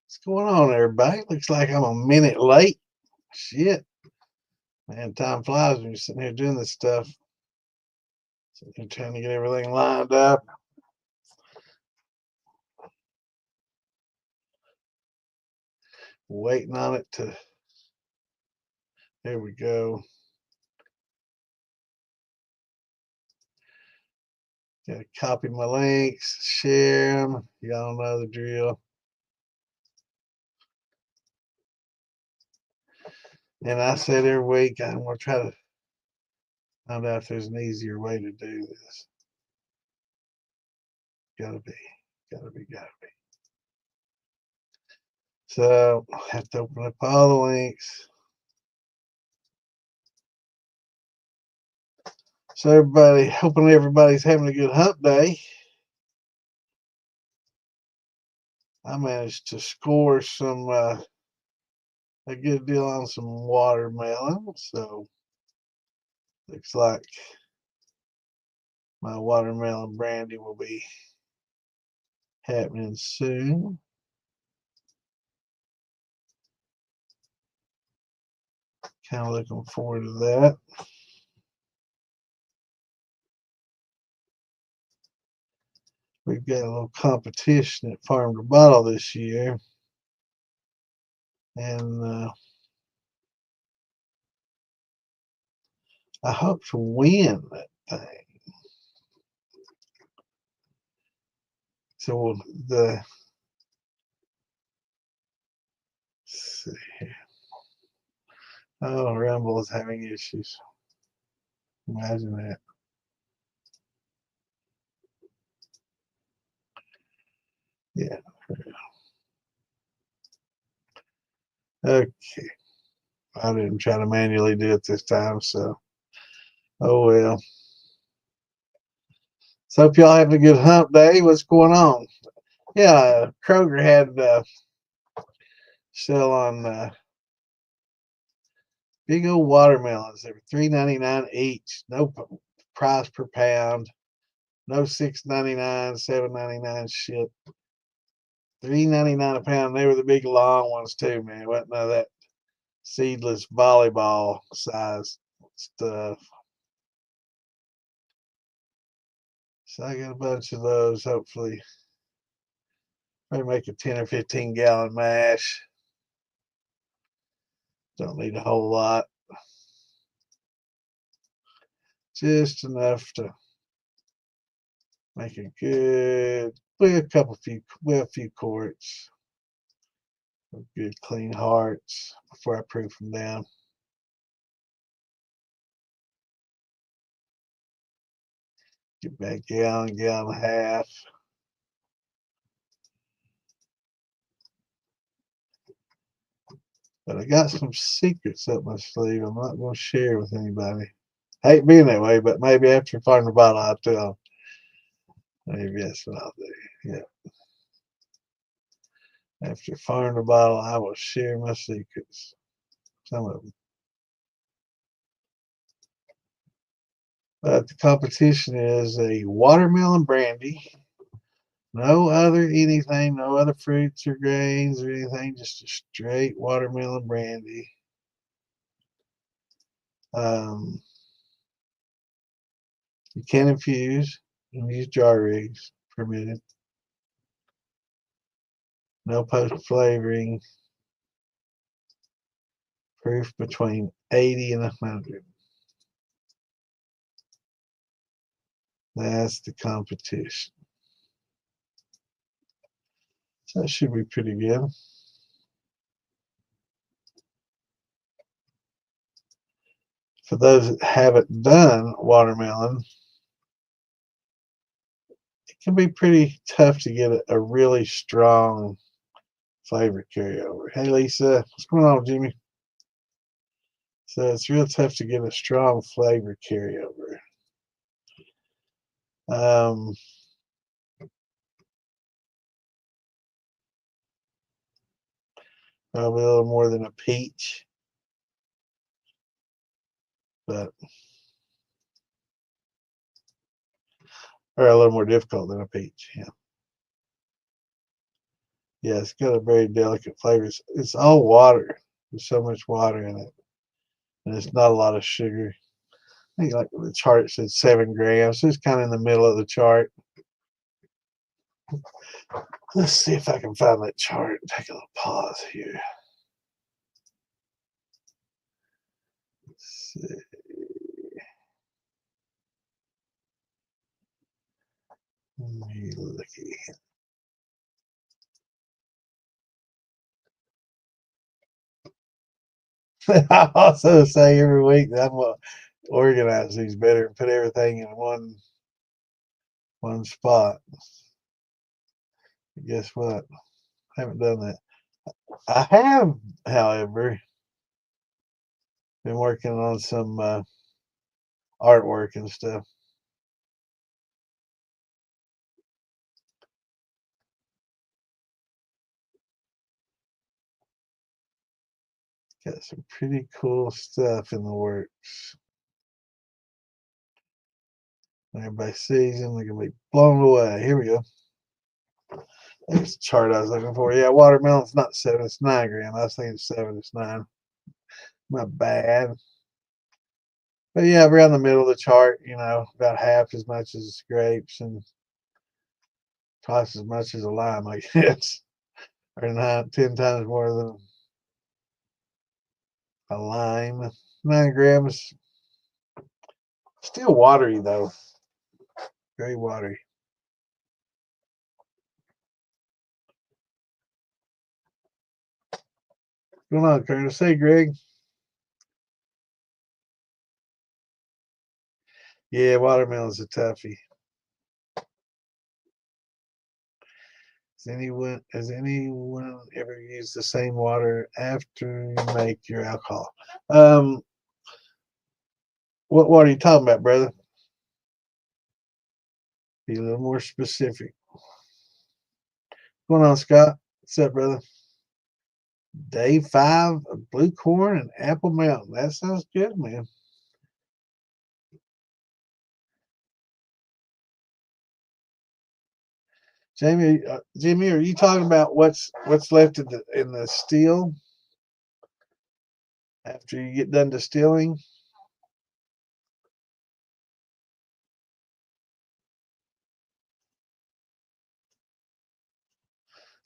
What's going on, everybody? Looks like I'm a minute late. Shit. Man, time flies when you're sitting here doing this stuff. Sitting here trying to get everything lined up. Waiting on it to... There we go. Gotta copy my links, share them. Y'all know the drill. And I said every week, I'm going to try to find out if there's an easier way to do this. Gotta be. So, I have to open up all the links. So, everybody, hoping everybody's having a good hump day. I managed to score some a good deal on some watermelon, so looks like my watermelon brandy will be happening soon. Kind of looking forward to that. We've got a little competition at Farm to Bottle this year, and I hope to win that thing. So let's see here. Oh, Rumble is having issues. Imagine that. Yeah. Okay. I didn't try to manually do it this time, so oh well. So hope y'all having a good hump day. What's going on? Yeah, Kroger had sale on big old watermelons. They were $3.99 each. No price per pound. No $6.99, $7.99 shit. $3.99 a pound. They were the big long ones too, man. Wasn't none of that seedless volleyball size stuff. So I got a bunch of those. Hopefully, maybe make a 10 or 15 gallon mash. Don't need a whole lot. Just enough to make a good, a few quarts of good clean hearts before I proof them down. Get back gallon and a half. But I got some secrets up my sleeve I'm not going to share with anybody. Hate being that way, but maybe after Farm the Bottle I'll tell them. Maybe that's what I'll do. Yeah. After Farm the Bottle, I will share my secrets. Some of them. But the competition is a watermelon brandy. No other anything, no other fruits or grains or anything, just a straight watermelon brandy. You can infuse and use jar rigs permitted. No post flavoring. Proof between 80 and 100. That's the competition. So that should be pretty good. For those that haven't done watermelon, it can be pretty tough to get a really strong flavor carryover. Hey Lisa, what's going on, Jimmy? So it's real tough to get a strong flavor carryover. Probably a little more than a peach, but or a little more difficult than a peach. Yeah. Yeah, it's got a very delicate flavor. It's all water. There's so much water in it, and it's not a lot of sugar. I think like the chart said 7 grams, so it's kind of in the middle of the chart. Let's see if I can find that chart. Take a little pause here. Let's see. Let me look at I also say every week that I'm gonna organize these better and put everything in one spot. Guess what? I haven't done that. I have, however, been working on some artwork and stuff. Got some pretty cool stuff in the works. Everybody sees them, they're gonna be blown away. Here we go. That's the chart I was looking for. Yeah, watermelon's not 7, it's 9 grams. I was thinking 7, it's 9. Not bad. But yeah, around the middle of the chart, about half as much as grapes and twice as much as a lime, I guess. Or 10 times more than a lime. 9 grams. Still watery though. Very watery. What's going on, Curtis? Hey, Greg. Yeah, watermelon's a toughie. Has anyone ever used the same water after you make your alcohol? What water are you talking about, brother? Be a little more specific. What's going on, Scott? What's up, brother? Day 5 of blue corn and apple mountain. That sounds good, man. Jimmy, are you talking about what's left in the still after you get done distilling?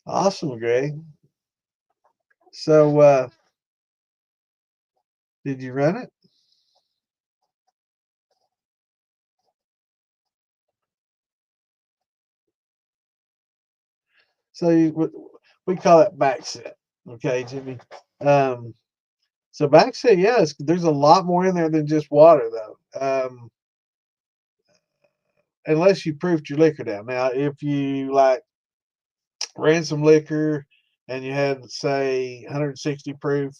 Awesome, Greg. So, did you run it? So we call it backset. Okay, Jimmy. Um, so backset, yes, there's a lot more in there than just water, though. Unless you proofed your liquor down. Now, if you like ran some liquor and you had, say, 160 proof,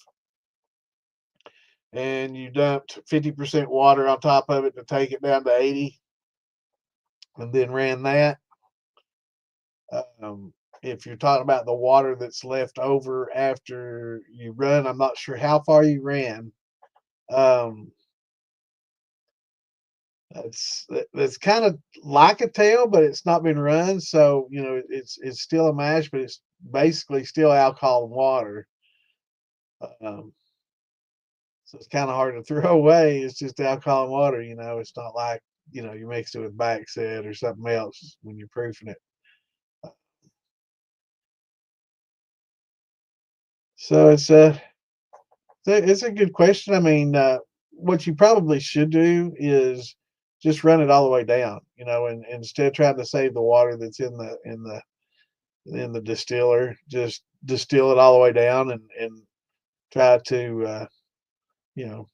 and you dumped 50% water on top of it to take it down to 80, and then ran that. Um, if you're talking about the water that's left over after you run, I'm not sure how far you ran. Um, that's kind of like a tail, but it's not been run, so it's still a mash, but it's basically still alcohol and water. Um, so it's kind of hard to throw away. It's just alcohol and water. It's not like you mixed it with backset or something else when you're proofing it. So it's a good question. I mean, what you probably should do is just run it all the way down, and instead of trying to save the water that's in the distiller, just distill it all the way down and try to you know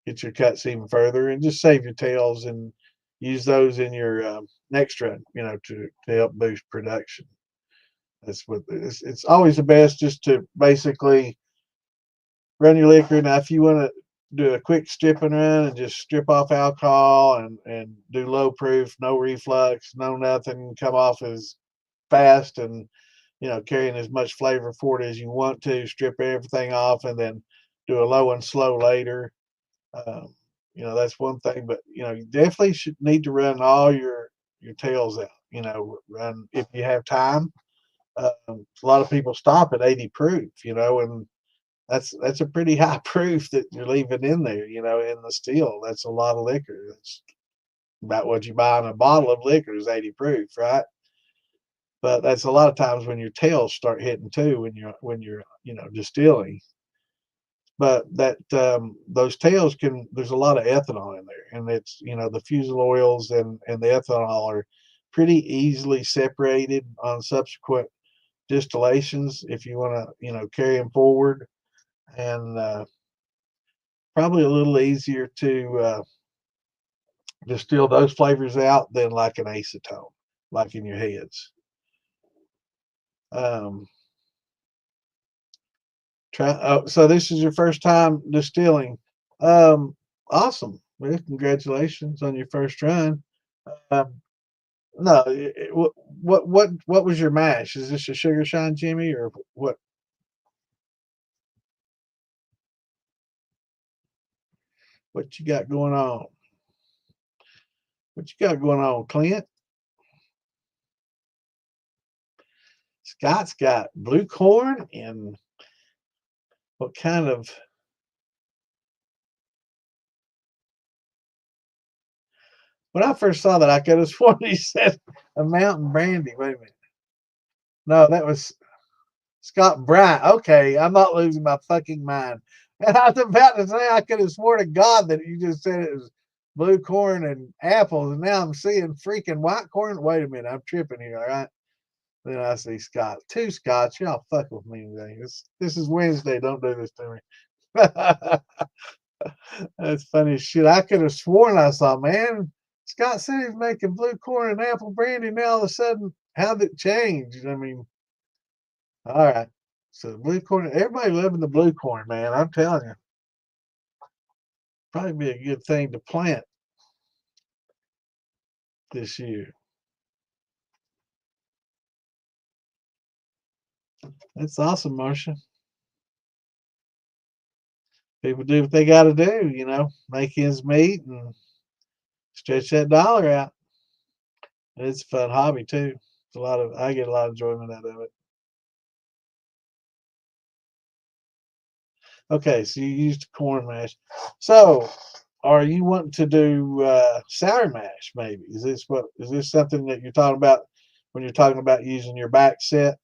get your cuts even further and just save your tails and use those in your next run, to help boost production. That's what it's always the best just to basically run your liquor. Now, if you want to do a quick stripping run and just strip off alcohol and do low proof, no reflux, no nothing, come off as fast and carrying as much flavor for it as you want to, strip everything off and then do a low and slow later. Um, that's one thing, but you definitely should need to run all your tails out. Run if you have time. A lot of people stop at 80 proof, and that's a pretty high proof that you're leaving in there, in the still. That's a lot of liquor. That's about what you buy in a bottle of liquor is 80 proof, right? But that's a lot of times when your tails start hitting too when you're distilling. But that those tails there's a lot of ethanol in there, and it's the fusel oils and the ethanol are pretty easily separated on subsequent distillations if you want to carry them forward, and probably a little easier to distill those flavors out than like an acetone, like in your heads. Um, so this is your first time distilling. Um, awesome. Well, congratulations on your first run. Um, no, what was your mash? Is this a sugar shine Jimmy or what you got going on? What you got going on, Clint? Scott's got blue corn and what kind of when I first saw that I could have sworn he said a mountain brandy. Wait a minute. No, that was Scott Bryant. Okay, I'm not losing my fucking mind. And I was about to say I could have sworn to God that you just said it was blue corn and apples, and now I'm seeing freaking white corn. Wait a minute, I'm tripping here. All right. Then I see Scott. Two Scots. Y'all fuck with me today. This is Wednesday. Don't do this to me. That's funny as shit. I could have sworn I saw, man. Scott said he's making blue corn and apple brandy. Now all of a sudden, how did it change? I mean, all right. So blue corn, everybody loving the blue corn, man. I'm telling you, probably be a good thing to plant this year. That's awesome, Marcia. People do what they got to do, make ends meet and stretch that dollar out. And it's a fun hobby too. I get a lot of enjoyment out of it. Okay, so you used corn mash. So, are you wanting to do sour mash? Maybe is this something that you're talking about when you're talking about using your back set?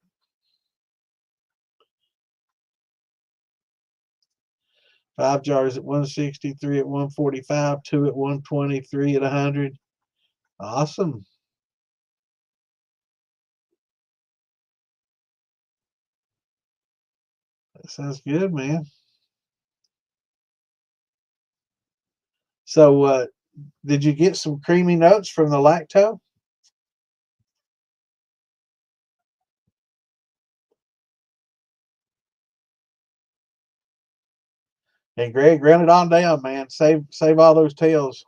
5 jars at 160, 3 at 145, 2 at 120, 3 at 100. Awesome. That sounds good, man. So, did you get some creamy notes from the lacto? And Greg, run it on down, man. Save all those tails.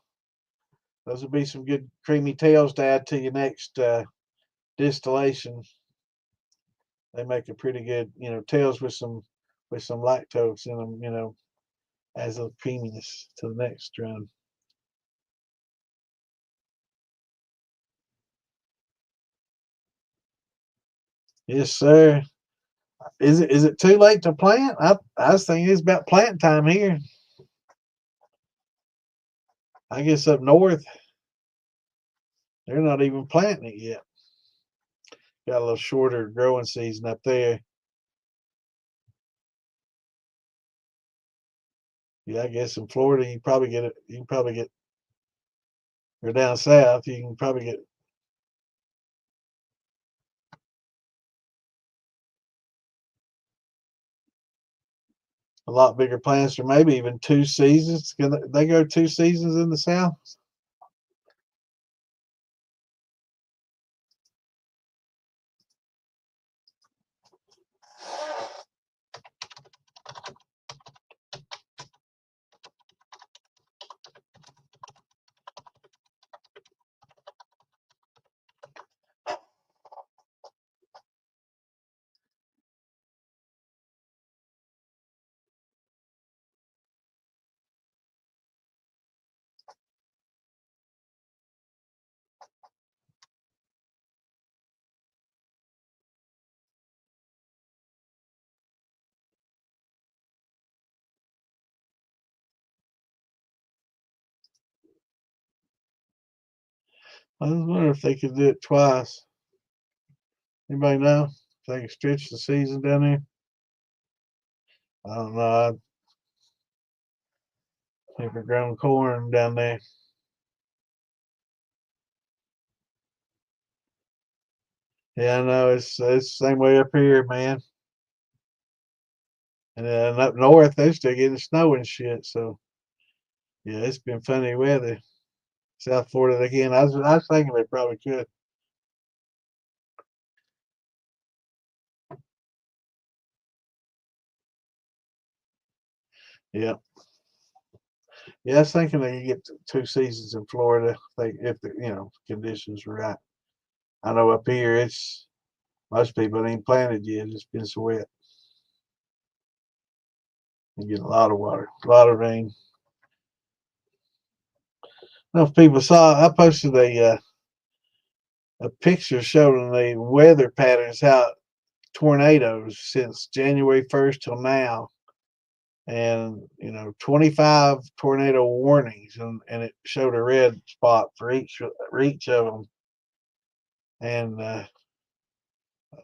Those would be some good creamy tails to add to your next distillation. They make a pretty good, tails with some lactose in them, as a creaminess to the next run. Yes, sir. Is it too late to plant? I was thinking it's about plant time here. I guess up north they're not even planting it yet. Got a little shorter growing season up there. Yeah, I guess in Florida you probably get it. You can probably get or down south you can probably get a lot bigger plants, or maybe even 2 seasons. Can they go 2 seasons in the south? I was wondering if they could do it twice. Anybody know if they can stretch the season down there? I don't know. I think we're growing corn down there. Yeah, I know. It's the same way up here, man. And then up north, they're still getting snow and shit. So yeah, it's been funny weather. South Florida again. I was thinking they probably could. Yeah, yeah. I was thinking they could get two seasons in Florida. If the conditions were right. I know up here it's most people ain't planted yet. It's been so wet. You get a lot of water, a lot of rain. I don't know if people saw. I posted a picture showing the weather patterns, how tornadoes since January 1st till now, and 25 tornado warnings, and it showed a red spot for each of them. And let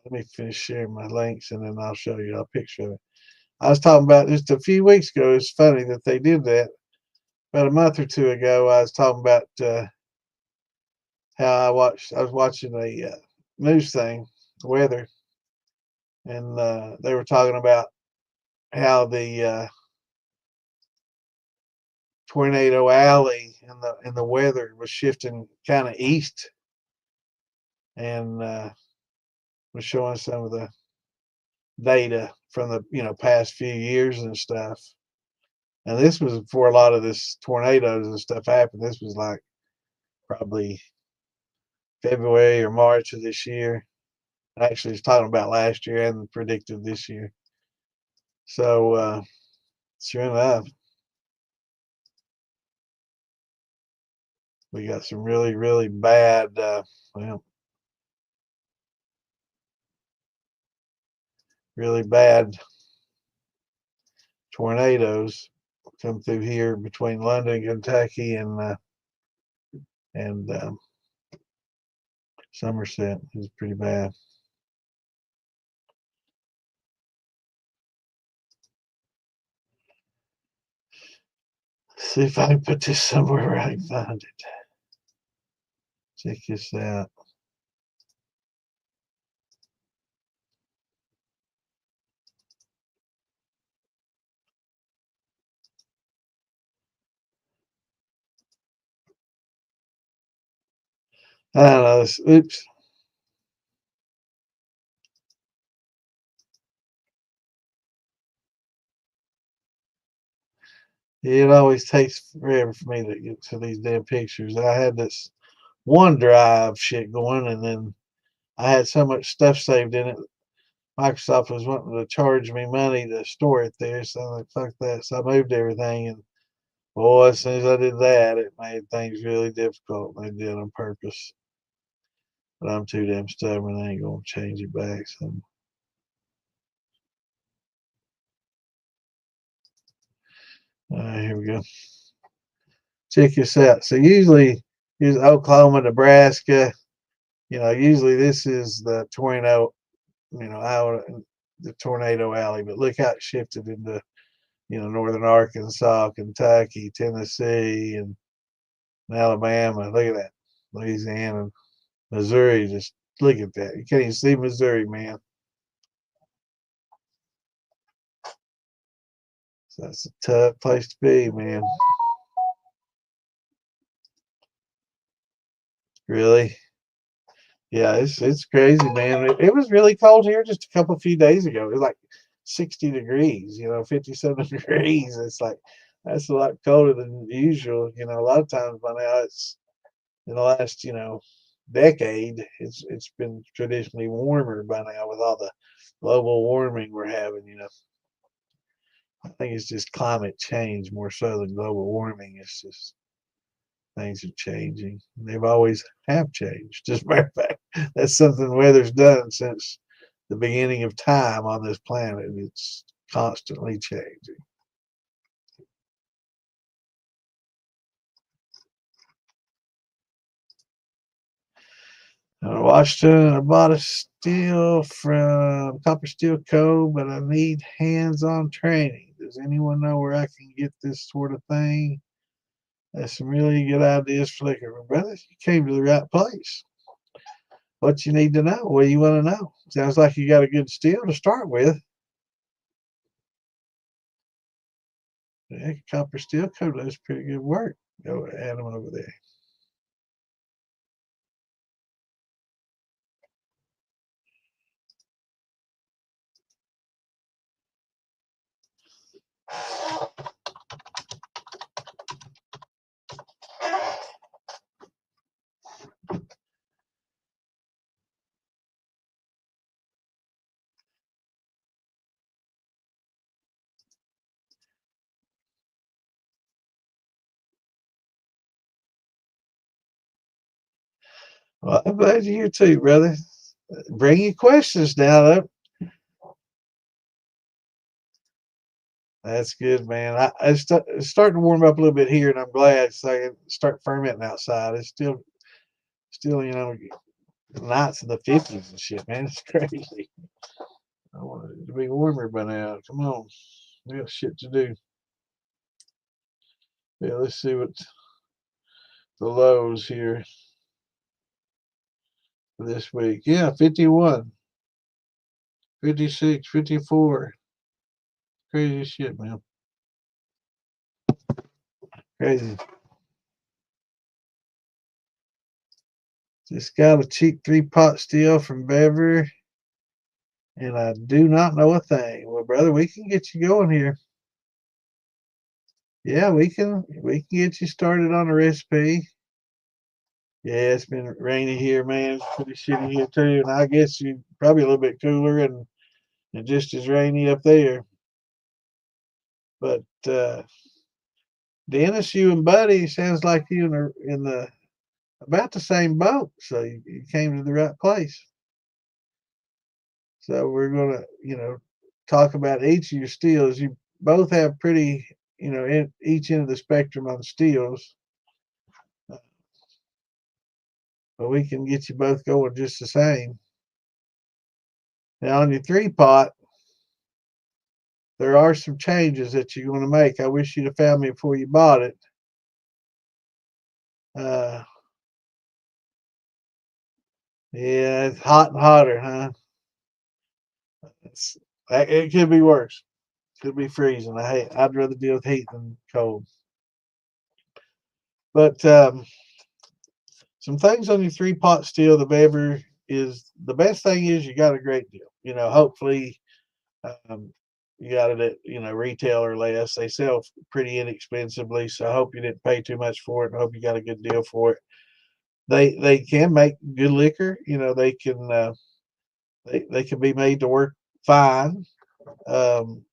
me finish sharing my links, and then I'll show you a picture of it. I was talking about just a few weeks ago. It's funny that they did that. About a month or two ago, I was talking about how I was watching a news thing, weather, and they were talking about how the tornado alley and the weather was shifting kind of east, and was showing some of the data from the past few years and stuff. And this was before a lot of this tornadoes and stuff happened. This was like probably February or March of this year. Actually, it's talking about last year and predicted this year. So sure enough, we got some really, really bad, well, really bad tornadoes come through here between London, Kentucky, and Somerset. It's pretty bad. See if I can put this somewhere where I can find it. Check this out. I don't know. Oops. It always takes forever for me to get to these damn pictures. I had this OneDrive shit going, and then I had so much stuff saved in it. Microsoft was wanting to charge me money to store it there, so I'm like, fuck that. So I moved everything, and boy, as soon as I did that, it made things really difficult. They did on purpose. But I'm too damn stubborn. I ain't gonna change it back. So all right, here we go. Check this out. So usually, here's Oklahoma, Nebraska. Usually this is the tornado, out the tornado alley. But look how it shifted into, northern Arkansas, Kentucky, Tennessee, and Alabama. Look at that. Louisiana, Missouri. Just look at that. You can't even see Missouri, man. So that's a tough place to be, man. Really? Yeah, it's crazy, man. It was really cold here just a few days ago. It was like 60 degrees, 57 degrees. It's like that's a lot colder than usual. A lot of times by now it's in the last, decade, it's been traditionally warmer by now with all the global warming we're having. I think it's just climate change more so than global warming. It's just things are changing. They've always have changed. As a matter of fact, that's something weather's done since the beginning of time on this planet. It's constantly changing. I Washington. I bought a steel from Copper Steel Co., but I need hands-on training. Does anyone know where I can get this sort of thing? That's some really good ideas for liquor. Brother, you came to the right place. What you need to know? What do you want to know? Sounds like you got a good steel to start with. Yeah, Copper Steel Co. does pretty good work. Go add them over there. Well, I'm glad you're here too, brother. Bring your questions now. That's good, man. It's starting to warm up a little bit here, and I'm glad. So I can start fermenting outside. It's still, nights in the 50s and shit, man. It's crazy. I want it to be warmer by now. Come on, we got shit to do. Yeah, let's see what the lows here for this week. Yeah, 51, 56, 54. Crazy shit, man. Crazy. Just got a cheap 3-pot steel from Bever, and I do not know a thing. Well, brother, we can get you going here. Yeah, we can get you started on a recipe. Yeah, it's been rainy here, man. It's pretty shitty here too, and I guess you probably a little bit cooler and just as rainy up there. But Dennis, you and Buddy sounds like you in the about the same boat, so you came to the right place. So we're gonna, talk about each of your steels. You both have pretty, in each end of the spectrum on steels, but we can get you both going just the same. Now on your 3-pot, there are some changes that you're going to make. I wish you'd have found me before you bought it. Uh, yeah, it's hot and hotter, huh? It's, it could be worse. Could be freezing. I'd rather deal with heat than cold. But some things on your 3-pot steel, the Bever is the best thing is you got a great deal. Hopefully um, you got it at retail or less. They sell pretty inexpensively, so I hope you didn't pay too much for it. I hope you got a good deal for it. They can make good liquor. They can be made to work fine. Um,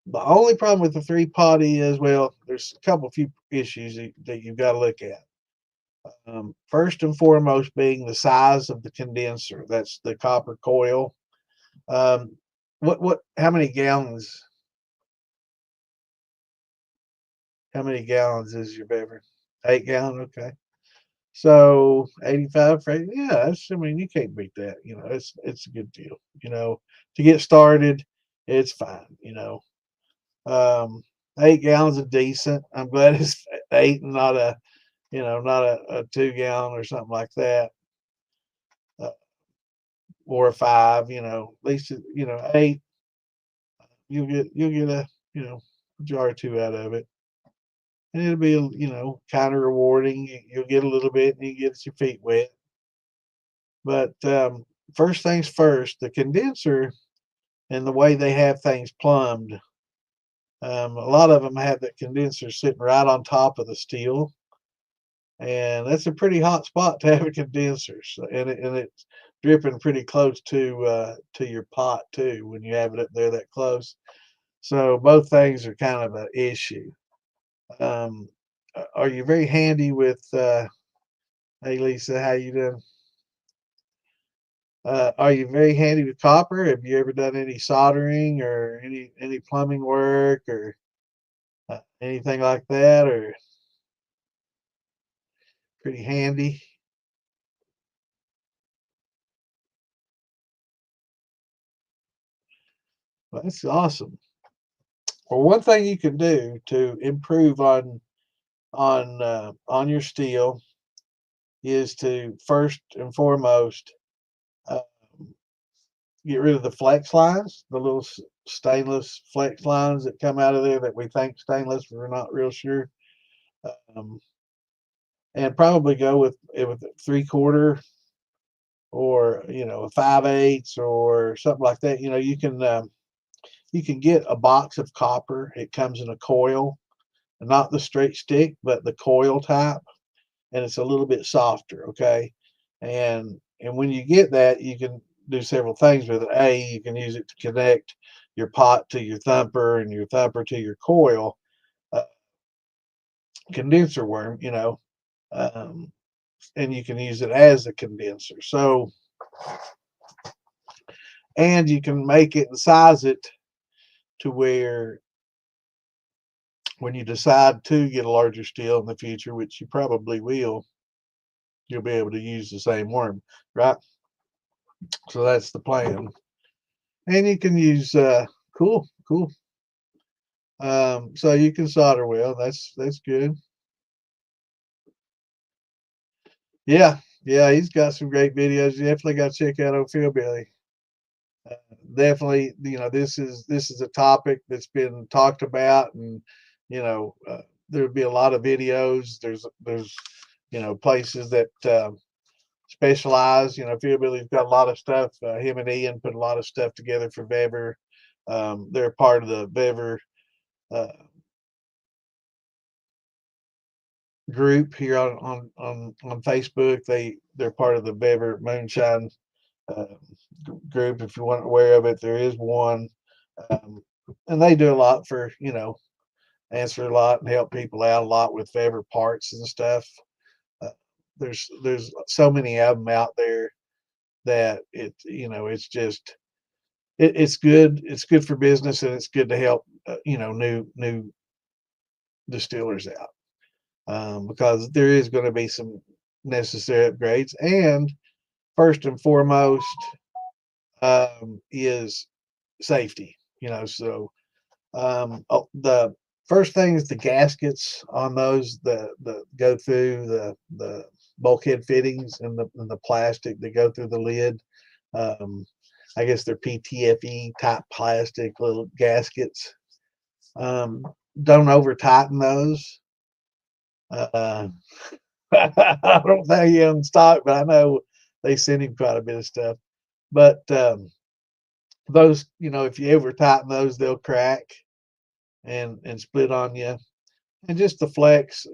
the only problem with the 3-pot is, well, there's a few issues that you've got to look at. First and foremost, being the size of the condenser. That's the copper coil. Um, How many gallons? How many gallons is your beverage? 8 gallon. Okay. So 85 for yeah, I mean, you can't beat that. It's a good deal. To get started, it's fine. Um, 8 gallons is decent. I'm glad it's eight and not a 2 gallon or something like that, uh, or a five. At least eight. You'll get a jar or two out of it, and it'll be kind of rewarding. You'll get a little bit, and you get your feet wet. But first things first, the condenser and the way they have things plumbed. A lot of them have that condenser sitting right on top of the steel, and that's a pretty hot spot to have a condenser. So, and it's dripping pretty close to your pot too when you have it up there that close. So both things are kind of an issue. Um, are you very handy with? Hey Lisa, how you doing? Are you very handy with copper? Have you ever done any soldering or any plumbing work or anything like that, or pretty handy? Well, that's awesome. Well, one thing you can do to improve on your steel is to first and foremost uh, get rid of the flex lines, the little stainless flex lines that come out of there that we think stainless, but we're not real sure. Um, and probably go with a 3/4 or a 5/8 or something like that. You can get a box of copper. It comes in a coil, not the straight stick, but the coil type, and it's a little bit softer. Okay, and when you get that, you can do several things with it. You can use it to connect your pot to your thumper and your thumper to your coil uh, condenser worm. Um, and you can use it as a condenser. So, and you can make it and size it to where when you decide to get a larger steel in the future, which you probably will, you'll be able to use the same worm, right? So that's the plan. And you can use cool, cool. So you can solder well. That's good. Yeah, yeah, he's got some great videos. You definitely got to check out Ophil Billy. Uh, Definitely, this is a topic that's been talked about, and there'll be a lot of videos. There's places that specialize. Billy's got a lot of stuff. Him and Ian put a lot of stuff together for Vever. They're part of the Vever uh, group here on Facebook. They're part of the Vever Moonshine uh, group. If you weren't aware of it, there is one, um, and they do a lot for answer a lot and help people out a lot with Vever parts and stuff. Uh, there's so many of them out there that it's just it's good. It's good for business, and it's good to help new distillers out, because there is going to be some necessary upgrades. And first and foremost is safety. So the first thing is the gaskets on those the go through the bulkhead fittings and the plastic that go through the lid. Um, I guess they're PTFE type plastic little gaskets. Um, don't over tighten those. Uh, I don't think he in stock, but I know they send him quite a bit of stuff. But those, if you over tighten those, they'll crack and split on you. And just the flex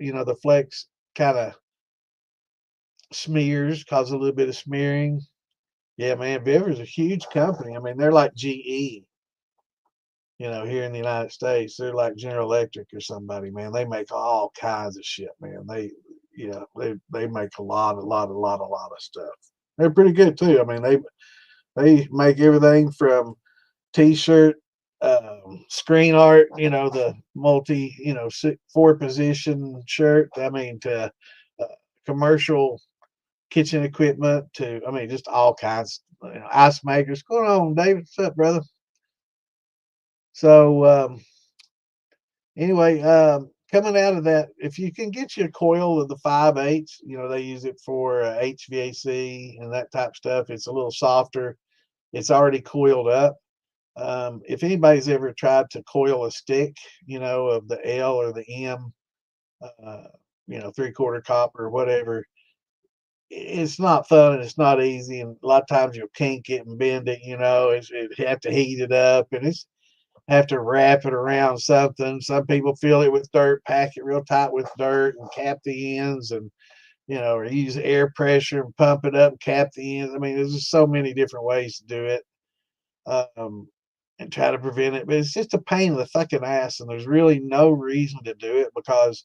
kind of smears, cause a little bit of smearing. Yeah, man, Viver's a huge company. I mean, they're like GE, here in the United States. They're like General Electric or somebody, man. They make all kinds of shit, man. They make a lot of stuff. They're pretty good too. I mean, they make everything from t-shirt, screen art, the multi, 4 position shirt. I mean, to commercial kitchen equipment to, I mean, just all kinds. Ice makers. What's going on, David? What's up, brother? So anyway, coming out of that, if you can get you a coil of the 5/8, they use it for HVAC and that type of stuff. It's a little softer. It's already coiled up. If anybody's ever tried to coil a stick, of the L or the M, uh, 3/4 copper or whatever, it's not fun and it's not easy. And a lot of times you'll kink it and bend it, you have to heat it up and it's have to wrap it around something. Some people fill it with dirt, pack it real tight with dirt and cap the ends and, or use air pressure and pump it up and cap the ends. I mean, there's just so many different ways to do it. Um, and try to prevent it. But it's just a pain in the fucking ass, and there's really no reason to do it because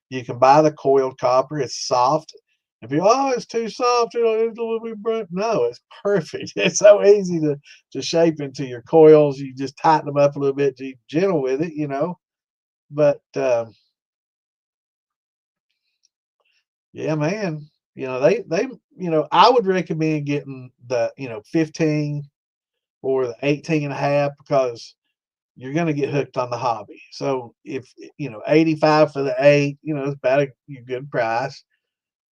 you can buy the coiled copper. It's soft. If you it's too soft, it's a little bit burnt. No, it's perfect. It's so easy to shape into your coils. You just tighten them up a little bit to be gentle with it, But yeah, man, they I would recommend getting the 15 or the 18 and a half because you're going to get hooked on the hobby. So if 85 for the 8, it's about a good price,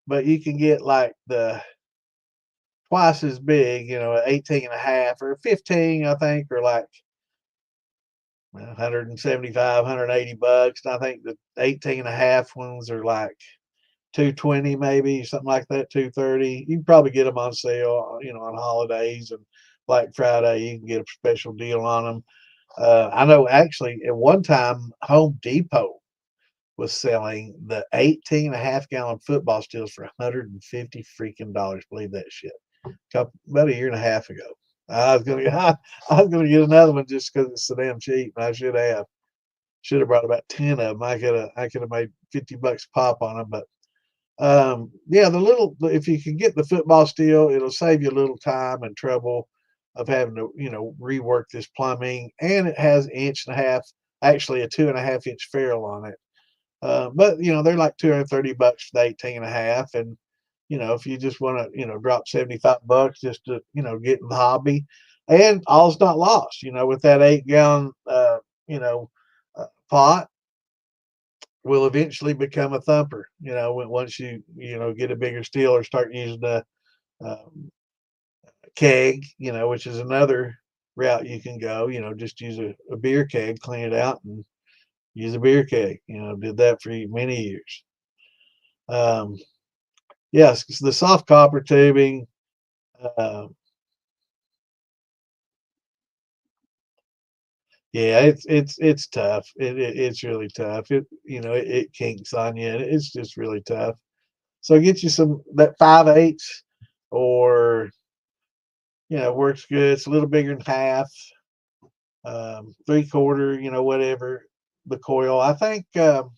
but you can get like the twice as big, 18 and a half or 15, I think, or like 175, $180. And I think the 18 and a half ones are like 220, maybe something like that, 230. You can probably get them on sale, on holidays and Black Friday. You can get a special deal on them. I know actually at one time Home Depot was selling the 18 and a half gallon football steels for 150 freaking dollars. Believe that shit. About a year and a half ago. I was gonna I was gonna get another one just because it's so damn cheap. And I should have brought about 10 of them. I could have made $50 pop on them. But yeah, if you can get the football steel, it'll save you a little time and trouble of having to rework this plumbing. And it has an inch and a half, actually a 2.5 inch ferrule on it. But they're like $230 for the 18 and a half. And if you just want to drop $75 just to get in the hobby, and all's not lost. With that 8 gallon you know pot will eventually become a thumper. Once you get a bigger steel or start using a um, keg, which is another route you can go. Just use a beer keg, clean it out, and use a beer keg. Did that for many years. Yes, the soft copper tubing. Uh, yeah, it's tough. It's really tough. It kinks on you, and it's just really tough. So get you some that 5/8, or works good. It's a little bigger than half, 3/4, whatever the coil. I think 5/8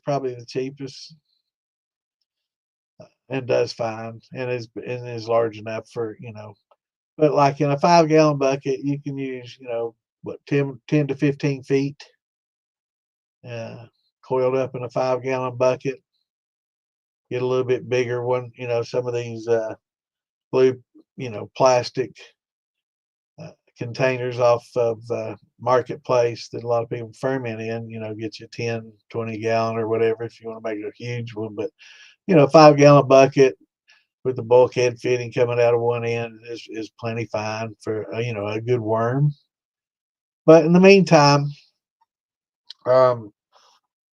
probably the cheapest, and does fine, and is large enough for. But like in a 5 gallon bucket, you can use what 10 to 15 feet, uh, coiled up in a 5 gallon bucket. Get a little bit bigger one. Some of these blue plastic containers off of marketplace that a lot of people ferment in. Get you 10, 20 gallon or whatever if you want to make it a huge one. But 5 gallon bucket with the bulkhead fitting coming out of one end is plenty fine for a good worm. But in the meantime, um,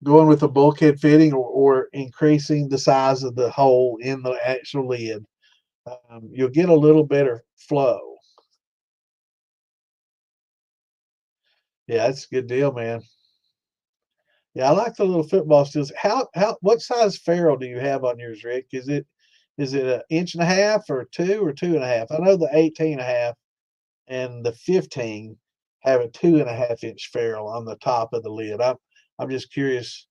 going with a bulkhead fitting, or increasing the size of the hole in the actual lid, you'll get a little better flow. Yeah, that's a good deal, man. Yeah, I like the little football steels. What size ferrule do you have on yours, Rick? Is it an inch and a half, or 2 or 2.5? I know the 18 and a half and the 15 have a 2.5 inch ferrule on the top of the lid. I'm just curious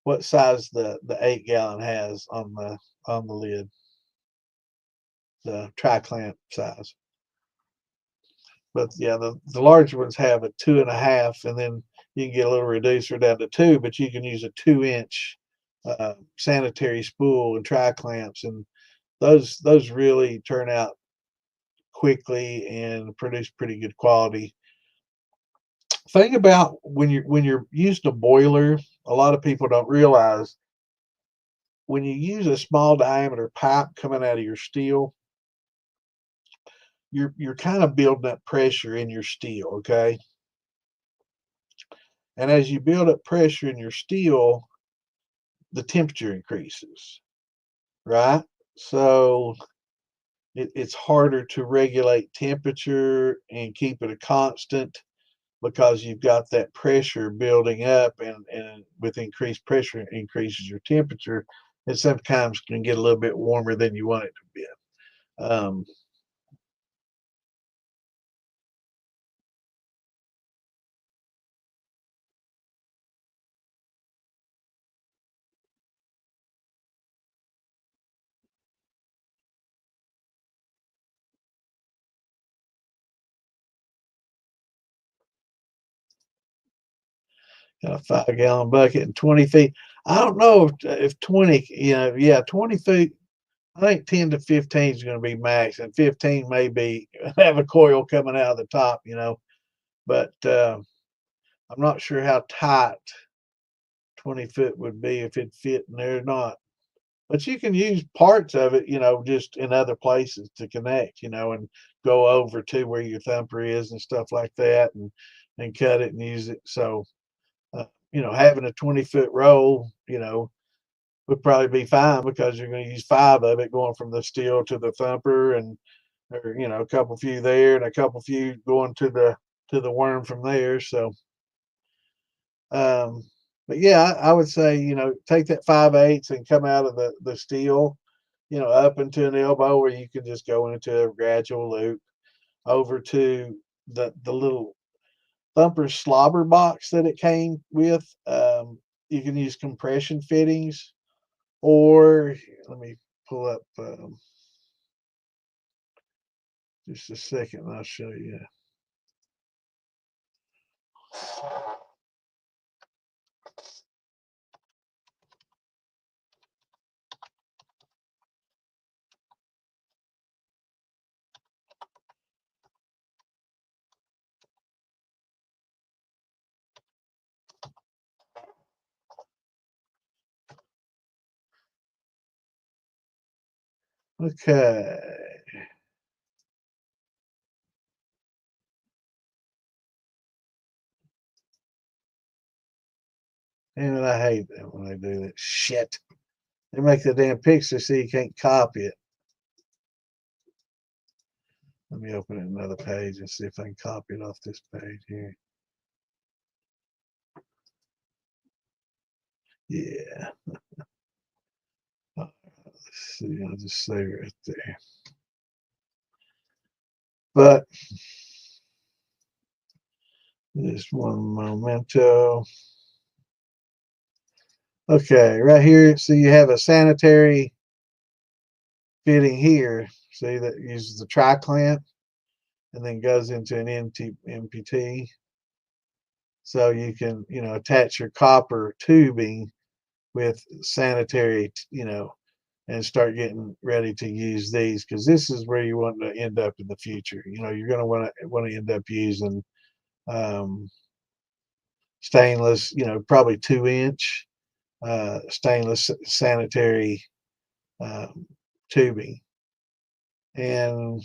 what size the 8 gallon has on the lid, the tri clamp size. But yeah, the large ones have a 2.5, and then you can get a little reducer down to 2, but you can use a 2 inch sanitary spool and tri clamps, and those really turn out quickly and produce pretty good quality. Thing about when you're using a boiler, a lot of people don't realize when you use a small diameter pipe coming out of your steel, you're kind of building up pressure in your steel, okay? And as you build up pressure in your steel, the temperature increases, right? So it's harder to regulate temperature and keep it a constant, because you've got that pressure building up, and with increased pressure it increases your temperature, and sometimes can get a little bit warmer than you want it to be. Um, a 5 gallon bucket and 20 feet. I don't know if 20, yeah, 20 feet. I think 10 to 15 is going to be max, and 15 may be have a coil coming out of the top. but I'm not sure how tight 20 foot would be, if it fit in there or not. But you can use parts of it, just in other places to connect, and go over to where your thumper is and stuff like that, and cut it and use it. So, having a 20 foot roll, would probably be fine, because you're going to use five of it going from the steel to the thumper, and or a couple few there and a couple few going to the worm from there. So, um, but yeah, I would say, take that 5/8 and come out of the steel, up into an elbow, where you can just go into a gradual loop over to the little thumper slobber box that it came with. You can use compression fittings, or let me pull up just a second and I'll show you. Okay. And I hate that when they do that shit. They make the damn picture so you can't copy it. Let me open it another page and see if I can copy it off this page here. Yeah. Let's see, I'll just say right there. But just one memento. Okay, right here, so you have a sanitary fitting here. See, that uses the tri-clamp and then goes into an MPT. So you can, attach your copper tubing with sanitary, and start getting ready to use these, because this is where you want to end up in the future. You're going to want to end up using um, stainless, probably 2-inch stainless sanitary tubing. And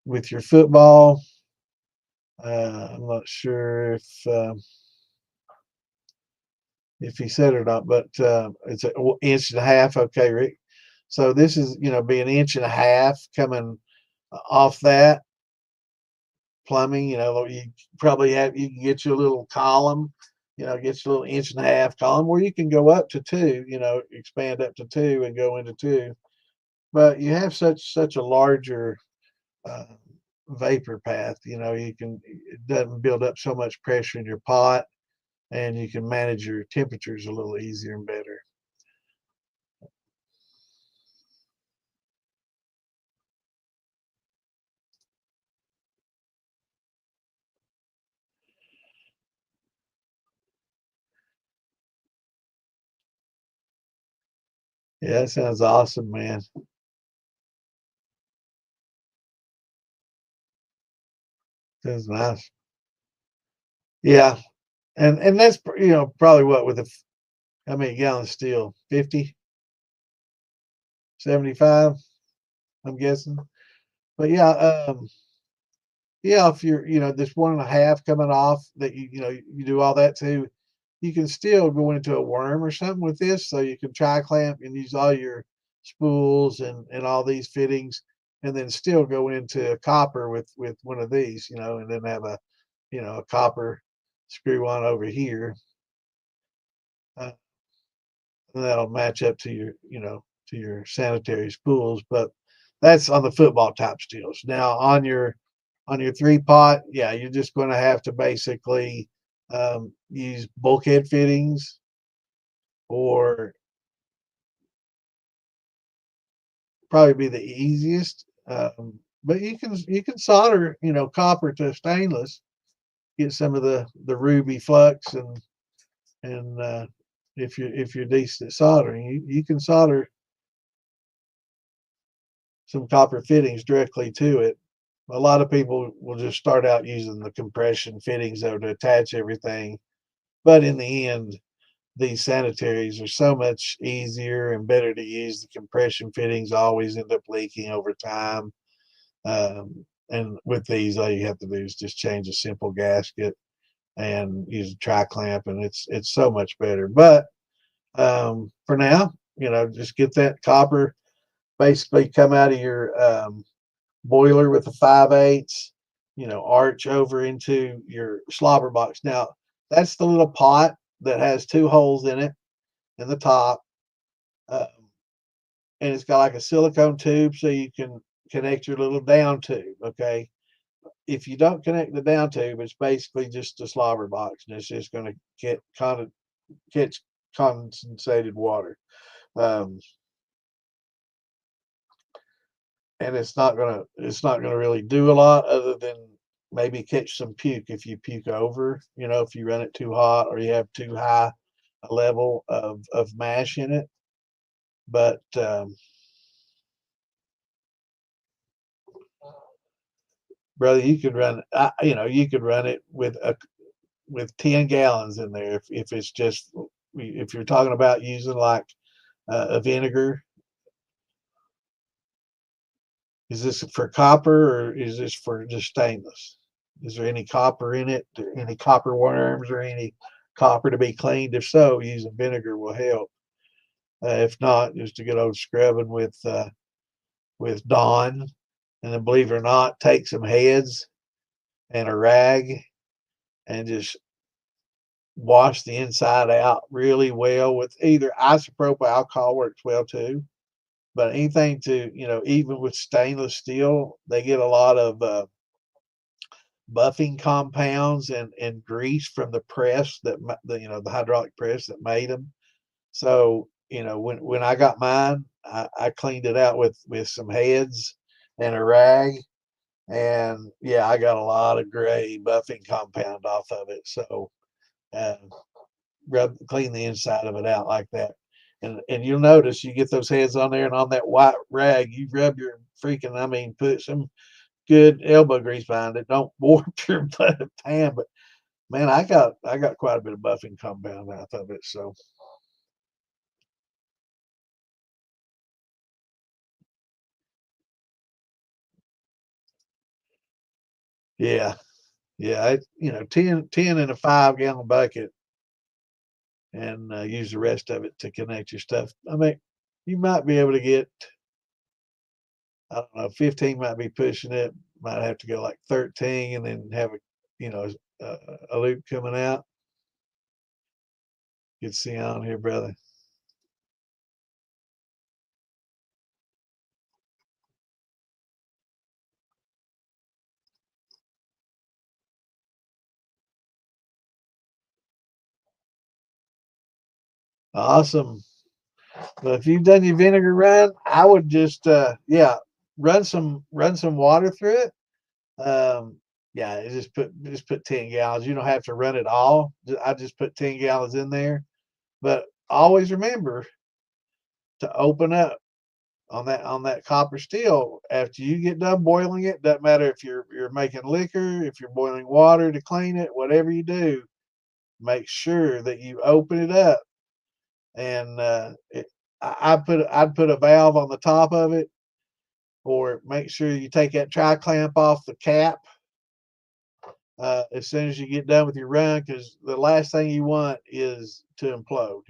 with your football, I'm not sure if he said it or not, but it's an inch and a half. Okay, Rick. So this is, be an inch and a half coming off that plumbing. You probably you can get you a little column, get you a little inch and a half column, where you can go up to two, expand up to two and go into two. But you have such a larger uh, vapor path. It doesn't build up so much pressure in your pot, and you can manage your temperatures a little easier and better. Yeah, that sounds awesome, man. Sounds nice. Yeah, and that's probably what, with how many gallons steel? 50, 75, I'm guessing. But yeah, yeah, if you're, this 1.5 coming off that you do all that too, you can still go into a worm or something with this, so you can tri-clamp and use all your spools and all these fittings, and then still go into a copper with one of these, and then have a copper screw on over here. That'll match up to your sanitary spools. But that's on the football type steels. Now on your 3-pot, yeah, you're just going to have to basically use bulkhead fittings, or probably be the easiest. But you can solder, copper to stainless, get some of the ruby flux, and if you're decent at soldering, you can solder some copper fittings directly to it. a lot of people will just start out using the compression fittings though to attach everything. But in the end, these sanitaries are so much easier and better to use. The compression fittings always end up leaking over time. And with these, all you have to do is just change a simple gasket and use a tri clamp, and it's so much better. But for now, just get that copper basically come out of your boiler with a 5/8, arch over into your slobber box. Now, that's the little pot that has two holes in it in the top. Um, and it's got like a silicone tube so you can connect your little down tube. Okay. If you don't connect the down tube, it's basically just a slobber box and it's just going to catch condensated water. Um, and it's not gonna really do a lot other than maybe catch some puke if you puke over, if you run it too hot or you have too high a level of mash in it. But brother, you could run it with 10 gallons in there if it's just if you're talking about using like a vinegar. Is this for copper or is this for just stainless? Is there any copper in it? Any copper worms or any copper to be cleaned? If so, using vinegar will help. If not, just a good old scrubbing with Dawn, and then believe it or not, take some heads and a rag and just wash the inside out really well with either isopropyl alcohol works well too. But anything to even with stainless steel, they get a lot of buffing compounds and grease from the press the hydraulic press that made them. So when I got mine, I cleaned it out with some heads and a rag, and yeah, I got a lot of gray buffing compound off of it. So uh, clean the inside of it out like that. And you'll notice you get those heads on there and on that white rag, you rub your put some good elbow grease behind it. Don't warp your pan, but man, I got quite a bit of buffing compound out of it. So yeah, yeah, 10 in a 5 gallon bucket, and use the rest of it to connect your stuff. I mean, you might be able to get, I don't know, 15 might be pushing it. Might have to go like 13 and then have a loop coming out. You can see on here, brother. Awesome. But if you've done your vinegar run, I would just run some water through it. Yeah, just put 10 gallons. You don't have to run it all. I just put 10 gallons in there. But always remember to open up on that copper steel after you get done boiling it. Doesn't matter if you're making liquor, if you're boiling water to clean it, whatever you do, make sure that you open it up. And I'd put a valve on the top of it, or make sure you take that tri clamp off the cap as soon as you get done with your run, because the last thing you want is to implode.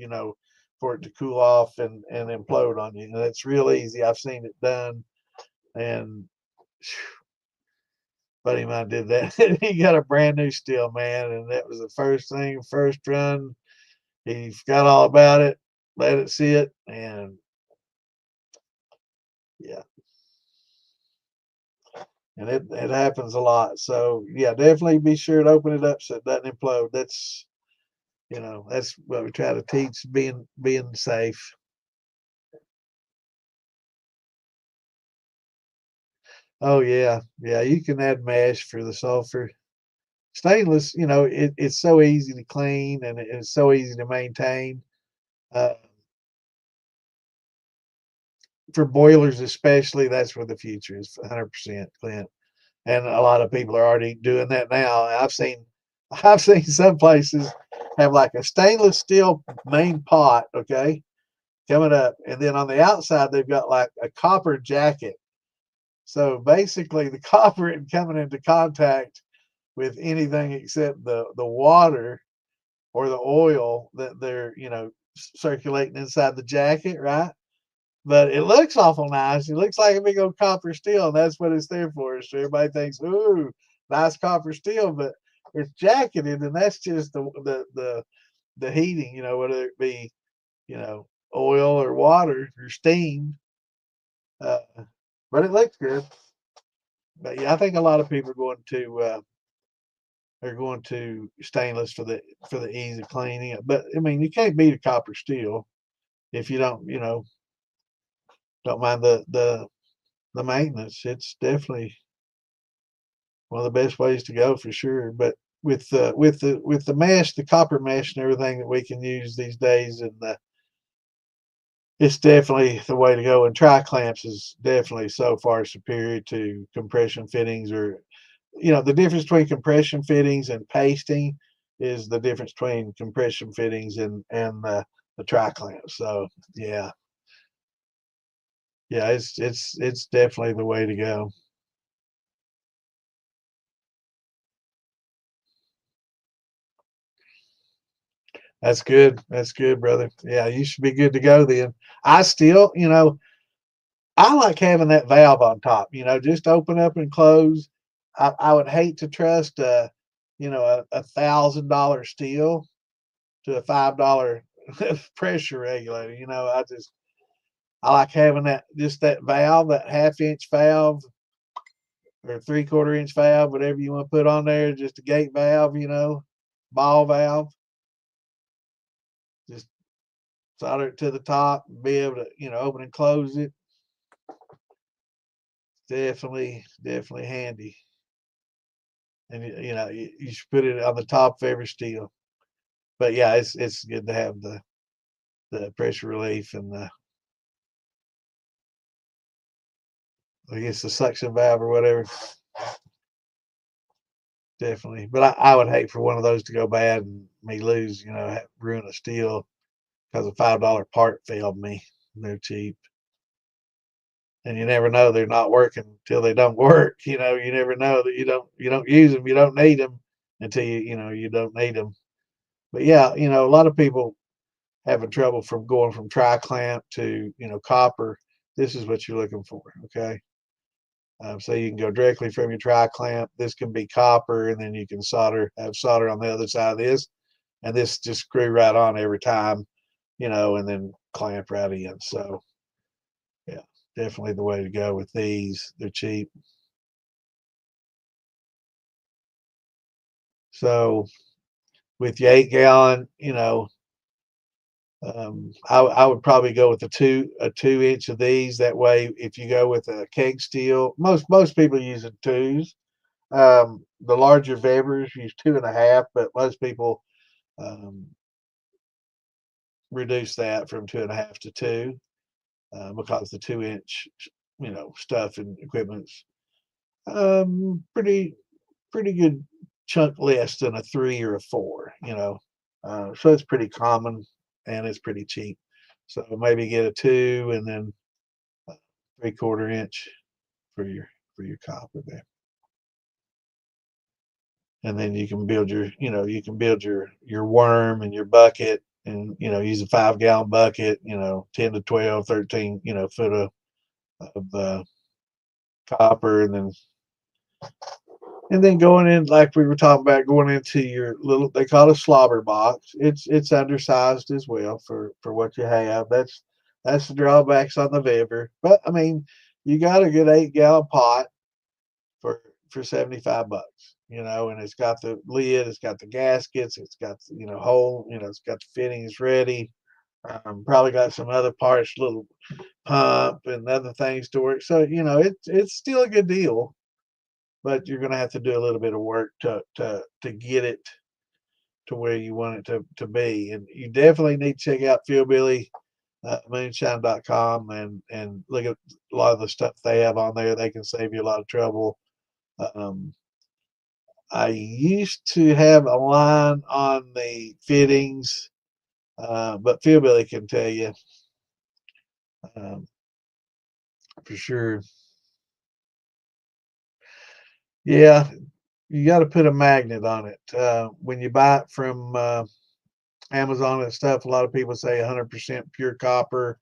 For it to cool off and implode on you. And it's real easy. I've seen it done, and buddy of mine did that. He got a brand new steel, man, and that was the first run. He forgot all about it, let it sit, and yeah, and it happens a lot. So yeah, definitely be sure to open it up so it doesn't implode. That's what we try to teach, being safe. Oh yeah, yeah. You can add mesh for the sulfur. Stainless, it's so easy to clean and it's so easy to maintain. Uh, for boilers especially, that's where the future is. 100%, Clint. and a lot of people are already doing that now. I've seen some places have like a stainless steel main pot, okay, coming up, and then on the outside they've got like a copper jacket. So basically, the copper isn't coming into contact with anything except the water or the oil that they're circulating inside the jacket, right? But it looks awful nice. It looks like a big old copper steel, and that's what it's there for. So everybody thinks, "Ooh, nice copper steel," but it's jacketed, and that's just the heating. Whether it be oil or water or steam. Uh, but it looks good. But yeah, I think a lot of people are going to stainless for the ease of cleaning. But I mean, you can't beat a copper steel if you don't mind the maintenance. It's definitely one of the best ways to go for sure. But with the mesh, the copper mesh and everything that we can use these days, and it's definitely the way to go. And tri clamps is definitely so far superior to compression fittings. Or the difference between compression fittings and pasting is the difference between compression fittings and the tri clamps. So yeah, yeah, it's definitely the way to go. That's good. That's good, brother. Yeah, you should be good to go then. I still, I like having that valve on top, just open up and close. I would hate to trust a $1,000 steel to a $5 pressure regulator. I like having that valve, that half-inch valve or 3/4 inch valve, whatever you want to put on there, just a gate valve, ball valve. Just solder it to the top and be able to, open and close it. Definitely handy. And you should put it on the top of every steel. But yeah, it's good to have the pressure relief and I guess the suction valve or whatever. Definitely. But I would hate for one of those to go bad and me lose, ruin a steel because a $5 part failed me. They're cheap. And you never know they're not working until they don't work. You never know that you don't use them, you don't need them until you don't need them. But yeah, a lot of people having trouble from going from tri clamp to copper. This is what you're looking for. Okay. So you can go directly from your tri clamp. This can be copper, and then you can have solder on the other side of this, and this just screw right on every time, and then clamp right in. So yeah, definitely the way to go with these. They're cheap. So with your 8 gallon, I would probably go with a 2 inch of these. That way, if you go with a keg steel, most people use a twos. The larger Webers use 2.5, but most people um, reduce that from 2.5 to two because the 2 inch, stuff and equipment's pretty good chunk less than a three or a four. So it's pretty common and it's pretty cheap. So maybe get a two and then 3/4 inch for your copper there. And then you can build your worm and your bucket and use a 5 gallon bucket, 10 to 12, 13, foot of copper, and then going in like we were talking about, going into your little, they call it a slobber box. It's undersized as well for what you have. That's the drawbacks on the Weber. But I mean, you got a good 8 gallon pot for $75, and it's got the lid, it's got the gaskets, it's got hole, it's got the fittings ready. Probably got some other parts, little pump and other things to work. So it's still a good deal, but you're going to have to do a little bit of work to get it to where you want it to be. And you definitely need to check out Philbilly moonshine.com and look at a lot of the stuff they have on there. They can save you a lot of trouble Um, I used to have a line on the fittings, but Philbilly can tell you um, for sure. Yeah, you got to put a magnet on it. When you buy it from Amazon and stuff, a lot of people say 100% pure copper,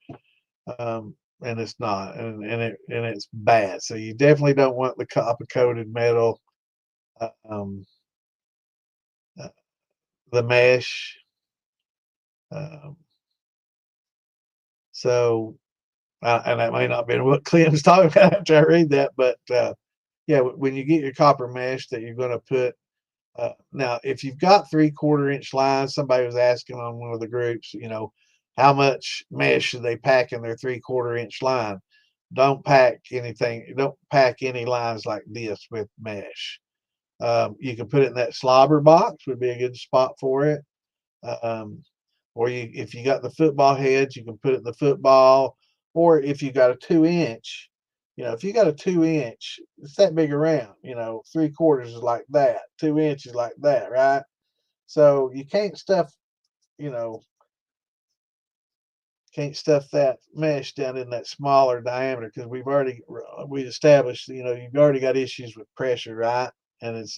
and it's not, and it's bad. So you definitely don't want the copper coated metal. Um, uh, the mesh. Um, so, and that may not be what Clem's talking about after I read that, but yeah, when you get your copper mesh that you're going to put. Now, if you've got 3/4 inch lines, somebody was asking on one of the groups, how much mesh should they pack in their 3/4 inch line? Don't pack anything. Don't pack any lines like this with mesh. You can put it in that slobber box, would be a good spot for it. Um, or if you got the football heads, you can put it in the football. Or if you got a 2 inch, if you got a 2 inch, it's that big around. 3/4 is like that, 2 inches like that, right? So you you know, can't stuff that mesh down in that smaller diameter because we established, you've already got issues with pressure, right? And it's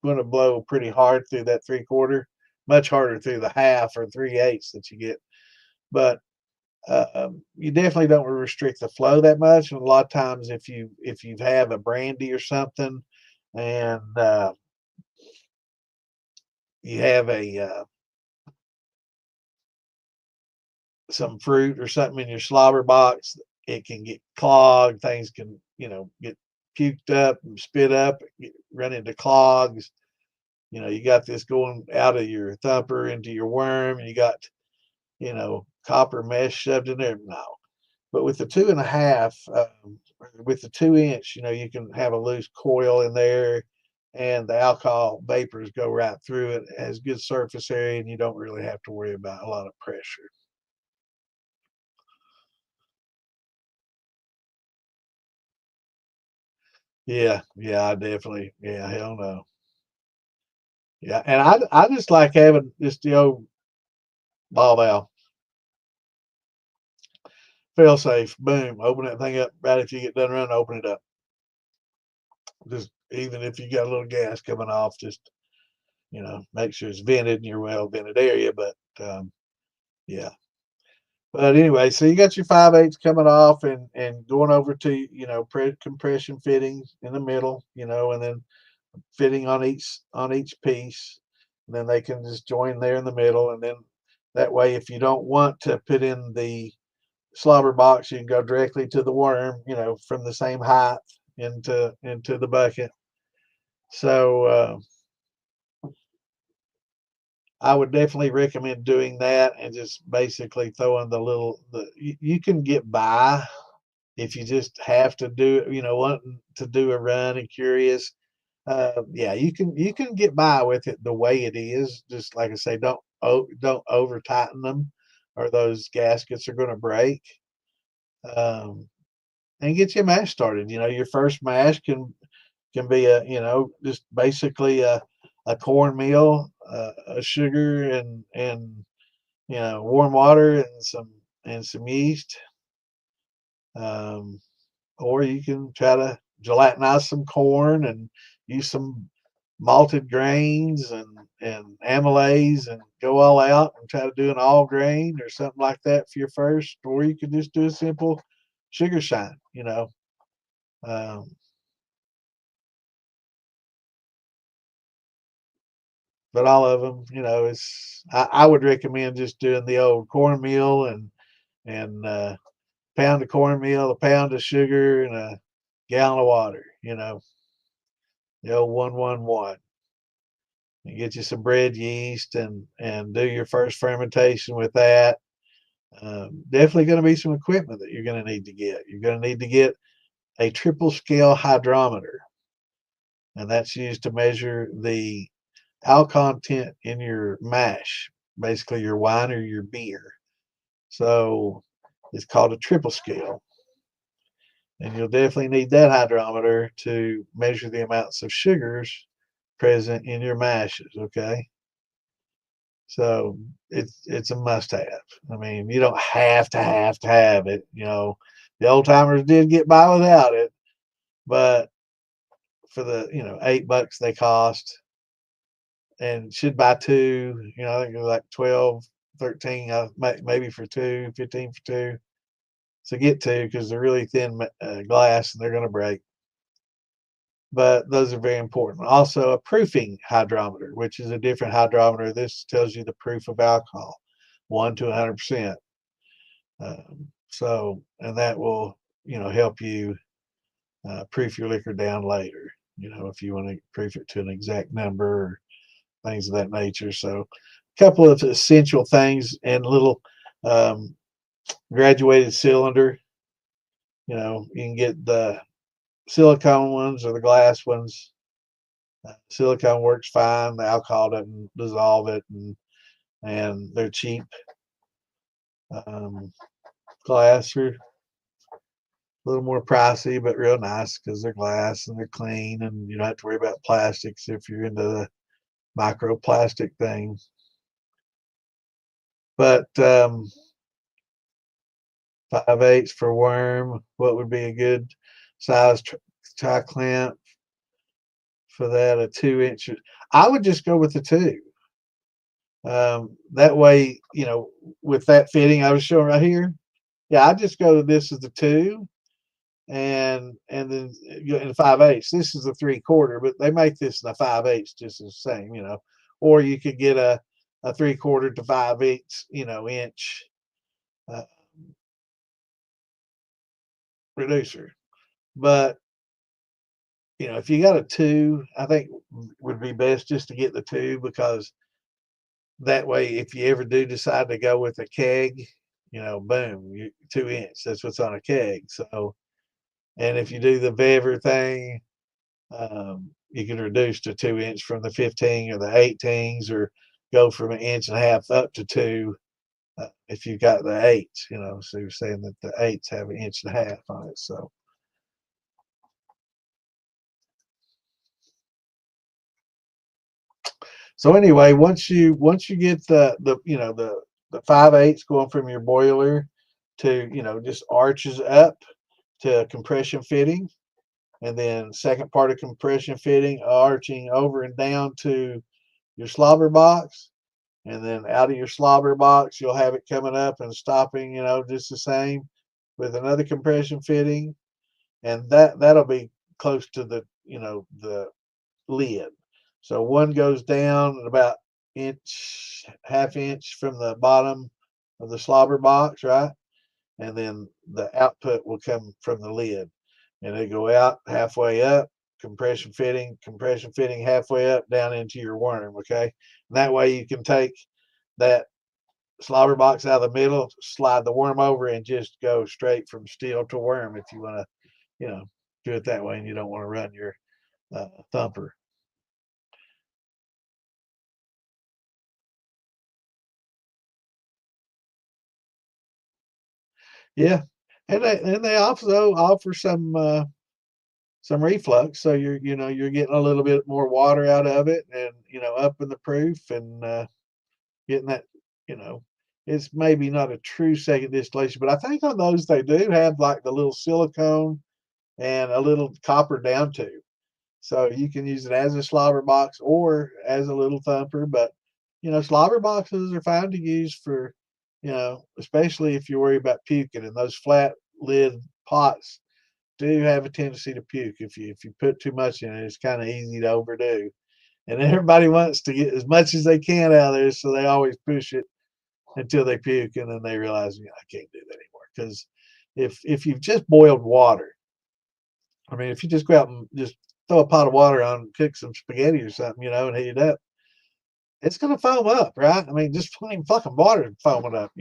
going to blow pretty hard through that 3/4, much harder through the half or 3/8 that you get. But you definitely don't restrict the flow that much. And a lot of times, if you have a brandy or something, and you have a some fruit or something in your slobber box, it can get clogged. Things can, get puked up and spit up, run into clogs. You got this going out of your thumper into your worm, and you got, copper mesh shoved in there. No. But with the 2.5, with the 2 inch, you can have a loose coil in there, and the alcohol vapors go right through it. It has good surface area, and you don't really have to worry about a lot of pressure. Yeah, yeah, I definitely, yeah, hell no. Yeah, and I just like having just the old ball valve, fail safe, boom, open that thing up right if you get done running, open it up. Just even if you got a little gas coming off, just make sure it's vented in your well vented area. But yeah. But anyway, so you got your 5/8 coming off and going over to compression fittings in the middle, and then fitting on each piece. And then they can just join there in the middle, and then that way, if you don't want to put in the slobber box, you can go directly to the worm, from the same height into the bucket. So I would definitely recommend doing that and just basically throwing you can get by if you just have to do it, wanting to do a run and curious. Yeah, you can get by with it the way it is. Just like I say, don't over tighten them, or those gaskets are going to break. Um, and get your mash started. Your first mash can be just basically a cornmeal, a sugar, and warm water and some yeast. Um, or you can try to gelatinize some corn and use some malted grains and amylase and go all out and try to do an all grain or something like that for your first. Or you can just do a simple sugar shine. Um, but all of them, is I would recommend just doing the old cornmeal and pound of cornmeal, a pound of sugar, and a gallon of water. The old 1-1-1. You get you some bread yeast and do your first fermentation with that. Definitely going to be some equipment that you're going to need to get. You're going to need to get a triple scale hydrometer, and that's used to measure the alcohol content in your mash, basically your wine or your beer. So it's called a triple scale. And you'll definitely need that hydrometer to measure the amounts of sugars present in your mashes, okay? So it's a must-have. I mean, you don't have it. The old timers did get by without it, but for the $8 they cost, and should buy two. I think they're like 12, 13, maybe for two, 15 for two. So get two because they're really thin glass and they're going to break. But those are very important. Also, a proofing hydrometer, which is a different hydrometer. This tells you the proof of alcohol, 1 to 100%. And that will, help you proof your liquor down later. If you want to proof it to an exact number or things of that nature. So, a couple of essential things and a little graduated cylinder. You can get the silicone ones or the glass ones. Silicone works fine. The alcohol doesn't dissolve it, and they're cheap. Glass are a little more pricey, but real nice because they're glass and they're clean, and you don't have to worry about plastics if you're into the microplastic things. But 5/8 for worm. What would be a good size tie clamp for that? A 2-inch. I would just go with the 2. That way, with that fitting I was showing right here. Yeah, I just go to this as the 2, and then in 5/8. This is a 3/4, but they make this in a 5/8 just the same, Or you could get a 3/4 to 5/8, inch uh, reducer. But if you got a 2, I think would be best just to get the 2, because that way, if you ever do decide to go with a keg, boom, 2 inch. That's what's on a keg. So, and if you do the Vever thing, you can reduce to 2 inch from the 15 or the 18s, or go from 1.5 inches up to 2 if you got the 8s. So you're saying that the 8s have 1.5 inches on it. So anyway, once you get the 5/8 going from your boiler to just arches up to a compression fitting, and then second part of compression fitting arching over and down to your slobber box, and then out of your slobber box you'll have it coming up and stopping, just the same with another compression fitting, and that'll be close to the lid. So one goes down at about half inch from the bottom of the slobber box, right? And then the output will come from the lid, and they go out halfway up, compression fitting halfway up down into your worm. Okay, and that way you can take that slobber box out of the middle, slide the worm over, and just go straight from steel to worm if you want to, do it that way, and you don't want to run your thumper. Yeah, and they also offer some reflux, so you're getting a little bit more water out of it, and up in the proof, and getting that, you know, it's maybe not a true second distillation, but I think on those they do have like the little silicone and a little copper down tube. So you can use it as a slobber box or as a little thumper. But slobber boxes are fine to use for, especially if you worry about puking. And those flat lid pots do have a tendency to puke if you put too much in it. It's kind of easy to overdo. And everybody wants to get as much as they can out of there, so they always push it until they puke, and then they realize, I can't do that anymore. Because if you've just boiled water, I mean, if you just go out and just throw a pot of water on, cook some spaghetti or something, and heat it up, it's gonna foam up, right? I mean, just plain fucking water foaming up.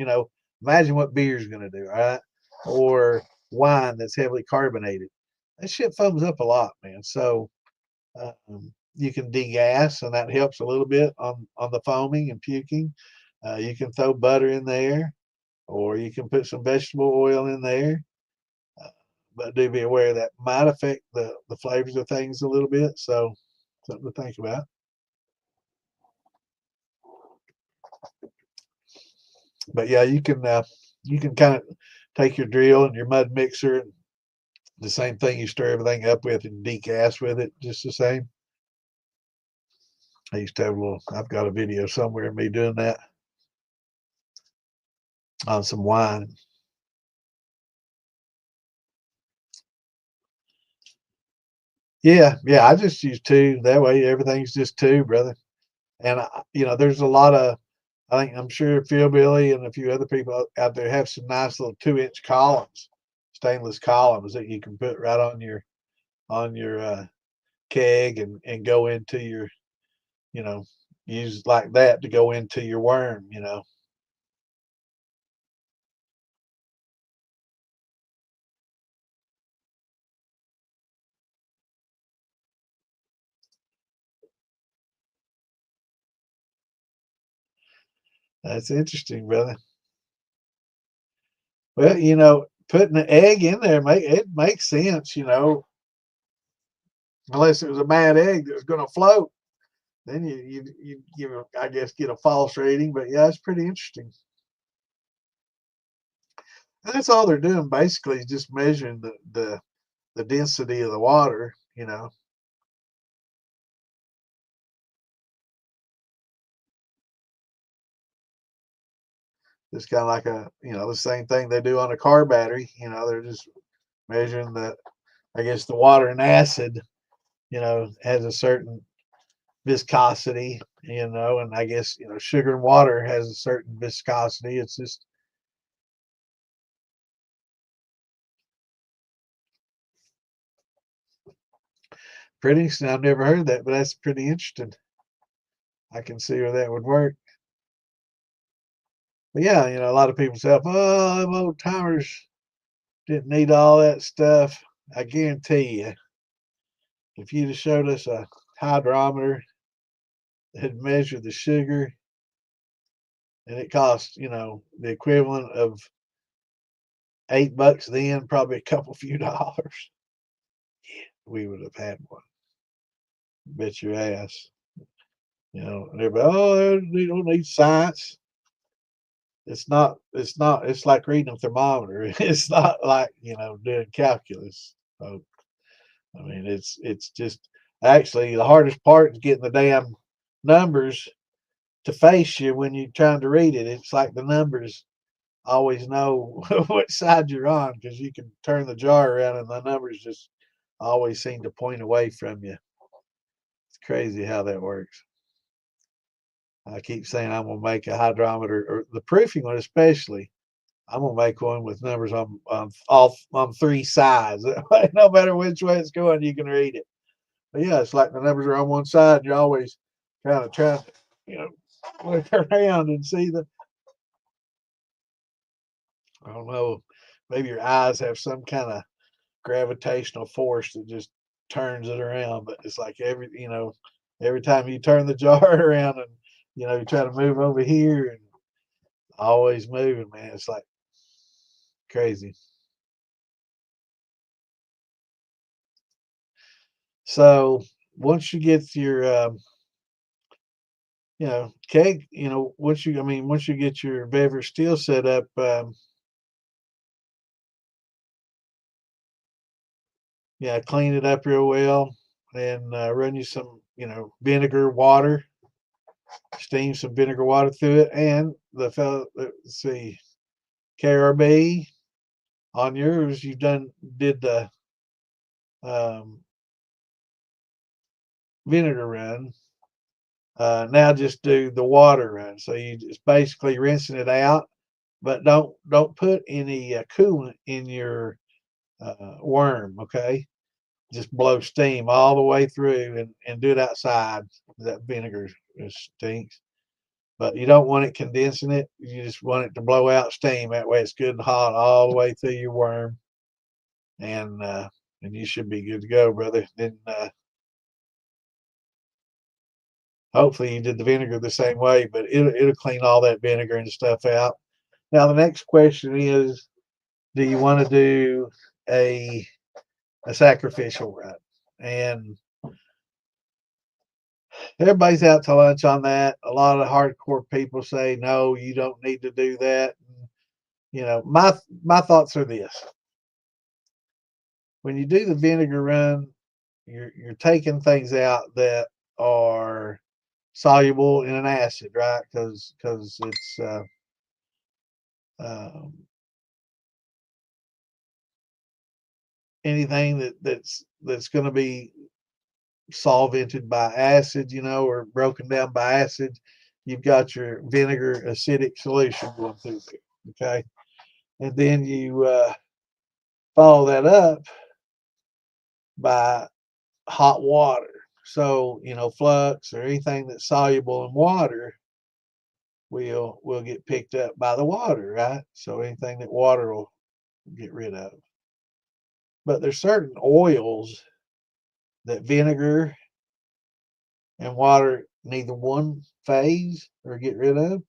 Imagine what beer's gonna do, right? Or wine that's heavily carbonated. That shit foams up a lot, man. So you can degas, and that helps a little bit on the foaming and puking. You can throw butter in there, or you can put some vegetable oil in there. but do be aware that might affect the flavors of things a little bit. So something to think about. But yeah, you can kind of take your drill and your mud mixer and the same thing you stir everything up with and decast with it just the same. I used to have a little, I've got a video somewhere of me doing that on some wine. Yeah, I just use two. That way everything's just two, brother. And there's a lot of, I'm sure Phil Billy and a few other people out there have some nice little 2-inch columns, stainless columns that you can put right on your keg and go into your, use like that to go into your worm. That's interesting, brother. Well, putting an egg in there, it makes sense, unless it was a bad egg that was going to float. Then you give, I guess, get a false rating. But yeah, it's pretty interesting. And that's all they're doing basically is just measuring the density of the water. It's kind of like the same thing they do on a car battery. They're just measuring I guess the water and acid, has a certain viscosity, and I guess, sugar and water has a certain viscosity. It's just pretty interesting. I've never heard that, but that's pretty interesting. I can see where that would work. But yeah, a lot of people say, oh, them old timers didn't need all that stuff. I guarantee you, if you'd have showed us a hydrometer that had measured the sugar and it cost, the equivalent of $8 then, probably a couple few dollars, we would have had one. Bet your ass. And everybody, oh, they don't need science. It's like reading a thermometer. It's not like, doing calculus. So, I mean, it's just actually the hardest part is getting the damn numbers to face you when you're trying to read it. It's like the numbers always know what side you're on because you can turn the jar around and the numbers just always seem to point away from you. It's crazy how that works. I keep saying I'm gonna make a hydrometer or the proofing one especially. I'm gonna make one with numbers on three sides. No matter which way it's going, you can read it. But yeah, it's like the numbers are on one side. And you're always kind of trying to, look around and see I don't know, maybe your eyes have some kind of gravitational force that just turns it around. But it's like every time you turn the jar around and you try to move over here and always moving, man. It's like crazy. So once you get your keg, once you get your beverage still set up, yeah, clean it up real well and run you some, vinegar water, steam some vinegar water through it. And let's see, KRB on yours, did the um, vinegar run. Now just do the water run. So you just basically rinsing it out, but don't put any coolant in your worm. Okay, just blow steam all the way through and do it outside. That vinegar stinks, but you don't want it condensing it. You just want it to blow out steam. That way it's good and hot all the way through your worm, and you should be good to go, brother. Then hopefully you did the vinegar the same way, but it'll clean all that vinegar and stuff out. Now the next question is, do you want to do a a sacrificial run. And everybody's out to lunch on that. A lot of hardcore people say, no, you don't need to do that. And, you know, my thoughts are this. When you do the vinegar run, you're taking things out that are soluble in an acid, right? Because it's um, anything that's going to be solvented by acid, you know, or broken down by acid, you've got your vinegar acidic solution going through there. Okay, and then you follow that up by hot water. So, you know, flux or anything that's soluble in water will get picked up by the water, right? So anything that water will get rid of. But there's certain oils that vinegar and water neither one phase or get rid of.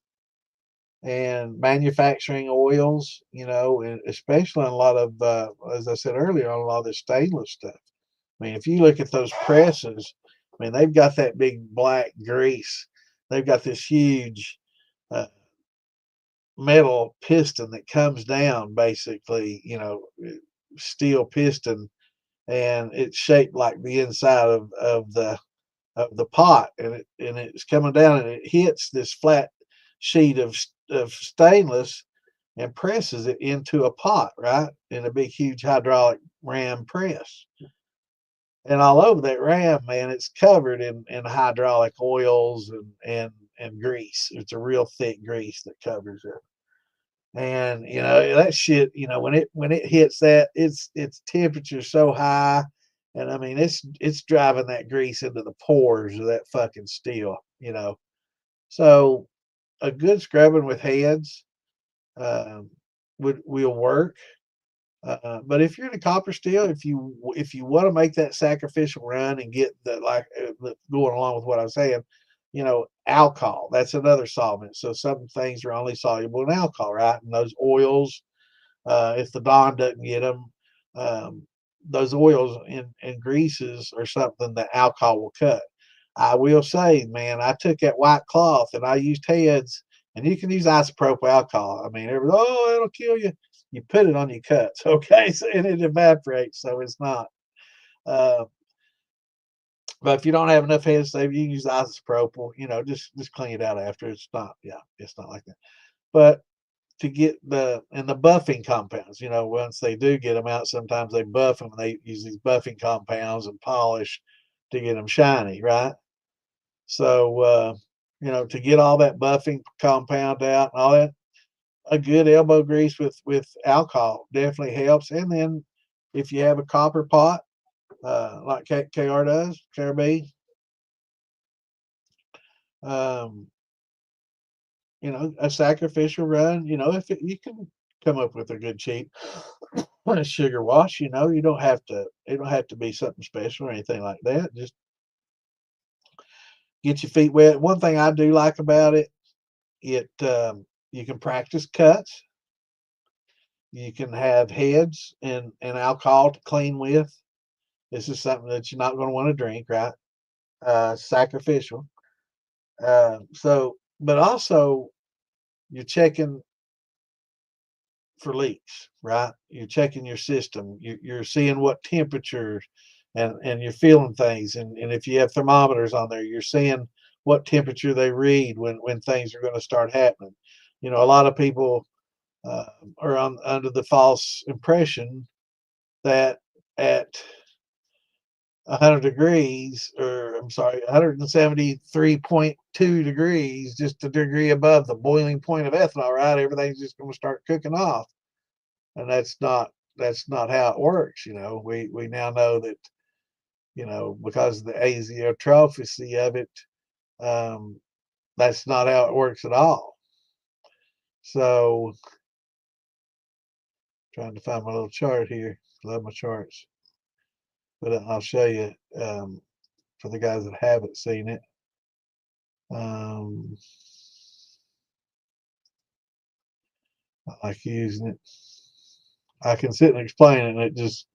And manufacturing oils, you know, and especially on a lot of, as I said earlier, on a lot of the stainless stuff. I mean, if you look at those presses, I mean, they've got that big black grease. They've got this huge uh, metal piston that comes down, basically, you know, steel piston, and it's shaped like the inside of the pot, and it's coming down and it hits this flat sheet of stainless and presses it into a pot, right? In a big, huge hydraulic ram press. And all over that ram, man, it's covered in hydraulic oils and grease. It's a real thick grease that covers it. And you know that shit, you know, when it hits that, its temperature so high, and I mean it's driving that grease into the pores of that fucking steel, you know. So a good scrubbing with heads um, will work. But if you're in a copper steel, if you want to make that sacrificial run and get the going along with what I'm saying, you know, alcohol, that's another solvent. So some things are only soluble in alcohol, right? And those oils, if the Dawn doesn't get them, um, those oils and greases are something that alcohol will cut. I will say, man, I took that white cloth and I used heads, and you can use isopropyl alcohol. I mean, oh, it'll kill you. You put it on your cuts, okay? So, and it evaporates, so it's not. Uh, but if you don't have enough head save, you can use isopropyl. You know, just clean it out after. It's not, yeah, it's not like that. But to get the buffing compounds, you know, once they do get them out, sometimes they buff them. And they use these buffing compounds and polish to get them shiny, right? So, you know, to get all that buffing compound out and all that, a good elbow grease with alcohol definitely helps. And then if you have a copper pot, like KR does, KRB, um, you know, a sacrificial run, you know, you can come up with a good cheap sugar wash, you know, it don't have to be something special or anything like that. Just get your feet wet. One thing I do like about it, you can practice cuts. You can have heads and alcohol to clean with. This is something that you're not going to want to drink, right? Sacrificial. But also you're checking for leaks, right? You're checking your system. You're seeing what temperature, and you're feeling things. And if you have thermometers on there, you're seeing what temperature they read when things are going to start happening. You know, a lot of people uh, are under the false impression that at 100 degrees, or I'm sorry, 173.2 degrees, just a degree above the boiling point of ethanol, right? Everything's just going to start cooking off. And that's not how it works. You know, we now know that, you know, because of the azeotrophy of it, um, that's not how it works at all. So trying to find my little chart here. Love my charts, but I'll show you for the guys that haven't seen it. Um, I like using it. I can sit and explain it, and it just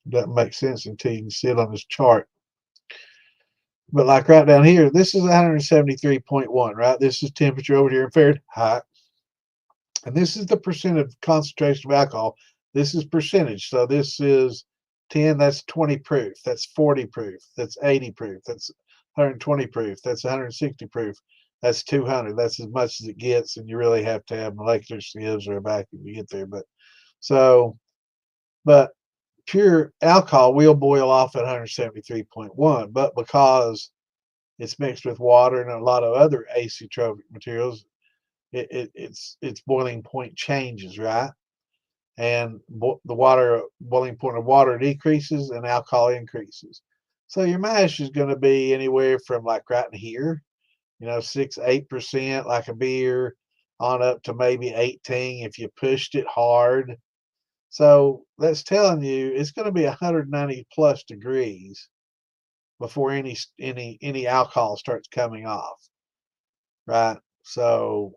doesn't make sense until you can see it on this chart. But like right down here, this is 173.1, right? This is temperature over here in Fahrenheit. And this is the percent of concentration of alcohol. This is percentage. So this is 10, that's 20 proof. That's 40 proof. That's 80 proof. That's 120 proof. That's 160 proof. That's 200. That's as much as it gets. And you really have to have molecular sieves or a vacuum to get there. But pure alcohol will boil off at 173.1. But because it's mixed with water and a lot of other azeotropic materials, its boiling point changes, right? And the boiling point of water decreases and alcohol increases. So your mash is going to be anywhere from like right in here, 6-8% like a beer, on up to maybe 18 if you pushed it hard. So that's telling you it's going to be 190 plus degrees before any alcohol starts coming off, right? So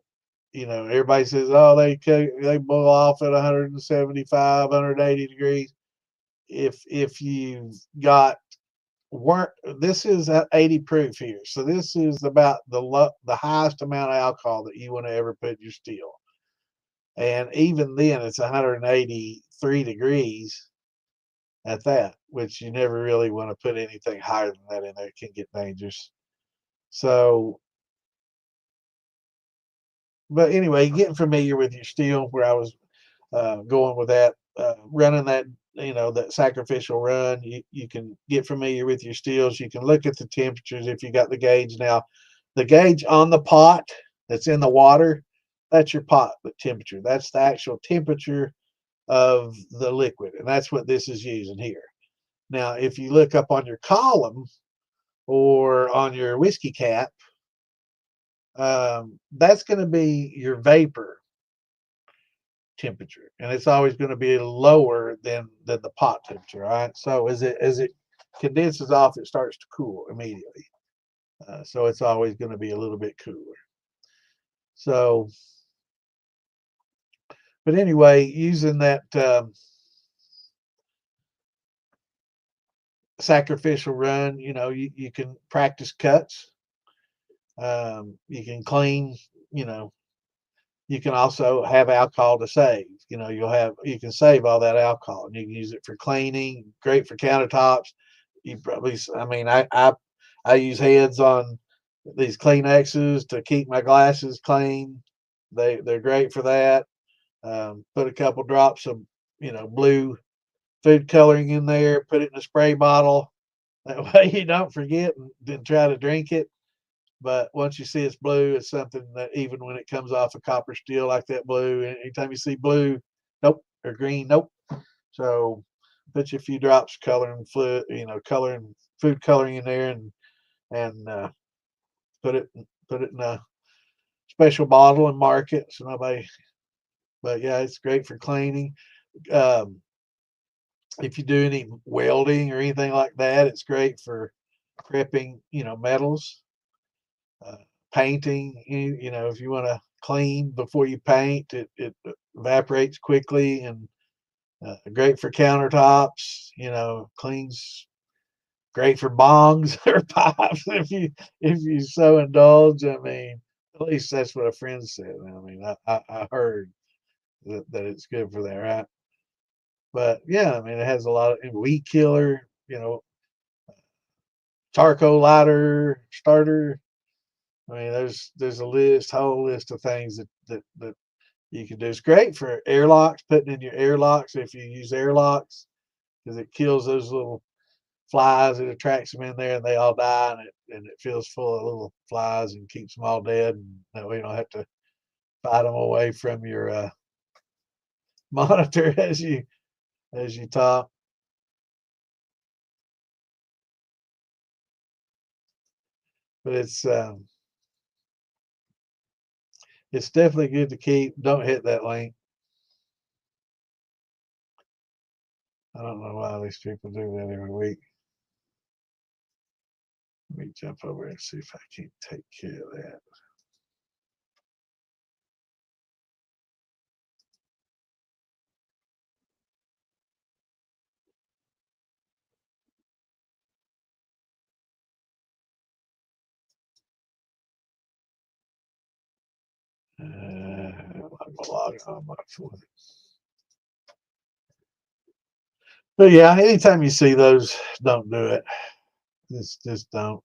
everybody says, oh, they boil off at 175, 180 degrees. If you've got this is at 80 proof here, so this is about the highest amount of alcohol that you want to ever put in your still, and even then it's 183 degrees at that, which you never really want to put anything higher than that in there. It can get dangerous. So, but anyway, getting familiar with your still, where I was going with that, running that, that sacrificial run, you can get familiar with your stills. You can look at the temperatures if you got the gauge. Now, the gauge on the pot that's in the water, that's your pot temperature. That's the actual temperature of the liquid, and that's what this is using here. Now, if you look up on your column or on your whiskey cap, that's going to be your vapor temperature, and it's always going to be lower than the pot temperature. All right, so as it condenses off, it starts to cool immediately. So it's always going to be a little bit cooler. So, but anyway, using that sacrificial run, you can practice cuts. You can clean. You can also have alcohol to save. You can save all that alcohol, and you can use it for cleaning. Great for countertops. You probably, I mean, I use heads on these Kleenexes to keep my glasses clean. They're great for that. Put a couple drops of blue food coloring in there. Put it in a spray bottle. That way you don't forget and then try to drink it. But once you see it's blue, it's something that even when it comes off a copper steel like that blue, anytime you see blue, nope, or green, nope. So put you a few drops of coloring fluid, coloring food coloring in there, and put it in a special bottle and mark it so nobody. But yeah, it's great for cleaning. Um, if you do any welding or anything like that, it's great for prepping, metals. Uh, Painting, if you want to clean before you paint, it evaporates quickly, and great for countertops, cleans. Great for bongs or pipes if you so indulge. I mean, at least that's what a friend said. I mean, I heard that it's good for that, right? But yeah, I mean, it has a lot of weed killer, charcoal lighter, starter. I mean, there's a whole list of things that you can do. It's great for airlocks, putting in your airlocks if you use airlocks, because it kills those little flies. It attracts them in there, and they all die, and it fills full of little flies and keeps them all dead. And that way you don't have to fight them away from your monitor as you talk. But it's definitely good to keep. Don't hit that link. I don't know why these people do that every week. Let me jump over and see if I can take care of that. log on my phone. But yeah, anytime you see those, don't do it. Just don't.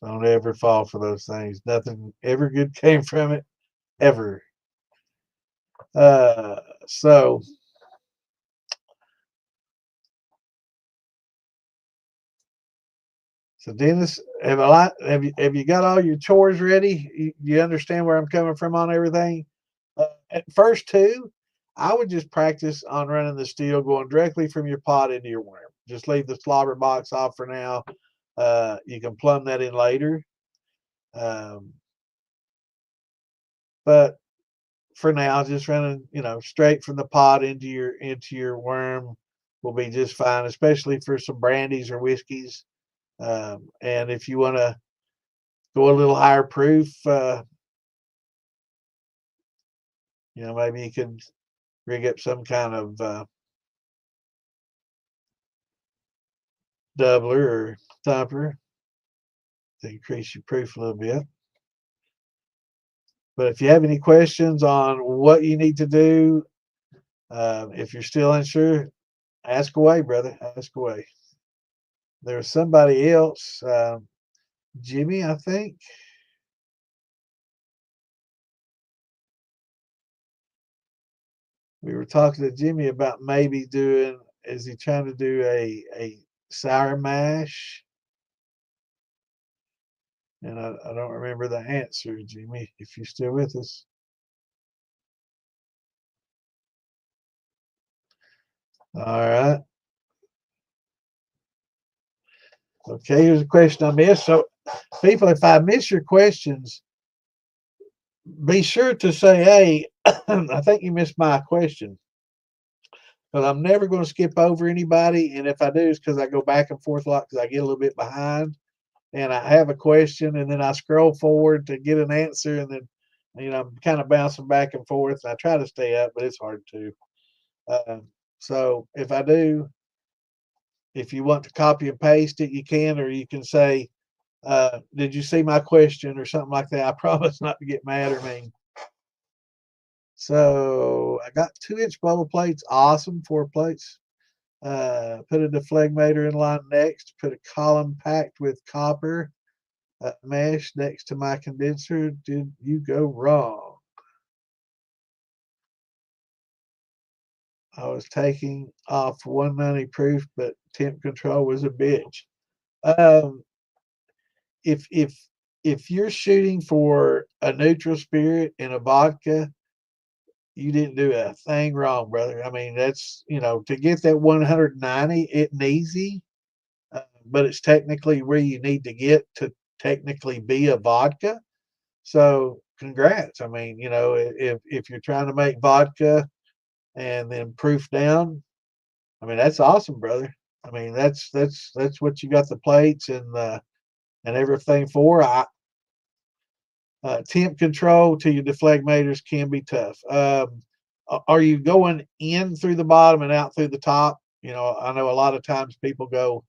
Don't ever fall for those things. Nothing ever good came from it, ever. Uh, so So Dennis, have you got all your chores ready? You understand where I'm coming from on everything? At first too, I would just practice on running the steel, going directly from your pot into your worm. Just leave the slobber box off for now. You can plumb that in later. Um, but for now, just running, straight from the pot into your worm will be just fine, especially for some brandies or whiskeys. And if you want to go a little higher proof, maybe you could rig up some kind of doubler or thumper to increase your proof a little bit. But if you have any questions on what you need to do, if you're still unsure, ask away, brother. Ask away. There was somebody else, Jimmy, I think. We were talking to Jimmy about maybe doing. Is he trying to do a sour mash? And I don't remember the answer, Jimmy, if you're still with us. All right. Okay, here's a question I missed. So, people, if I miss your questions, be sure to say, hey, I think you missed my question. But I'm never going to skip over anybody. And if I do, it's because I go back and forth a lot because I get a little bit behind and I have a question and then I scroll forward to get an answer. And then, I'm kind of bouncing back and forth. And I try to stay up, but it's hard to. Uh, so if I do, if you want to copy and paste it, you can, or you can say, did you see my question or something like that? I promise not to get mad or mean. So I got 2-inch bubble plates. Awesome. 4 plates. Put a deflegmator in line next. Put a column packed with copper mesh next to my condenser. Did you go wrong? I was taking off 190 proof, but temp control was a bitch. Um, if you're shooting for a neutral spirit in a vodka, you didn't do a thing wrong, brother. I mean, that's to get that 190, it easy, but it's technically where you need to get to technically be a vodka. So congrats. I mean, if you're trying to make vodka and then proof down, I mean that's awesome, brother. I mean that's what you got the plates and everything for. Temp control to your deflegmators can be tough. Are you going in through the bottom and out through the top? I know a lot of times people go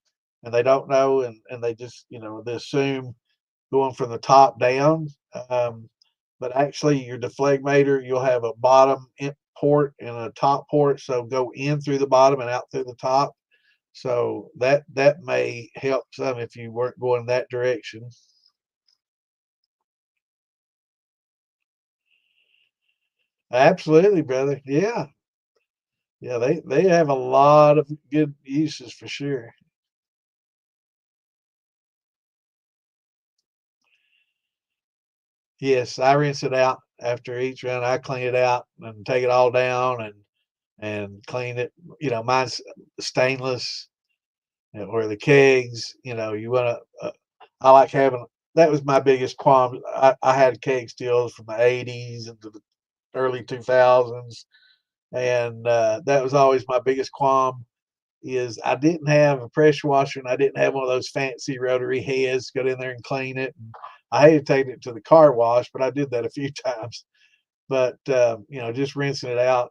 and they don't know and they just, they assume going from the top down. But actually, your deflegmator, you'll have a bottom port and a top port. So go in through the bottom and out through the top. So that may help some if you weren't going that direction. Absolutely, brother. Yeah. Yeah, they have a lot of good uses for sure. Yes, I rinse it out after each run. I clean it out and take it all down and clean it. Mine's stainless or the kegs. You want to. I like having. That was my biggest qualm. I had keg stills from the '80s into the early 2000s, and that was always my biggest qualm is I didn't have a pressure washer and I didn't have one of those fancy rotary heads to go in there and clean it. And I hated taking it to the car wash, but I did that a few times. But just rinsing it out,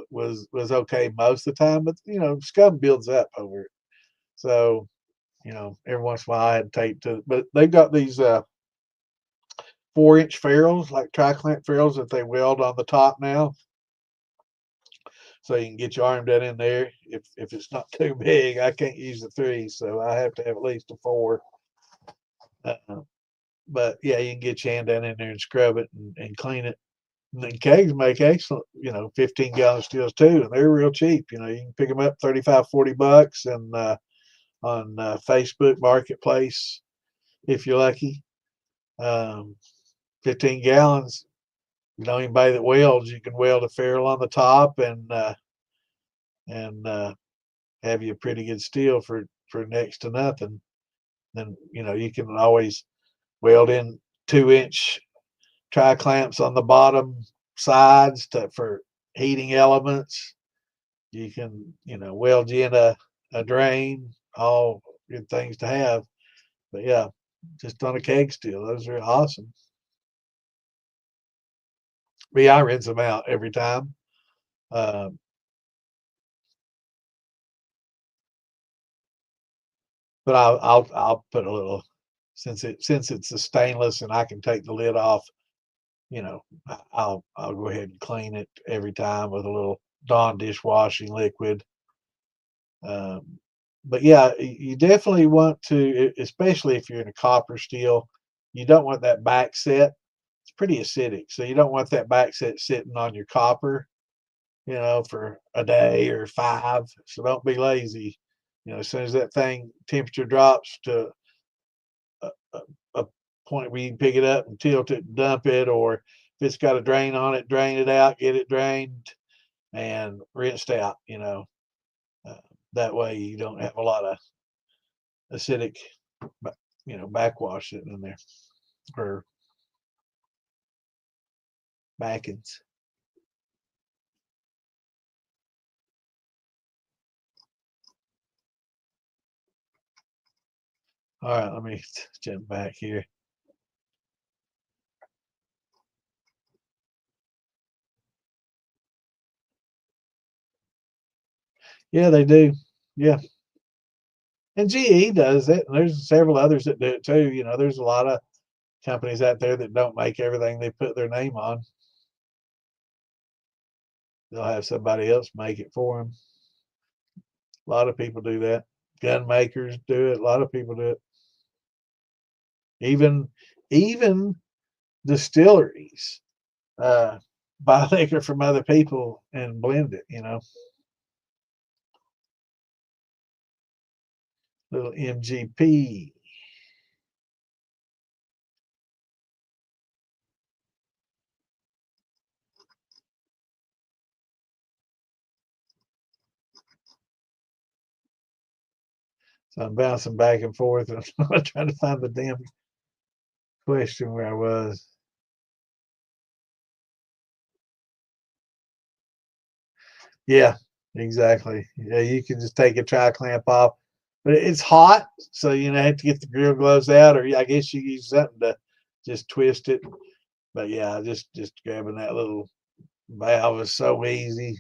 was okay most of the time. But scum builds up over it. So You know, every once in a while I had tape to, but they've got these 4-inch ferrules, like tri-clamp ferrules that they weld on the top now. So you can get your arm down in there. If it's not too big, I can't use the 3, so I have to have at least a 4. Uh, but yeah, you can get your hand down in there and scrub it and clean it. And then kegs make excellent, 15-gallon stills too, and they're real cheap. You can pick them up 35, $40, and on Facebook Marketplace if you're lucky. 15 gallons. You know, anybody that welds, you can weld a ferrule on the top and have you a pretty good steel for next to nothing. Then you can always weld in 2-inch tri clamps on the bottom sides for heating elements. You can weld you in a drain. All good things to have. But yeah, just on a keg steel, those are awesome. But yeah, I rinse them out every time. Um, but I'll put a little, since it's a stainless and I can take the lid off. I'll go ahead and clean it every time with a little Dawn dishwashing liquid. Um, but yeah, you definitely want to, especially if you're in a copper steel, you don't want that back set. It's pretty acidic, so you don't want that back set sitting on your copper, for a day or 5. So don't be lazy. As soon as that thing temperature drops to a, a, a point where you can pick it up and tilt it and dump it, or if it's got a drain on it, drain it out, get it drained and rinsed out. Uh, that way you don't have a lot of acidic, backwash sitting in there or backings. All right, let me jump back here. Yeah, they do. Yeah. And GE does it. And there's several others that do it too. There's a lot of companies out there that don't make everything they put their name on. They'll have somebody else make it for them. A lot of people do that. Gun makers do it. A lot of people do it. Even distilleries buy liquor from other people and blend it. Little MGP. So I'm bouncing back and forth and I'm trying to find the damn question where I was. Yeah, exactly. Yeah, you can just take a tri clamp off, but it's hot, so have to get the grill gloves out, or I guess you use something to just twist it. But yeah, just grabbing that little valve is so easy.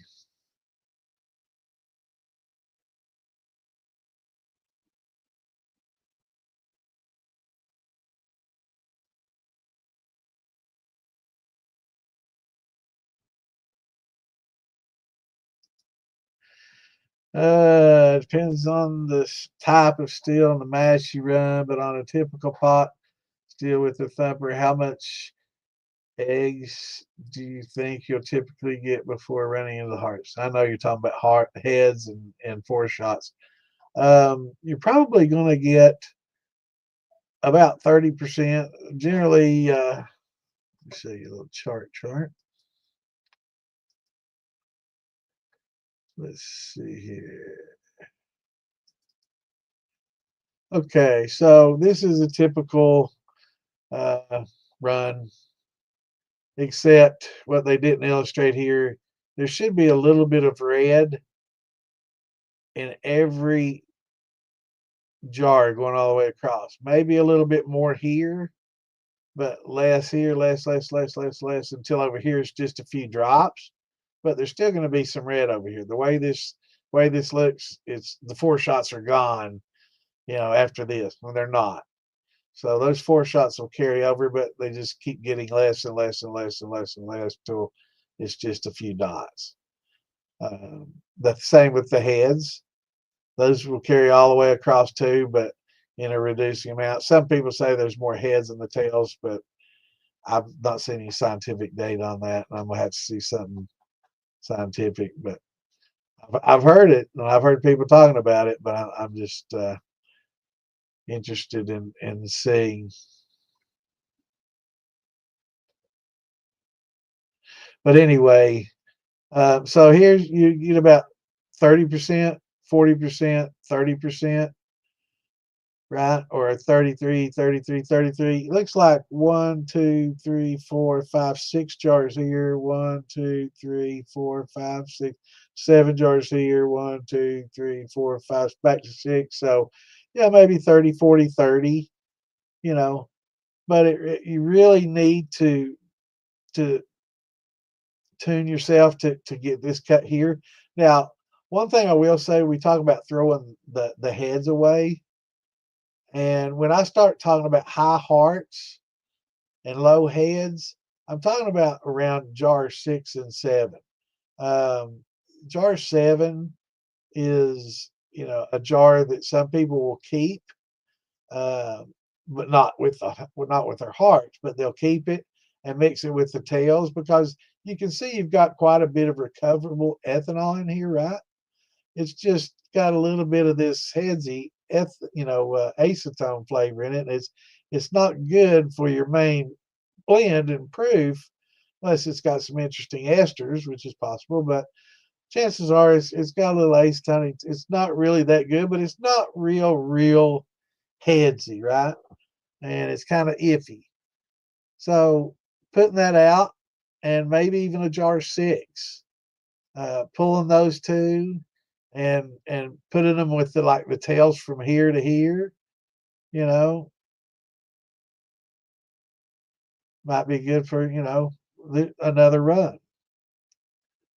Depends on the type of steel and the mash you run, but on a typical pot steel with a thumper, how much eggs do you think you'll typically get before running into the hearts? I know you're talking about heart heads and 4 shots. You're probably going to get about 30%. Generally, let's see a little chart. Let's see here. Okay, so this is a typical uh, run, except what they didn't illustrate here. There should be a little bit of red in every jar going all the way across. Maybe a little bit more here, but less here, less until over here it's just a few drops. But there's still going to be some red over here. The way this looks, it's the 4 shots are gone. after this when they're not. So those four shots will carry over, but they just keep getting less and less and less and less and less till it's just a few dots. The same with the heads. Those will carry all the way across too, but in a reducing amount. Some people say there's more heads than the tails, but I've not seen any scientific data on that. And I'm gonna have to see something scientific, but I've heard it and I've heard people talking about it, but I'm just interested in seeing. But anyway, so here's you get about 30%, 40%, 30%, right? Or 33, 33, 33. It looks like 1, 2, 3, 4, 5, 6 jars here. 1, 2, 3, 4, 5, 6, 7 jars here. 1, 2, 3, 4, 5, back to 6. So, yeah, maybe 30, 40, 30, you know. But you really need to tune yourself to get this cut here. Now, one thing I will say, we talk about throwing the heads away. And when I start talking about high hearts and low heads, I'm talking about around jar 6 and 7. Um, jar 7 is, a jar that some people will keep, uh, but not with their hearts, but they'll keep it and mix it with the tails because you can see you've got quite a bit of recoverable ethanol in here, right? It's just got a little bit of this headsy, acetone flavor in it. It's not good for your main blend and proof unless it's got some interesting esters, which is possible. But chances are it's got a little acetone. It's not really that good, but it's not real headsy, right? And it's kind of iffy. So putting that out, and maybe even a jar 6, pulling those two and putting them with the tails from here to here, you know, might be good for another run.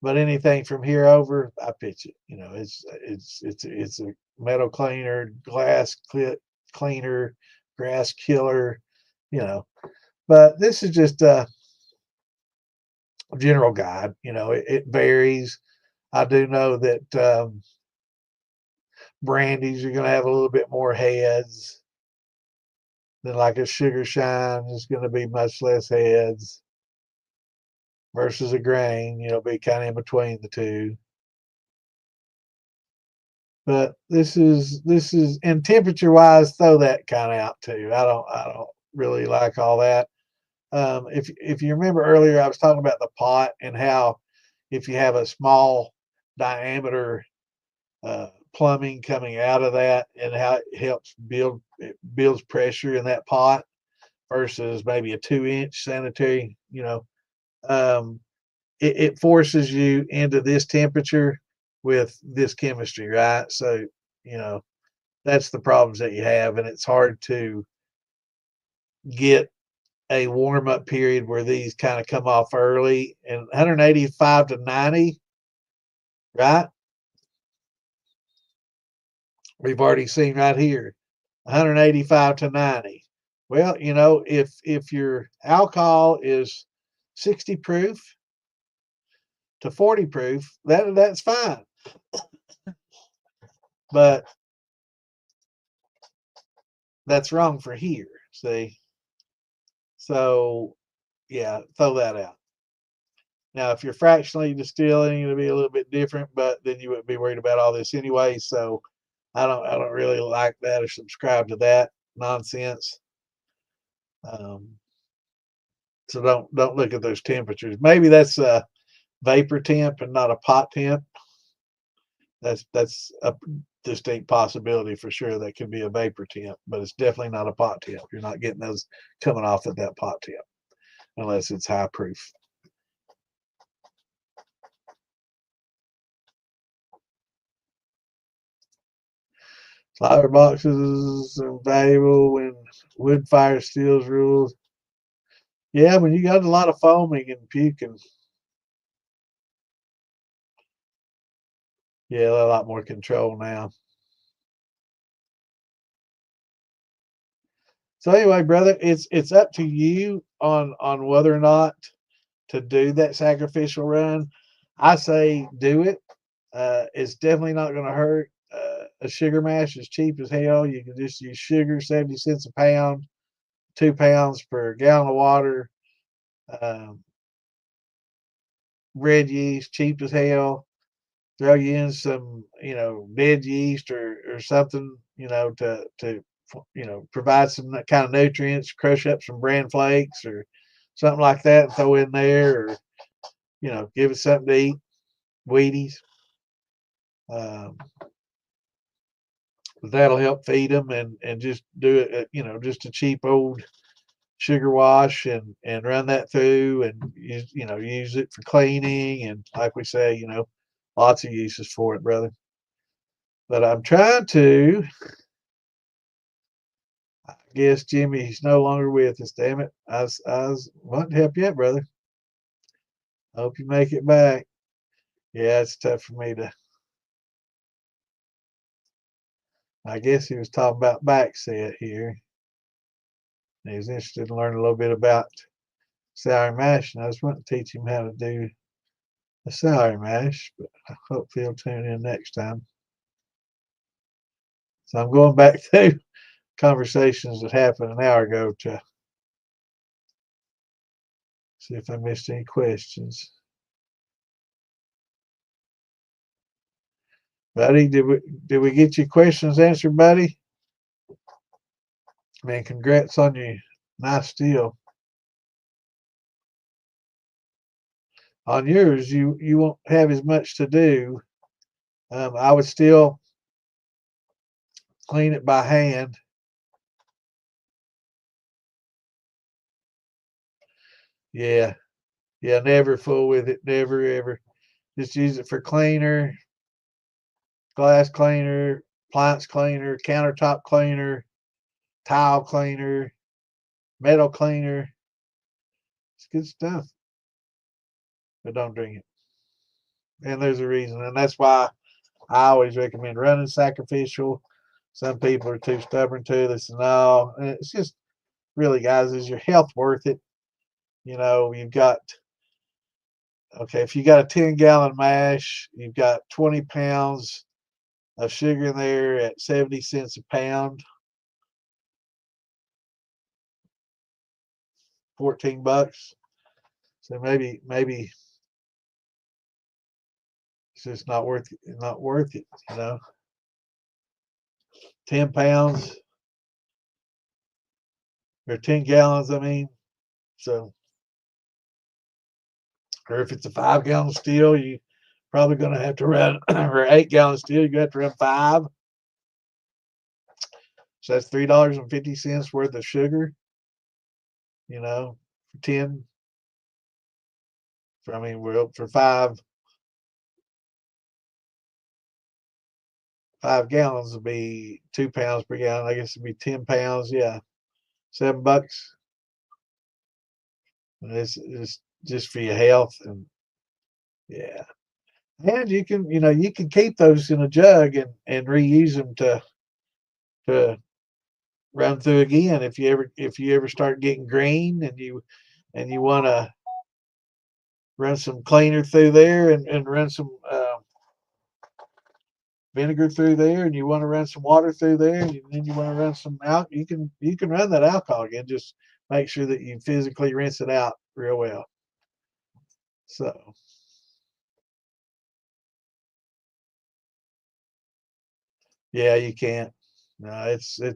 But anything from here over, I pitch it. It's a metal cleaner, cleaner, grass killer, you know. But this is just a general guide. It varies. I do know that brandies are going to have a little bit more heads than like a sugar shine is going to be much less heads versus a grain, be kind of in between the two. But this is and temperature wise, throw that kind of out too. I don't really like all that. If you remember earlier, I was talking about the pot and how if you have a small diameter plumbing coming out of that and how it builds pressure in that pot versus maybe a 2-inch sanitary, um, it forces you into this temperature with this chemistry, right? So, you know, that's the problems that you have, and it's hard to get a warm up period where these kind of come off early. And 185 to 90, right? We've already seen right here 185 to 90. Well, if your alcohol is 60 proof to 40 proof, that's fine. But that's wrong for here. See? So yeah, throw that out. Now, if you're fractionally distilling, it'll be a little bit different, but then you wouldn't be worried about all this anyway. So I don't really like that or subscribe to that nonsense. Um, so don't look at those temperatures. Maybe that's a vapor temp and not a pot temp. That's a distinct possibility for sure. That could be a vapor temp, but it's definitely not a pot temp. You're not getting those coming off at that pot temp unless it's high proof. Flower boxes are valuable when wood fire steals rules. Yeah, when you got a lot of foaming and puking, yeah, a lot more control now. So anyway, brother, it's up to you on whether or not to do that sacrificial run. I say do it. It's definitely not going to hurt. A sugar mash is cheap as hell. You can just use sugar, 70 cents a pound, 2 pounds per gallon of water. Um, Red yeast, cheap as hell. Throw you in some, dead yeast or something, to provide some kind of nutrients. Crush up some bran flakes or something like that and throw in there, or give it something to eat. Wheaties. Um, that'll help feed them, and just do it. Just a cheap old sugar wash, and run that through, and use it for cleaning, and like we say, lots of uses for it, brother. But I'm trying to. I guess Jimmy's no longer with us. Damn it! I was wanting to help you out, brother. I hope you make it back. Yeah, it's tough for me to. I guess he was talking about backset here. He was interested in learning a little bit about celery mash, and I was wanting to teach him how to do a celery mash, but I hope he'll tune in next time. So I'm going back to conversations that happened an hour ago to see if I missed any questions. Buddy, did we get your questions answered, buddy? Man, congrats on your nice deal. On yours, you won't have as much to do. I would still clean it by hand. Yeah, yeah, never fool with it. Never ever. Just use it for cleaner, glass cleaner, appliance cleaner, countertop cleaner, tile cleaner, metal cleaner. It's good stuff. But don't drink it. And there's a reason. And that's why I always recommend running sacrificial. Some people are too stubborn to. They say, no. And it's just really, guys, is your health worth it? You've got, okay, if you got a 10-gallon mash, you've got 20 pounds of sugar in there at 70 cents a pound, $14. So maybe it's just not worth it. 10 pounds or 10 gallons, I mean. So, or if it's a 5-gallon still, you probably going to have to run, or 8-gallon still, you're going to have to run 5. So that's $3.50 worth of sugar, for 10. For 5 gallons would be 2 pounds per gallon. I guess it'd be 10 pounds. Yeah. $7. And it's just for your health. And yeah. And you can keep those in a jug and reuse them to run through again if you ever start getting green and you want to run some cleaner through there and run some vinegar through there, and you want to run some water through there, and then you want to run some out. You can run that alcohol again. Just make sure that you physically rinse it out real well. So yeah, you can't. No, it's the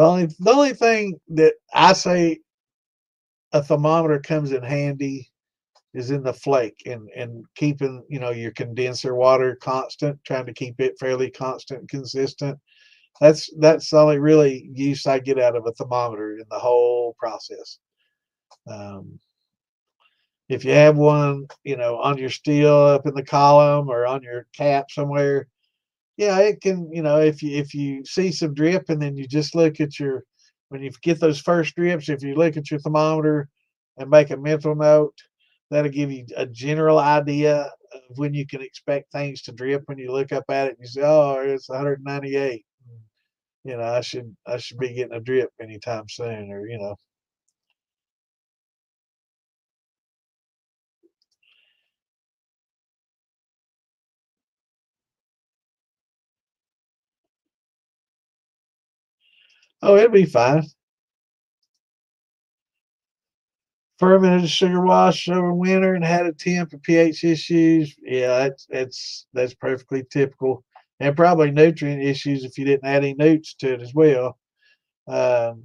only thing that I say a thermometer comes in handy is in the flake, and keeping your condenser water constant, trying to keep it fairly constant and consistent. That's the only really use I get out of a thermometer in the whole process. Um, if you have one, on your steel up in the column or on your cap somewhere, yeah, it can. If you see some drip, and then you just look at your when you get those first drips, if you look at your thermometer and make a mental note, that'll give you a general idea of when you can expect things to drip. When you look up at it and you say, "Oh, it's 198." I should be getting a drip anytime soon, or oh, it'll be fine. Fermented sugar wash over winter and had a temp and pH issues. Yeah, that's perfectly typical, and probably nutrient issues if you didn't add any nutes to it as well. Um,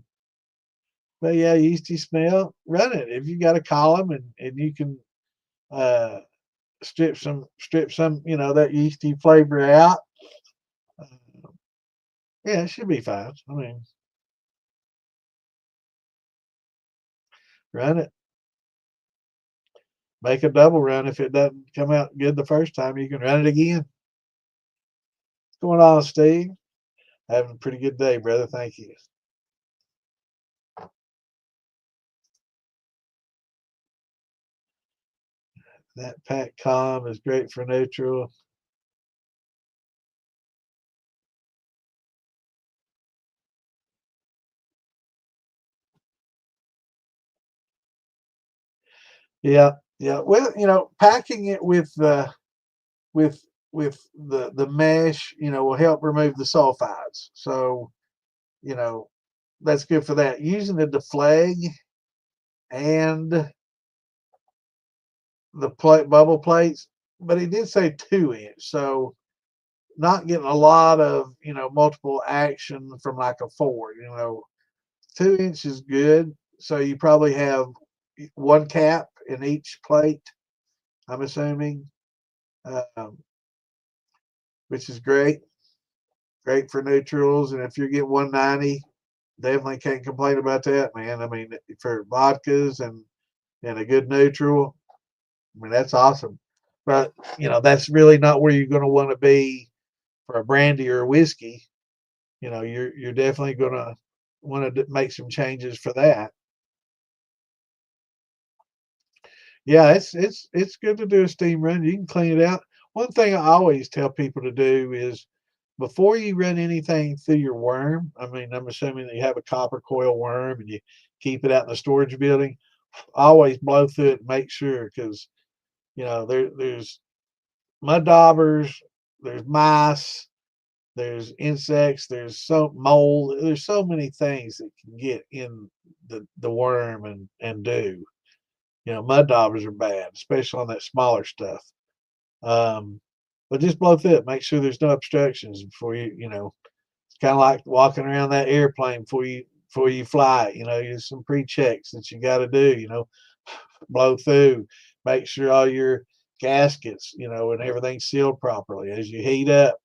but yeah, yeasty smell. Run it if you got a column, and you can uh, strip some that yeasty flavor out. Uh, yeah, it should be fine. I mean, run it. Make a double run. If it doesn't come out good the first time, you can run it again. What's going on, Steve? Having a pretty good day, brother. Thank you. That Pat Calm is great for neutral. Yeah, yeah. Well, packing it with the mesh, will help remove the sulfides. So, you know, that's good for that. Using the deflag and the bubble plates, but he did say 2 inch, so not getting a lot of multiple action from like a 4. 2 inch is good. So you probably have one cap in each plate, I'm assuming, um, which is great for neutrals. And if you're getting 190, definitely can't complain about that, man. I mean, for vodkas and a good neutral, I mean, that's awesome. But that's really not where you're going to want to be for a brandy or a whiskey. You're definitely going to want to make some changes for that. Yeah, it's good to do a steam run. You can clean it out. One thing I always tell people to do is before you run anything through your worm. I mean, I'm assuming that you have a copper coil worm and you keep it out in the storage building. Always blow through it and make sure, because there's mud daubers, there's mice, there's insects, there's so mold, there's so many things that can get in the worm and do. Mud daubers are bad, especially on that smaller stuff. Um, but just blow through it. Make sure there's no obstructions before it's kind of like walking around that airplane before you fly. There's some pre-checks that you got to do. Blow through. Make sure all your gaskets, and everything's sealed properly. As you heat up,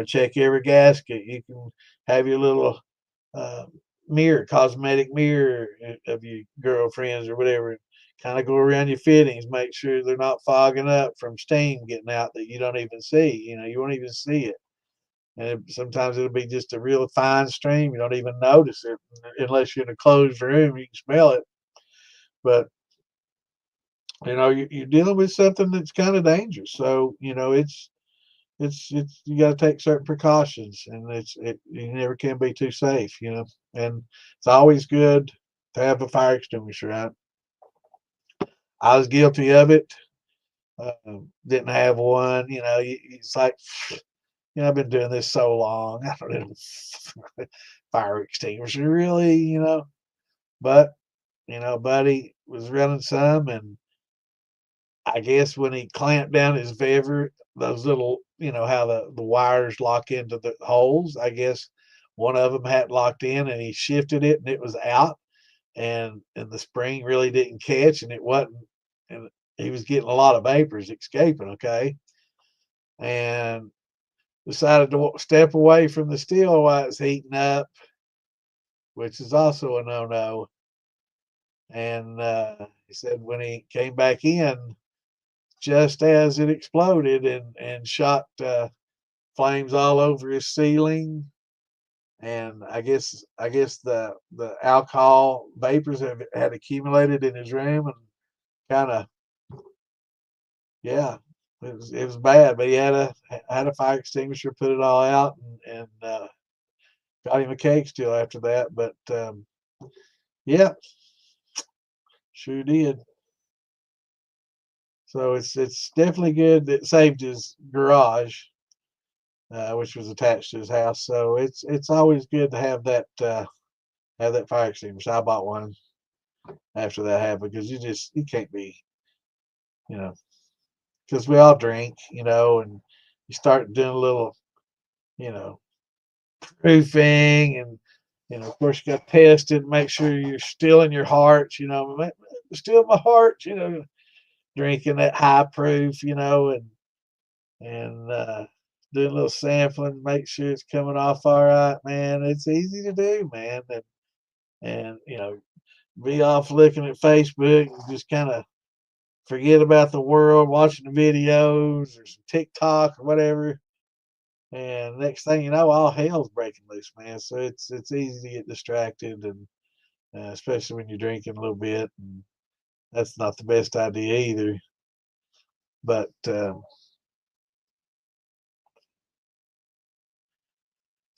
check every gasket. You can have your little uh, cosmetic mirror of your girlfriends or whatever. Kind of go around your fittings, make sure they're not fogging up from steam getting out that you don't even see. You won't even see it. And sometimes it'll be just a real fine stream. You don't even notice it unless you're in a closed room. You can smell it, but you're dealing with something that's kind of dangerous. So it's you got to take certain precautions, and you never can be too safe. And it's always good to have a fire extinguisher out. I was guilty of it. Didn't have one. It's like, I've been doing this so long. I don't know, fire extinguisher, really. But buddy was running some, and I guess when he clamped down his Vever, those little, how the wires lock into the holes. I guess one of them hadn't locked in, and he shifted it, and it was out, and the spring really didn't catch, and it wasn't, and he was getting a lot of vapors escaping. Okay, and decided to step away from the steel while it's heating up, which is also a no-no. And he said when he came back in, just as it exploded and shot flames all over his ceiling, and I guess the alcohol vapors had accumulated in his room, and kind of, yeah, it was bad. But he had a fire extinguisher, put it all out, and got him a cake still after that. But yeah, sure did. So it's definitely good that saved his garage, which was attached to his house. So it's always good to have that fire extinguisher. I bought one after that happened because you can't be, you know, because we all drink, and you start doing a little, you know, proofing, and of course you got to test it, make sure you're still in your heart, still my heart, drinking that high proof, and doing a little sampling, make sure it's coming off all right, man. It's easy to do, man, and be off looking at Facebook and just kind of forget about the world, watching the videos or some TikTok or whatever. And next thing you know, all hell's breaking loose, man. So it's easy to get distracted, and especially when you're drinking a little bit, and that's not the best idea either. But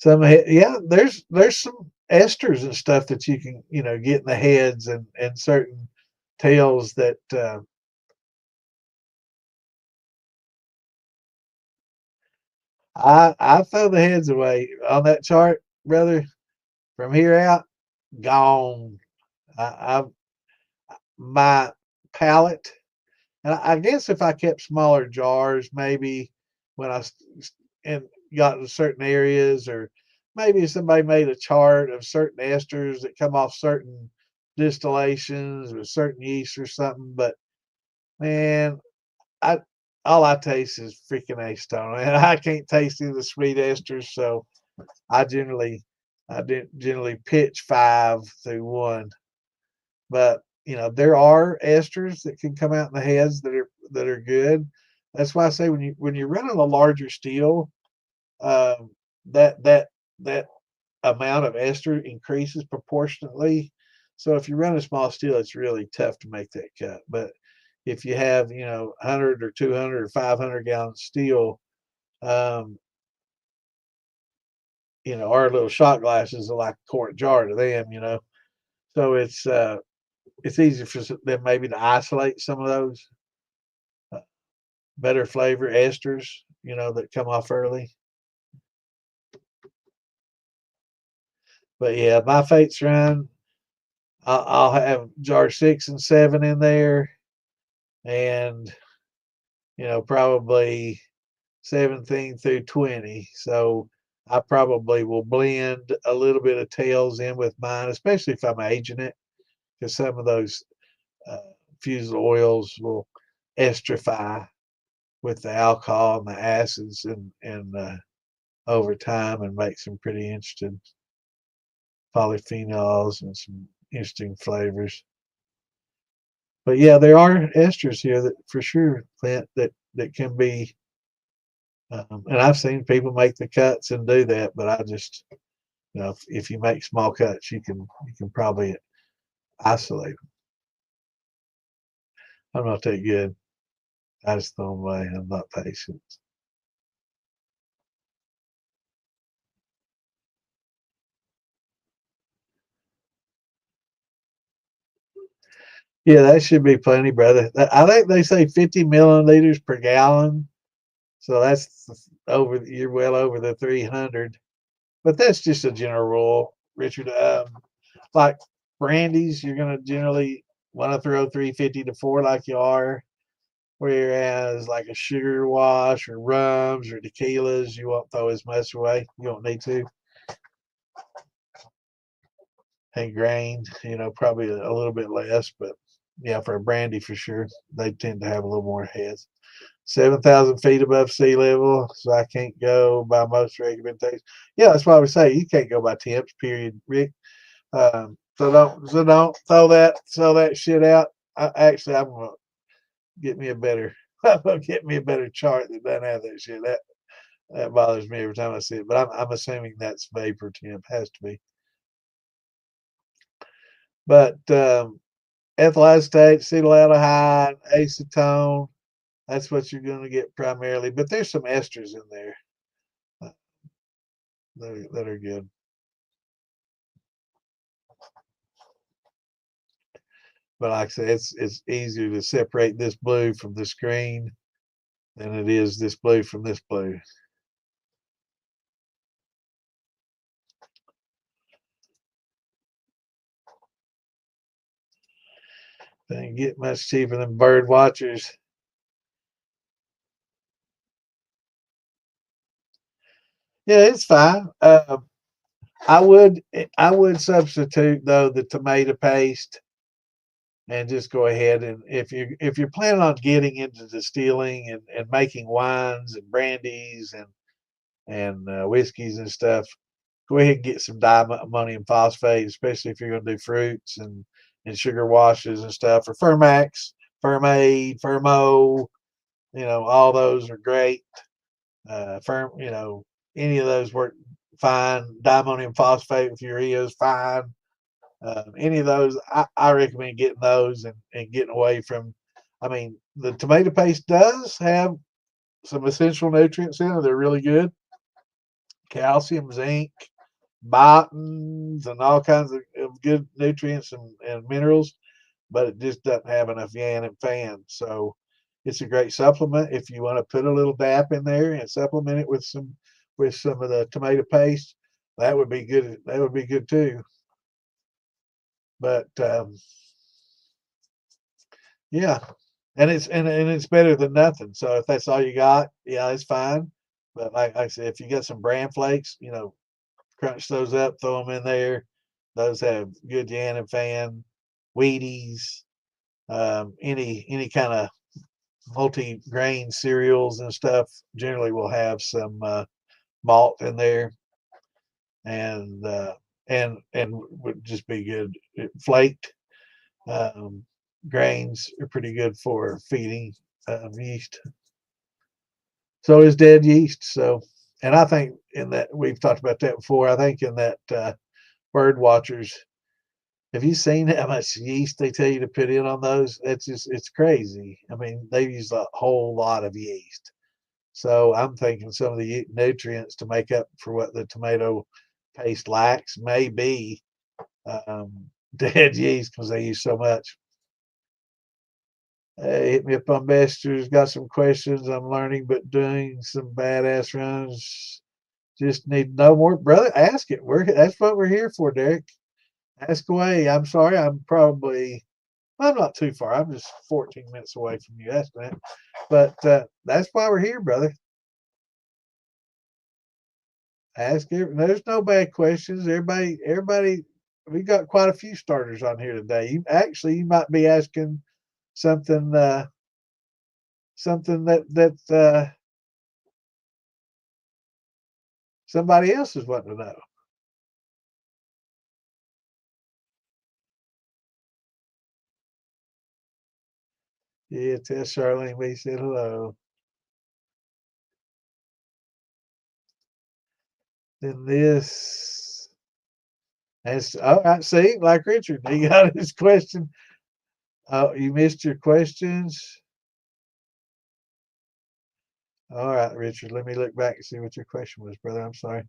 yeah, there's some esters and stuff that you can get in the heads and certain tails that I throw the heads away on that chart, brother. From here out, gone. I my palate, and I guess if I kept smaller jars, maybe when and got to certain areas, or maybe if somebody made a chart of certain esters that come off certain distillations with certain yeast or something. But man, I all I taste is freaking acetone, and I can't taste any of the sweet esters, so I generally generally pitch 5 through 1. But there are esters that can come out in the heads that are good. That's why I say when you're running a larger steel, um, that amount of ester increases proportionately. So if you run a small steel, it's really tough to make that cut. But if you have 100 or 200 or 500 gallon steel, um, our little shot glasses are like a quart jar to them. So it's easy for them maybe to isolate some of those uh, better flavor esters, that come off early. But yeah, my Fates run, I'll have jar 6 and 7 in there, and probably 17 through 20. So I probably will blend a little bit of tails in with mine, especially if I'm aging it, because some of those uh, fusel oils will estrify with the alcohol and the acids and over time, and make some pretty interesting polyphenols and some interesting flavors. But yeah, there are esters here that for sure, Clint, that can be, and I've seen people make the cuts and do that, but I just, if you make small cuts, you can probably isolate them. I'm not that good. I just throw them away. I'm not patient. Yeah, that should be plenty, brother. I think they say 50 milliliters per gallon. So that's you're well over the 300. But that's just a general rule, Richard. Like brandies, you're going to generally want to throw 350 to 4 like you are. Whereas like a sugar wash or rums or tequilas, you won't throw as much away. You don't need to. And grain, probably a little bit less, but yeah, for a brandy for sure, they tend to have a little more heads. 7,000 feet above sea level, so I can't go by most recommendations. Yeah, that's why we say you can't go by temps. Period, Rick. So don't throw that shit out. Actually, I'm gonna get me a better I'm gonna get me a better chart that doesn't have that shit. That bothers me every time I see it. But I'm assuming that's vapor temp, has to be. But ethyl acetate, acetaldehyde, acetone. That's what you're going to get primarily. But there's some esters in there that are good. But like I said, it's easier to separate this blue from this green than it is this blue from this blue. Didn't get much cheaper than bird watchers. Yeah, it's fine. I would I would substitute though the tomato paste and just go ahead and if you're planning on getting into distilling and making wines and brandies and whiskeys and stuff, go ahead and get some diammonium phosphate, especially if you're going to do fruits and sugar washes and stuff, or Fermax, Fermade, Fermo. All those are great. Firm, any of those work fine. Diammonium phosphate with urea is fine. Any of those, I recommend getting those and getting away from. I mean, the tomato paste does have some essential nutrients in it. They're really good. Calcium, zinc, bitins, and all kinds of good nutrients and minerals, but it just doesn't have enough yan and fan. So it's a great supplement if you want to put a little DAP in there and supplement it with some of the tomato paste. That would be good. That would be good too. But yeah, and it's better than nothing. So if that's all you got, yeah, it's fine. But like I said, if you got some bran flakes, crunch those up, throw them in there. Those have good yan and fan. Wheaties, any kind of multi-grain cereals and stuff generally will have some malt in there, and would just be good. Flaked um, grains are pretty good for feeding yeast. So is dead yeast. So, and I think in that we've talked about that before. I think in that bird watchers, have you seen how much yeast they tell you to put in on those? It's crazy. I mean, they use a whole lot of yeast. So I'm thinking some of the nutrients to make up for what the tomato paste lacks may be um, dead yeast because they use so much. Hey, hit me up on Messengers. Got some questions. I'm learning, but doing some badass runs. Just need to know more, brother. Ask it. That's what we're here for, Derek. Ask away. I'm sorry. I'm not too far. I'm just 14 minutes away from you. That's that. But that's why we're here, brother. There's no bad questions. Everybody, we got quite a few starters on here today. You might be asking something, something that somebody else is wanting to know. Yeah, tell Charlene we said hello. Then this, that's all right. See, like Richard, he got his question. Oh, you missed your questions. All right, Richard. Let me look back and see what your question was, brother. I'm sorry.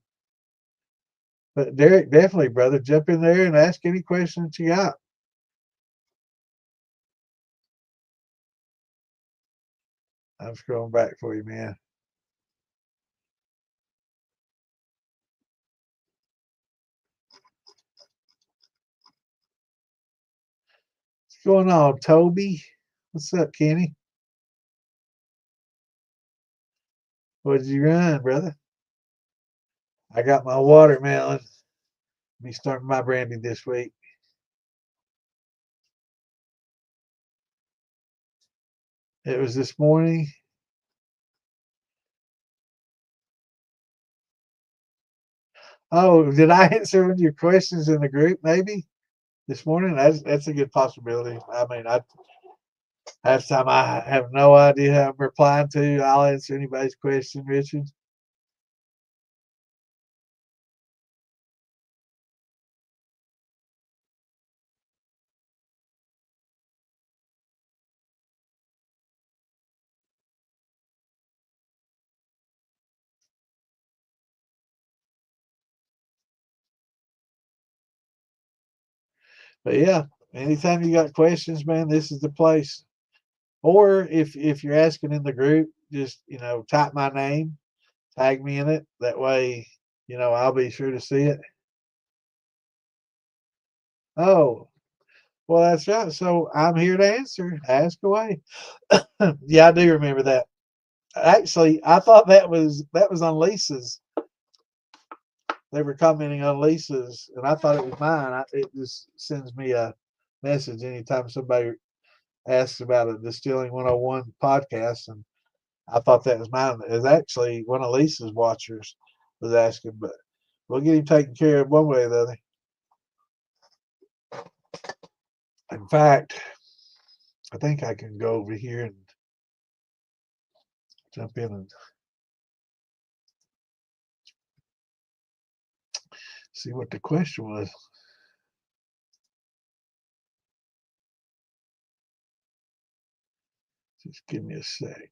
But Derek, definitely, brother, jump in there and ask any questions you got. I'm scrolling back for you, man. What's going on, Toby? What's up, Kenny? What did you run, brother? I got my watermelon. Be starting my brandy this week. It was this morning. Oh, did I answer one of your questions in the group? Maybe this morning. That's a good possibility. I mean, I half time I have no idea who I'm replying to. I'll answer anybody's question, Richard. But yeah, anytime you got questions, man, this is the place. Or if you're asking in the group, just type my name, tag me in it. That way, I'll be sure to see it. Oh, well, that's right. So I'm here to answer. Ask away. Yeah, I do remember that. Actually, I thought that was on Lisa's. They were commenting on Lisa's, and I thought it was mine. It just sends me a message anytime somebody asks about a Distilling 101 podcast, and I thought that was mine. It was actually one of Lisa's watchers was asking, but we'll get him taken care of one way or the other. In fact, I think I can go over here and jump in and see what the question was. Just give me a sec.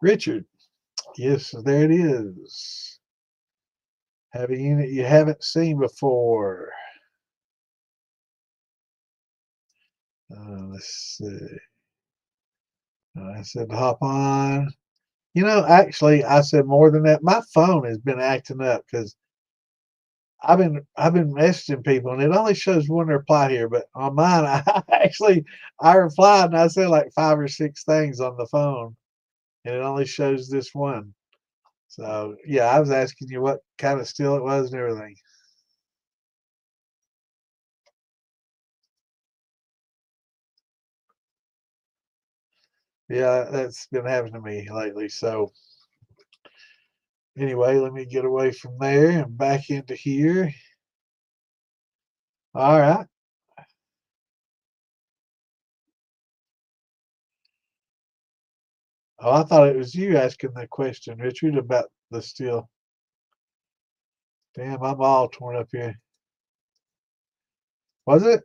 Richard, yes, there it is. Have a unit you haven't seen before. Let's see. I said hop on. Actually, I said more than that. My phone has been acting up because I've been messaging people and it only shows one reply here, but on mine, I replied and I said like 5 or 6 things on the phone, and it only shows this one. So yeah, I was asking you what kind of still it was and everything. Yeah, that's been happening to me lately. So anyway, let me get away from there and back into here. All right. Oh, I thought it was you asking the question, Richard, about the steel. Damn, I'm all torn up here. Was it?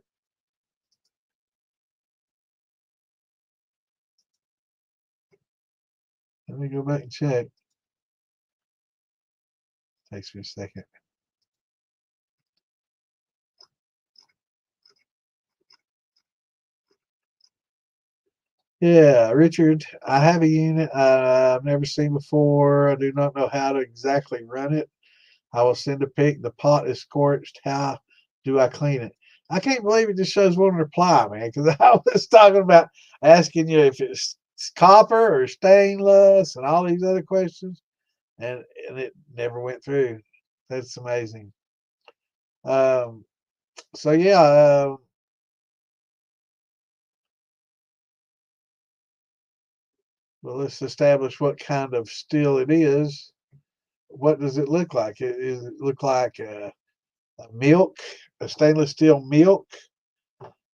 Let me go back and check. Takes me a second. Yeah, Richard, I have a unit I've never seen before. I do not know how to exactly run it. I will send a pic. The pot is scorched. How do I clean it? I can't believe it just shows one reply, man, because I was talking about asking you if it's copper or stainless and all these other questions, and it never went through. That's amazing. Um, so yeah, well, let's establish what kind of steel it is. What does it look like? Does it look like a milk, a stainless steel milk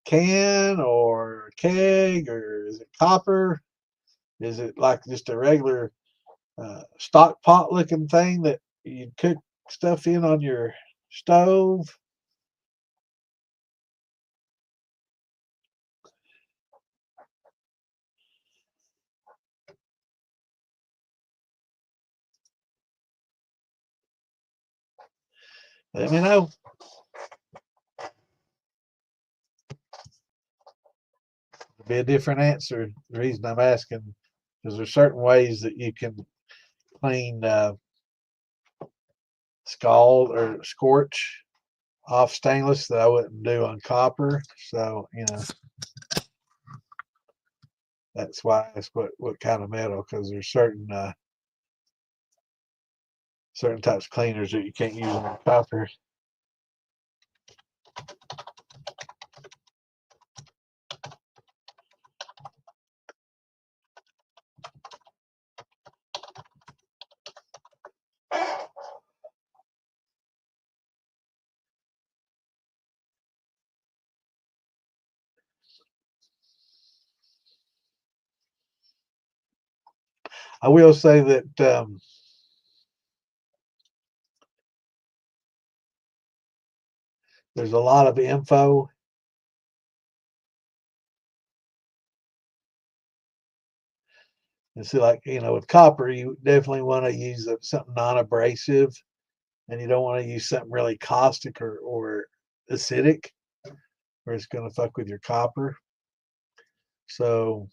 can or keg, or is it copper? Is it like just a regular stock pot looking thing that you cook stuff in on your stove? Let me know. It'll be a different answer. The reason I'm asking is there's certain ways that you can clean scald or scorch off stainless that I wouldn't do on copper. So that's why I ask what kind of metal, because there's certain types of cleaners that you can't use on copper. I will say that There's a lot of info. And see, like, with copper, you definitely want to use something non-abrasive, and you don't want to use something really caustic or acidic, or it's going to fuck with your copper. So,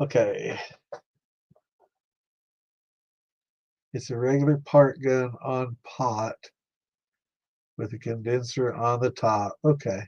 okay. It's a regular part gun on pot with a condenser on the top. Okay.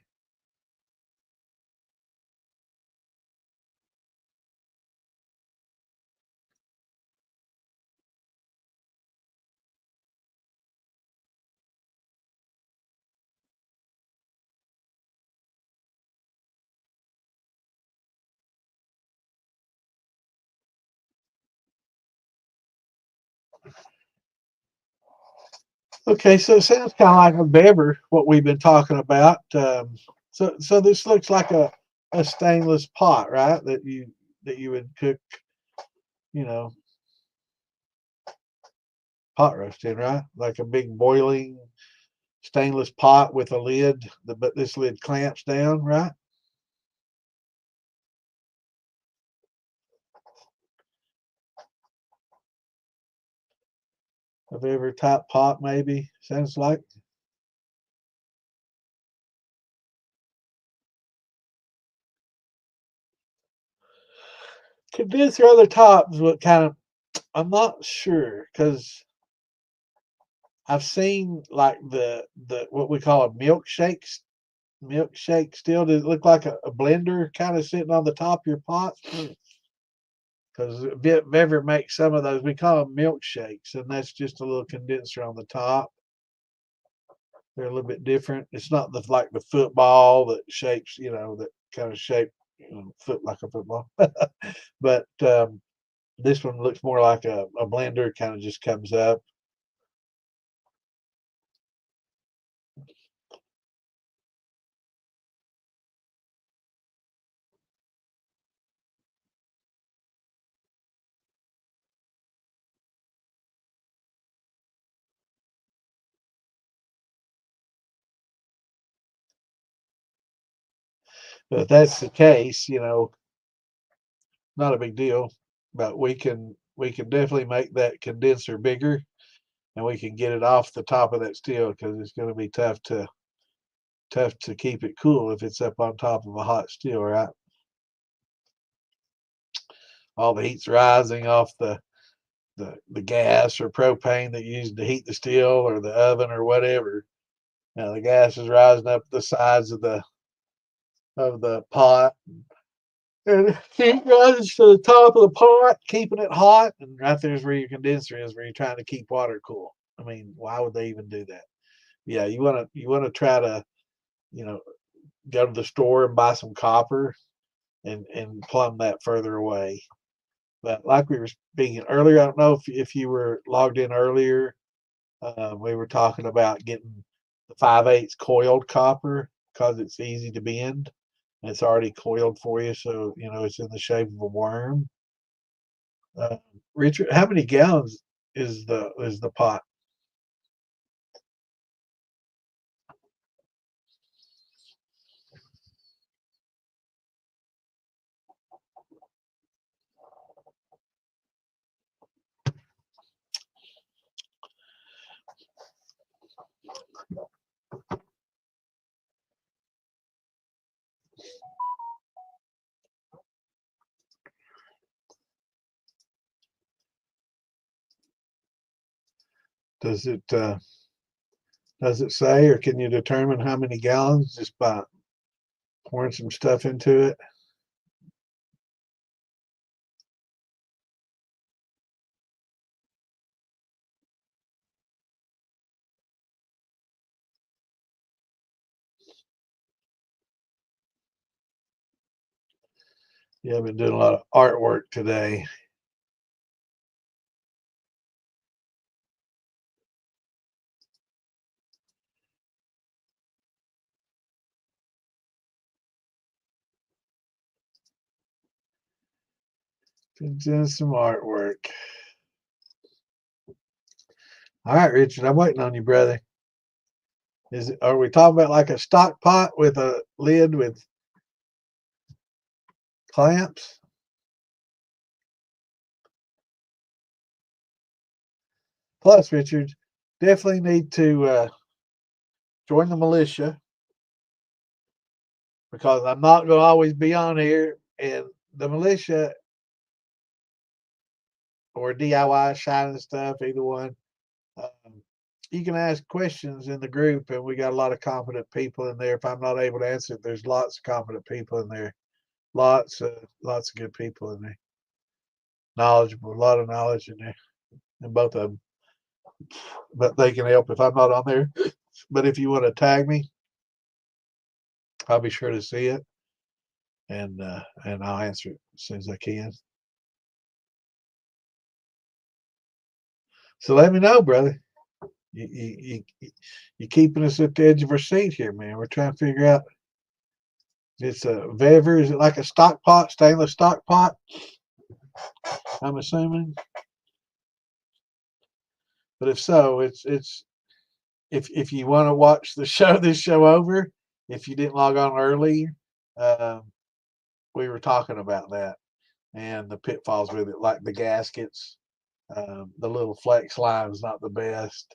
Okay, so it sounds kind of like a bever, what we've been talking about. So this looks like a stainless pot, right? That you would cook, you know, pot roast in, right? Like a big boiling stainless pot with a lid, but this lid clamps down, right? A bever type pot, maybe. Sounds like. Condenser on the top is what kind of, I'm not sure, because I've seen like the what we call a milkshake still. Does it look like a blender kind of sitting on the top of your pot? Because Bever makes some of those. We call them milkshakes, and that's just a little condenser on the top. They're a little bit different. It's not like the football that shapes, that kind of shape, foot like a football. But this one looks more like a blender. Kind of just comes up. But if that's the case, not a big deal. But we can definitely make that condenser bigger, and we can get it off the top of that steel because it's going to be tough to keep it cool if it's up on top of a hot steel, right? All the heat's rising off the gas or propane that you use to heat the steel or the oven or whatever. Now the gas is rising up the sides of the pot, and heat rises to the top of the pot, keeping it hot. And right there's where your condenser is, where you're trying to keep water cool. I mean, why would they even do that? Yeah, you wanna try to you know go to the store and buy some copper and plumb that further away. But like we were speaking earlier, I don't know if you were logged in earlier. We were talking about getting the 5/8 coiled copper because it's easy to bend. And it's already coiled for you, so it's in the shape of a worm. Uh, Richard, how many gallons is the pot? Does it say, or can you determine how many gallons just by pouring some stuff into it? Yeah, I've been doing a lot of artwork today. Been doing some artwork. All right, Richard, I'm waiting on you, brother. Are we talking about like a stock pot with a lid with clamps? Plus, Richard, definitely need to join the militia because I'm not going to always be on here. And the militia or DIY shining stuff, either one, um, you can ask questions in the group, and we got a lot of competent people in there. If I'm not able to answer it, there's lots of competent people in there. Lots of good people in there. Knowledgeable, a lot of knowledge in there, and both of them. But they can help if I'm not on there. But if you want to tag me, I'll be sure to see it, and I'll answer it as soon as I can. So let me know, brother. You keeping us at the edge of our seat here, man. We're trying to figure out. It's a Vever. Is it like a stock pot, stainless stock pot? I'm assuming. But if so, it's if you want to watch this show over, if you didn't log on early, um, we were talking about that and the pitfalls with it, like the gaskets. The little flex line is not the best,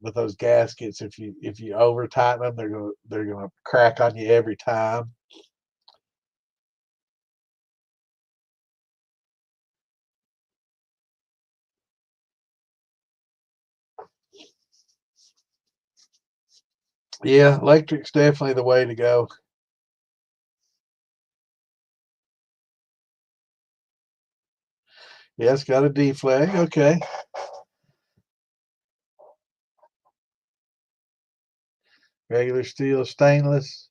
but those gaskets, if you over tighten them, they're gonna crack on you every time. Yeah, electric's definitely the way to go. Yeah, it's got a deflag. Okay. Regular steel, stainless.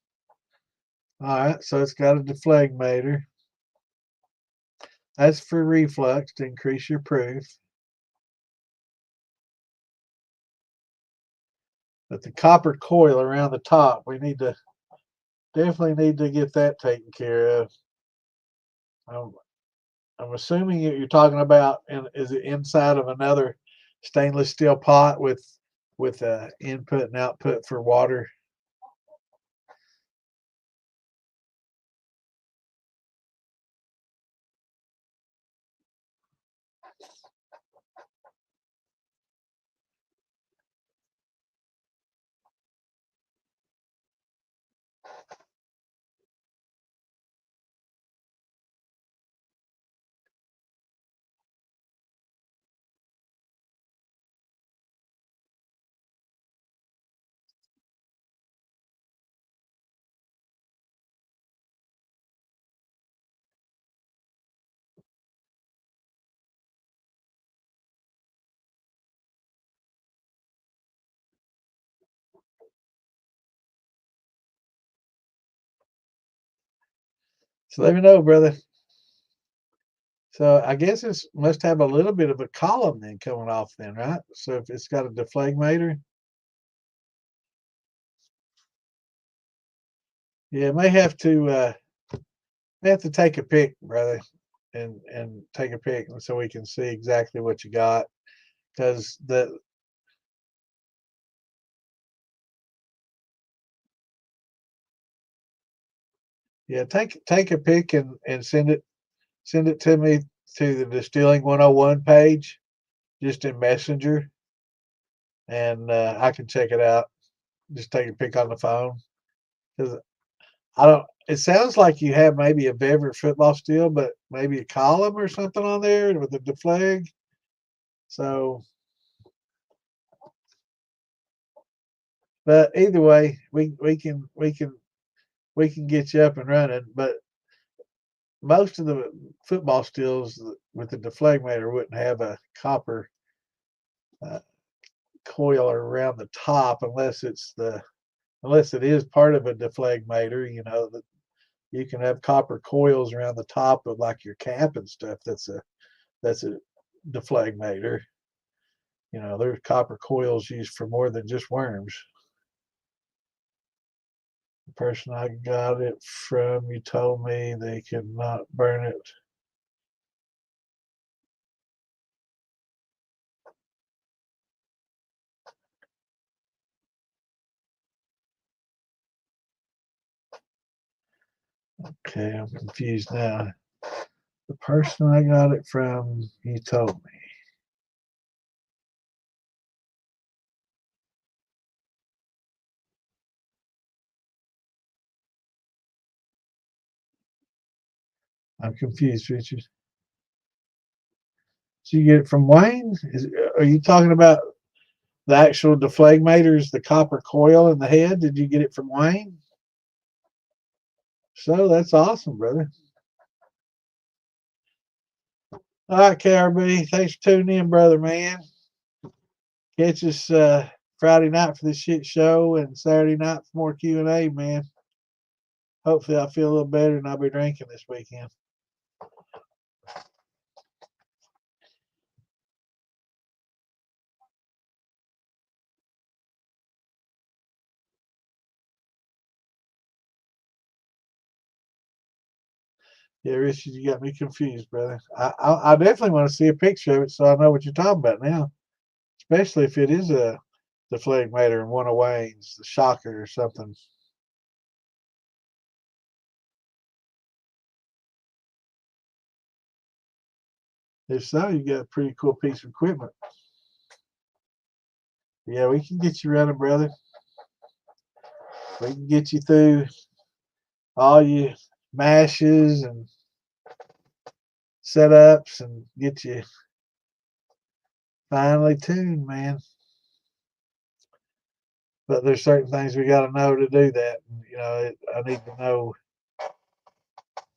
All right, so it's got a deflagmator. That's for reflux to increase your proof. But the copper coil around the top, we definitely need to get that taken care of. I'm, I'm assuming you're talking about, is it inside of another stainless steel pot with input and output for water? So let me know, brother. So I guess it must have a little bit of a column then coming off then, right? So if it's got a deflagmator, yeah, may have to take a pic, brother, and take a pic so we can see exactly what you got. Because yeah, take a pic and send it to me to the Distilling 101 page, just in Messenger, and I can check it out. Just take a pic on the phone because I don't. It sounds like you have maybe a Beverage football steel, but maybe a column or something on there with a deflag. So, but either way, we can get you up and running. But most of the football steels with the deflagmator wouldn't have a copper uh, coil around the top unless it is part of a deflagmator. That you can have copper coils around the top of like your cap and stuff. That's a deflagmator. There's copper coils used for more than just worms. The person I got it from, you told me they could not burn it. Okay, I'm confused now. The person I got it from, you told me. I'm confused, Richard. Did you get it from Wayne? Are you talking about the actual deflagmators, the copper coil in the head? Did you get it from Wayne? So that's awesome, brother. All right, KRB. Thanks for tuning in, brother, man. Catch us Friday night for the shit show and Saturday night for more Q&A, man. Hopefully I'll feel a little better and I'll be drinking this weekend. Yeah, Richard, you got me confused, brother. I definitely want to see a picture of it so I know what you're talking about now, especially if it is a deflagmator and one of Wayne's, the shocker or something. If so, you got a pretty cool piece of equipment. Yeah, we can get you running, brother. We can get you through all your mashes and setups and get you finely tuned, man. But there's certain things we got to know to do that. I need to know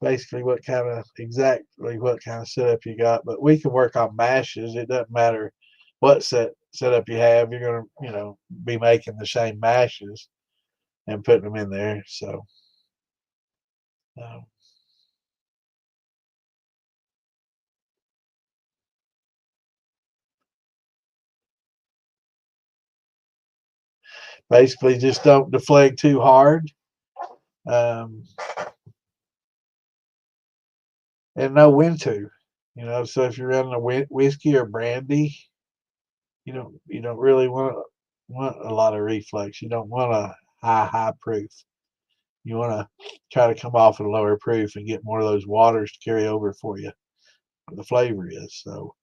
basically exactly what kind of setup you got. But we can work on mashes. It doesn't matter what setup you have. You're gonna, be making the same mashes and putting them in there. So, um, basically, just don't deflate too hard. Um, and know when to. So if you're running a whiskey or brandy, you don't really want a lot of reflex. You don't want a high proof. You want to try to come off at a lower proof and get more of those waters to carry over for you. Where the flavor is. So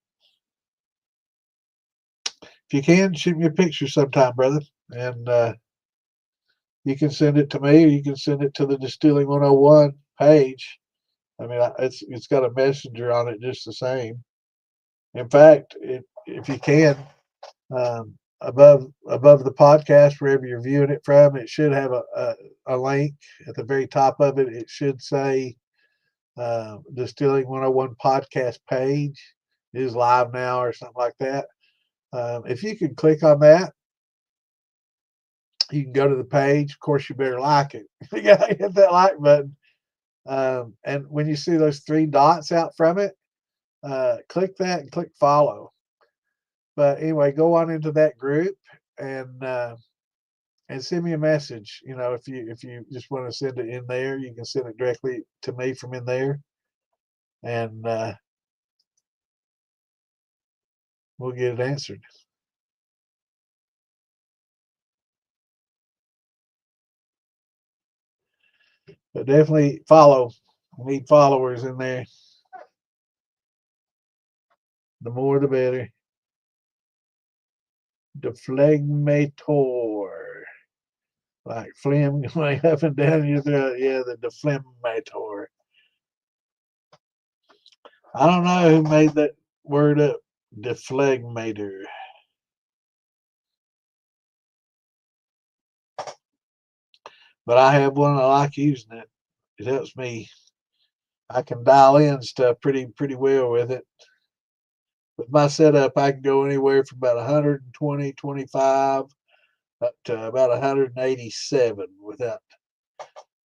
if you can, shoot me a picture sometime, brother, and you can send it to me, or you can send it to the Distilling 101 page. I mean, it's got a messenger on it just the same. In fact, if you can, above the podcast, wherever you're viewing it from, it should have a link at the very top of it. It should say Distilling 101 podcast page is live now or something like that. If you could click on that, you can go to the page. Of course, you better like it. You got to hit that like button. And when you see those three dots out from it, click that and click follow. But anyway, go on into that group and send me a message. If you just want to send it in there, you can send it directly to me from in there, and we'll get it answered. But definitely follow. We need followers in there. The more, the better. Deflegmator. Like phlegm going up and down your throat. Yeah, the deflegmator. I don't know who made that word up. Deflegmator. But I have one. I like using it. It helps me. I can dial in stuff pretty well with it. With my setup, I can go anywhere from about 120, 25 up to about 187 without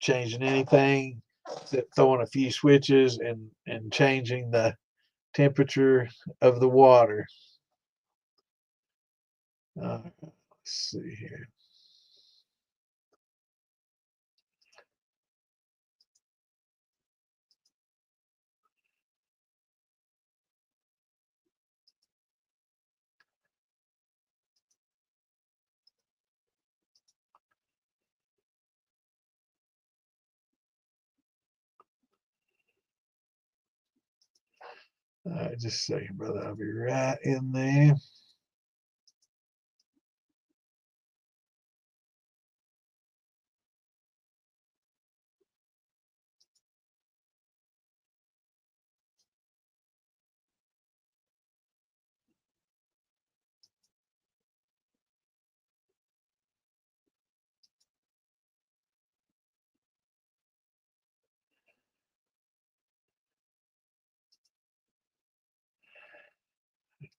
changing anything, except throwing a few switches and changing the temperature of the water. Let's see here. All right, just a second, brother. I'll be right in there.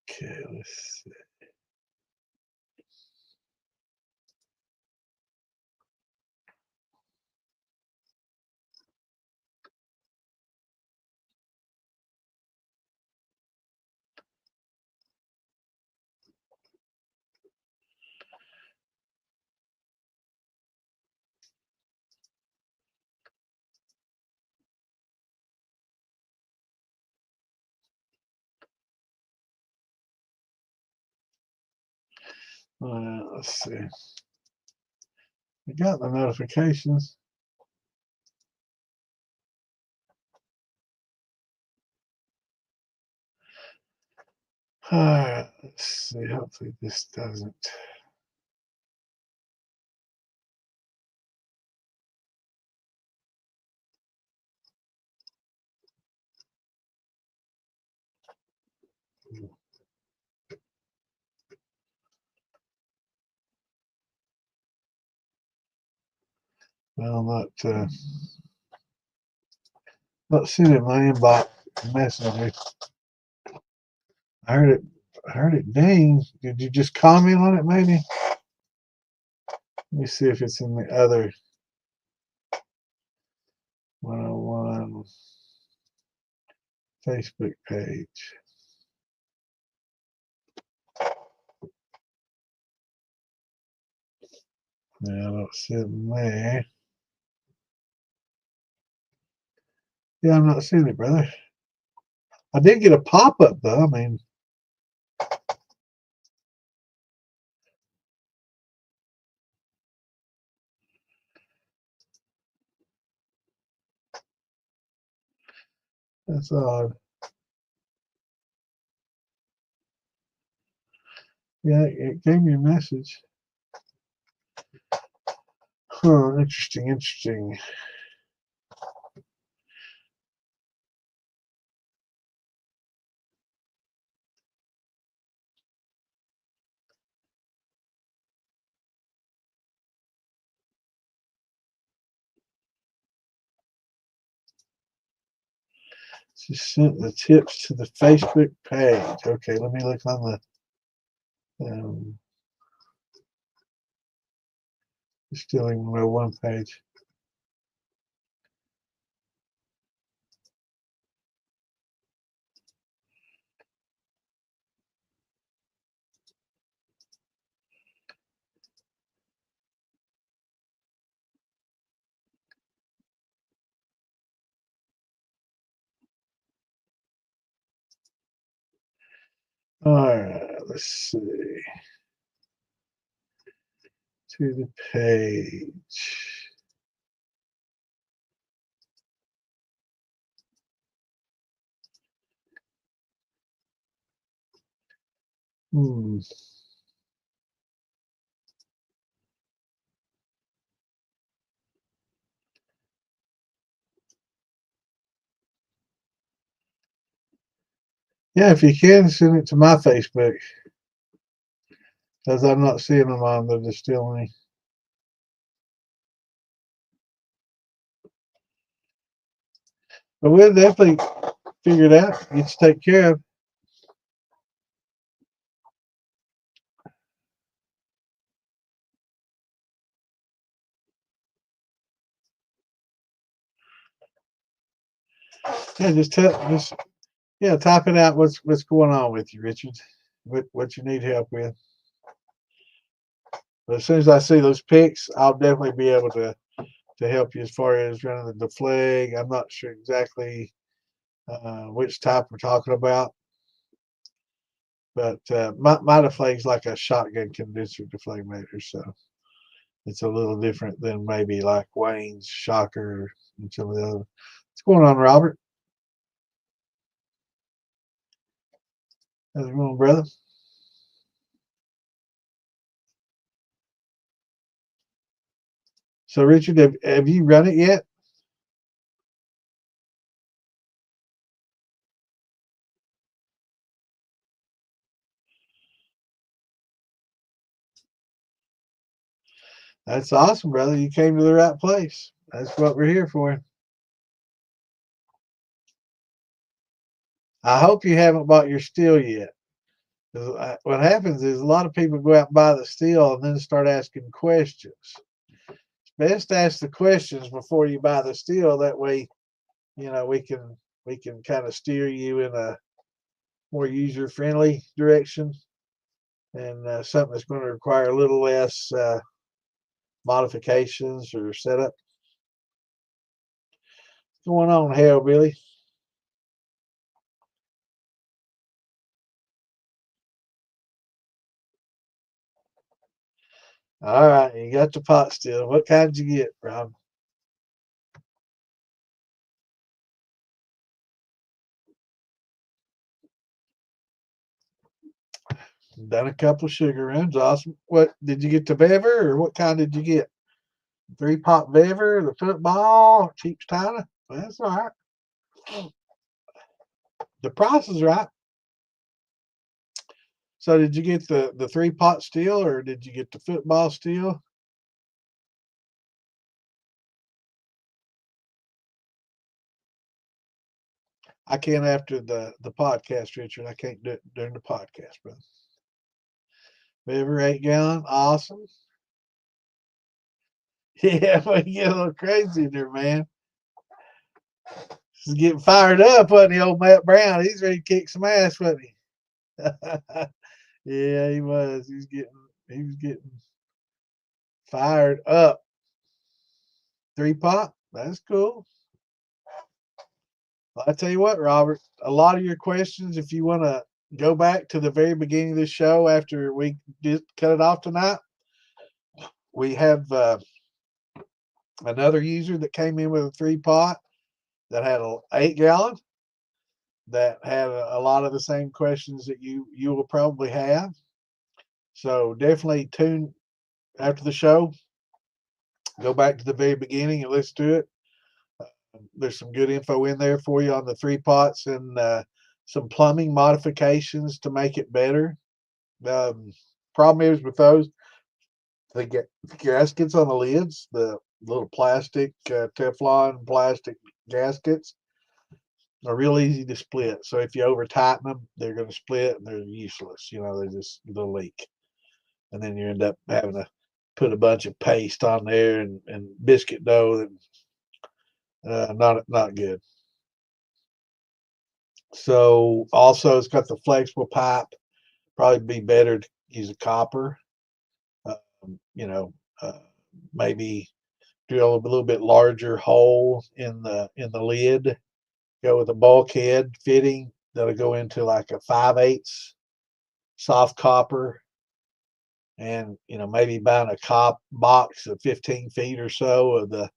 Okay, let's see. Let's see. I got the notifications. All right, let's see. Hopefully this doesn't. Well, not seeing it in my inbox messing me. I heard it. I heard it ding. Did you just comment on it, maybe? Let me see if it's in the other 101 Facebook page. No, I don't see it in there. Yeah, I'm not seeing it, brother. I did get a pop-up, though. I mean, that's odd. Yeah, it gave me a message. Huh, interesting, interesting. Just sent the tips to the Facebook page. Okay, let me look on the Distilling 101 page. All right, let's see. To the page. Hmm. Yeah, if you can, send it to my Facebook, because I'm not seeing them on the Distilling. But we'll definitely figure it out. Get you take care of. Yeah, just type it out. What's going on with you, Richard? What you need help with. But as soon as I see those pics, I'll definitely be able to help you as far as running the flag. I'm not sure exactly which type we're talking about, but my deflag's like a shotgun condenser deflagrator, so it's a little different than maybe like Wayne's shocker and some of the other. What's going on, Robert? How's it going, brother? So, Richard, have you run it yet? That's awesome, brother. You came to the right place. That's what we're here for. I hope you haven't bought your steel yet. What happens is a lot of people go out and buy the steel and then start asking questions. It's best to ask the questions before you buy the steel. That way, we can kind of steer you in a more user friendly direction and something that's going to require a little less modifications or setup. What's going on, Hellbilly? All right, you got the pot still. What kind did you get, Rob? Done a couple of sugar runs. Awesome. What did you get, the Bever, or what kind did you get? 3-pot Bever, the football, cheap China? That's all right. The price is right. So did you get the 3-pot steel, or did you get the football steel? I can't after the podcast, Richard. I can't do it during the podcast, brother. Bever 8-gallon, awesome. Yeah, we get a little crazy in there, man. He's getting fired up, wasn't he, old Matt Brown? He's ready to kick some ass, wasn't he? Yeah, he was. He was getting fired up. 3-pot, that's cool. Well, I tell you what, Robert, a lot of your questions, if you want to go back to the very beginning of the show after we did cut it off tonight, we have another user that came in with a 3-pot that had an 8-gallon that had a lot of the same questions that you will probably have. So definitely tune after the show. Go back to the very beginning and listen to it. There's some good info in there for you on the 3-pots and some plumbing modifications to make it better. Problem is with those, they get the gaskets on the lids, the little plastic Teflon plastic gaskets are real easy to split. So if you over tighten them, they're going to split and they're useless. They'll leak, and then you end up having to put a bunch of paste on there and biscuit dough, and not good. So also it's got the flexible pipe. Probably be better to use a copper. Um, you know, uh, maybe drill a little bit larger hole in the lid. Go with a bulkhead fitting that'll go into like a 5/8 soft copper, and maybe buying a box of 15 feet or so of the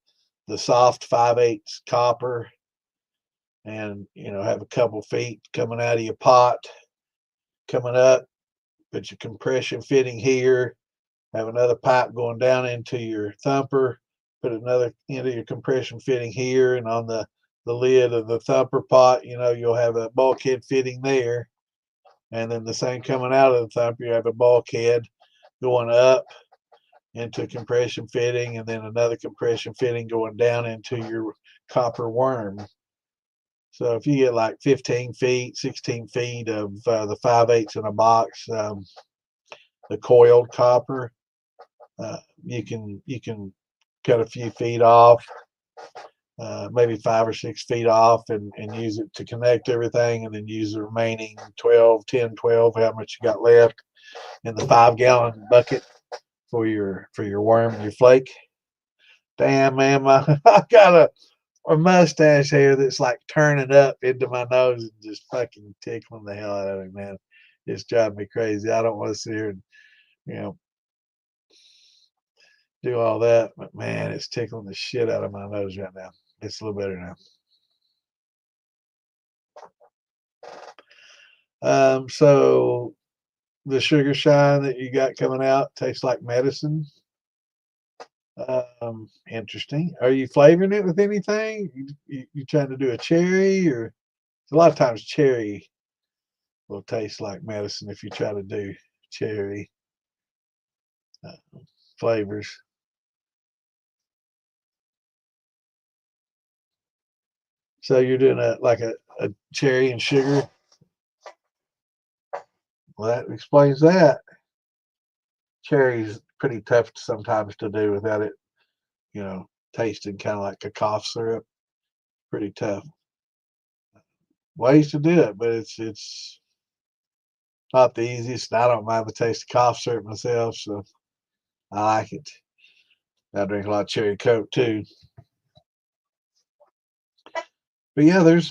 soft 5/8 copper, and have a couple feet coming out of your pot, coming up. Put your compression fitting here. Have another pipe going down into your thumper. Put another into your compression fitting here, and on the lid of the thumper pot, you'll have a bulkhead fitting there. And then the same coming out of the thumper, you have a bulkhead going up into a compression fitting, and then another compression fitting going down into your copper worm. So if you get like 15 feet, 16 feet of the 5/8 in a box, the coiled copper, you can cut a few feet off, maybe 5 or 6 feet off, and use it to connect everything, and then use the remaining 12, 10, 12, how much you got left in the 5-gallon bucket for your worm and your flake. Damn, man, I got a mustache hair that's like turning up into my nose and just fucking tickling the hell out of me, man. It's driving me crazy. I don't want to sit here and you know do all that, but man, it's tickling the shit out of my nose right now. It's a little better now. So the sugar shine that you got coming out tastes like medicine. Interesting. Are you flavoring it with anything? You trying to do a cherry, or a lot of times cherry will taste like medicine if you try to do cherry flavors. So you're doing a cherry and sugar. Well, that explains that. Cherry's pretty tough sometimes to do without it, tasting kind of like a cough syrup. Pretty tough ways to do it, but it's not the easiest. I don't mind the taste of cough syrup myself, so I like it. I drink a lot of cherry Coke too. But yeah, there's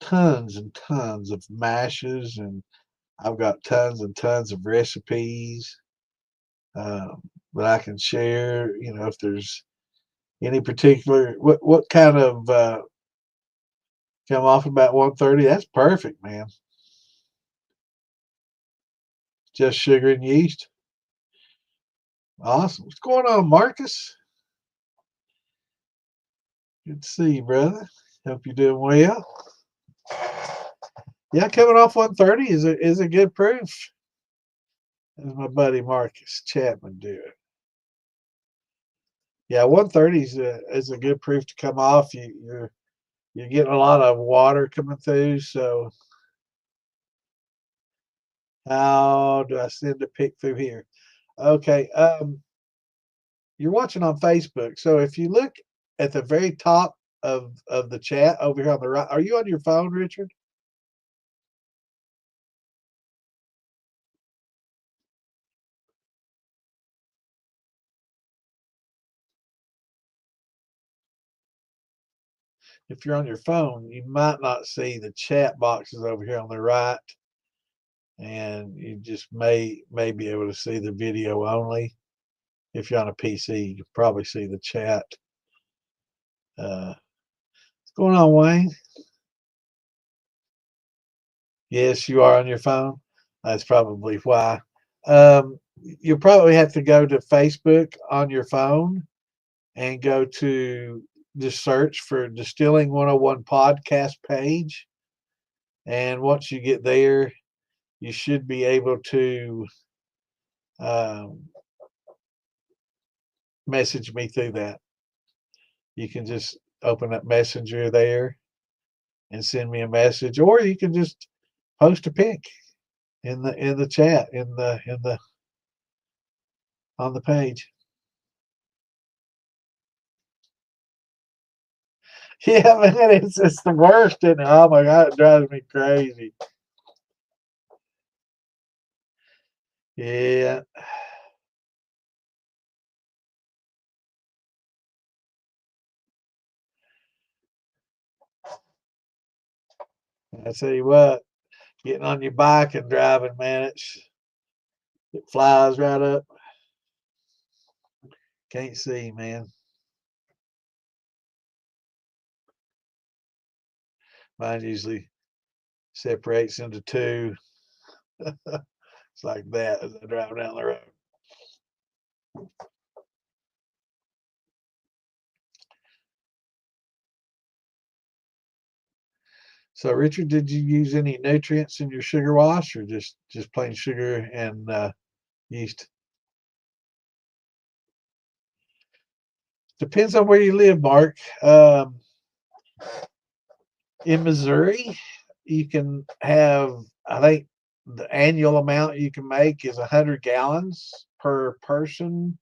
tons and tons of mashes, and I've got tons and tons of recipes um, that I can share. If there's any particular what kind of come off about 1:30. That's perfect, man. Just sugar and yeast. Awesome. What's going on, Marcus? Good to see you, brother. Hope you're doing well. Yeah, coming off 1:30 is a good proof. As my buddy Marcus Chapman do it. Yeah, 1:30 is a good proof to come off. You're getting a lot of water coming through. So how do I send a pic through here? Okay. You're watching on Facebook. So if you look at the very top of the chat over here on the right, are you on your phone, Richard? If you're on your phone, you might not see the chat boxes over here on the right, and you just may be able to see the video only. If you're on a PC, you can probably see the chat. What's going on, Wayne? Yes, you are on your phone. That's probably why. You'll probably have to go to Facebook on your phone and go to just search for Distilling 101 podcast page. And once you get there, you should be able to um, message me through that. You can just open up Messenger there and send me a message, or you can just post a pic in the chat in the on the page. Yeah, man, it's the worst, isn't it? Oh my God, it drives me crazy. Yeah. I tell you what, getting on your bike and driving, man, it flies right up. Can't see, man. Mine usually separates into two. It's like that as I drive down the road. So, Richard, did you use any nutrients in your sugar wash, or just plain sugar and yeast? Depends on where you live, Mark. In Missouri, you can have, I think, the annual amount you can make is 100 gallons per person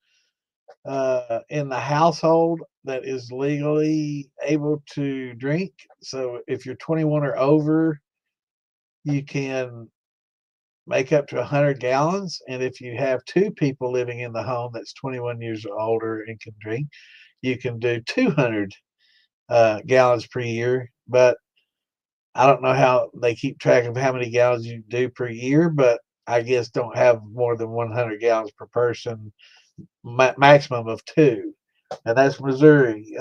in the household that is legally able to drink. So if you're 21 or over, you can make up to 100 gallons. And if you have two people living in the home that's 21 years or older and can drink, you can do 200 gallons per year. But I don't know how they keep track of how many gallons you do per year, but I guess don't have more than 100 gallons per person, maximum of two. And that's Missouri.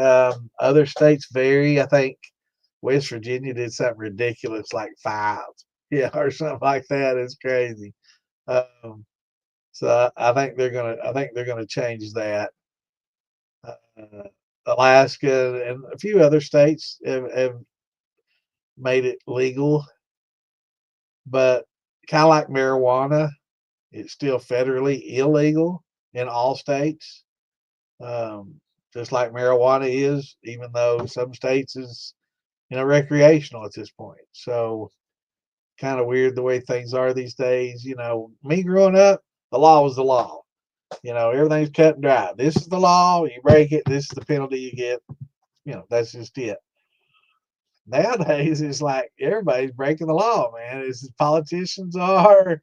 Other states vary. I think West Virginia did something ridiculous like 5. Yeah, or something like that. It's crazy. Um, so I think they're gonna change that. Uh, Alaska and a few other states have made it legal, but kind of like marijuana, it's still federally illegal in all states. Um, just like marijuana is, even though some states is recreational at this point. So kind of weird the way things are these days. Me growing up, the law was the law. Everything's cut and dry. This is the law. You break it, this is the penalty you get. That's just it. Nowadays, it's like everybody's breaking the law, man. As politicians are,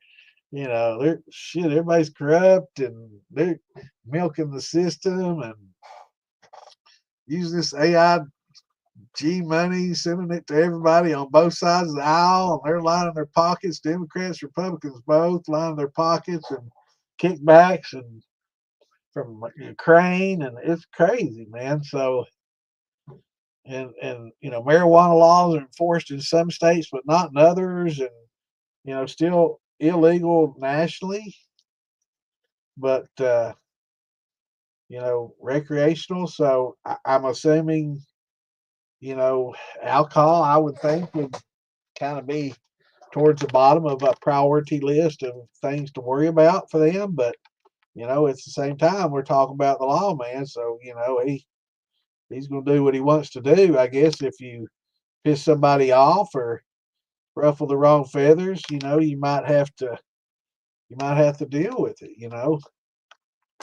they're shit. Everybody's corrupt and they're milking the system and using this AI G money, sending it to everybody on both sides of the aisle, and they're lining their pockets. Democrats, Republicans, both lining their pockets and kickbacks and from Ukraine, and it's crazy, man. So, and marijuana laws are enforced in some states, but not in others, and still illegal nationally, but recreational. So I'm assuming, alcohol, I would think, would kind of be towards the bottom of a priority list of things to worry about for them. But at the same time, we're talking about the lawman, so he's going to do what he wants to do. I guess if you piss somebody off or ruffle the wrong feathers, you might have to deal with it.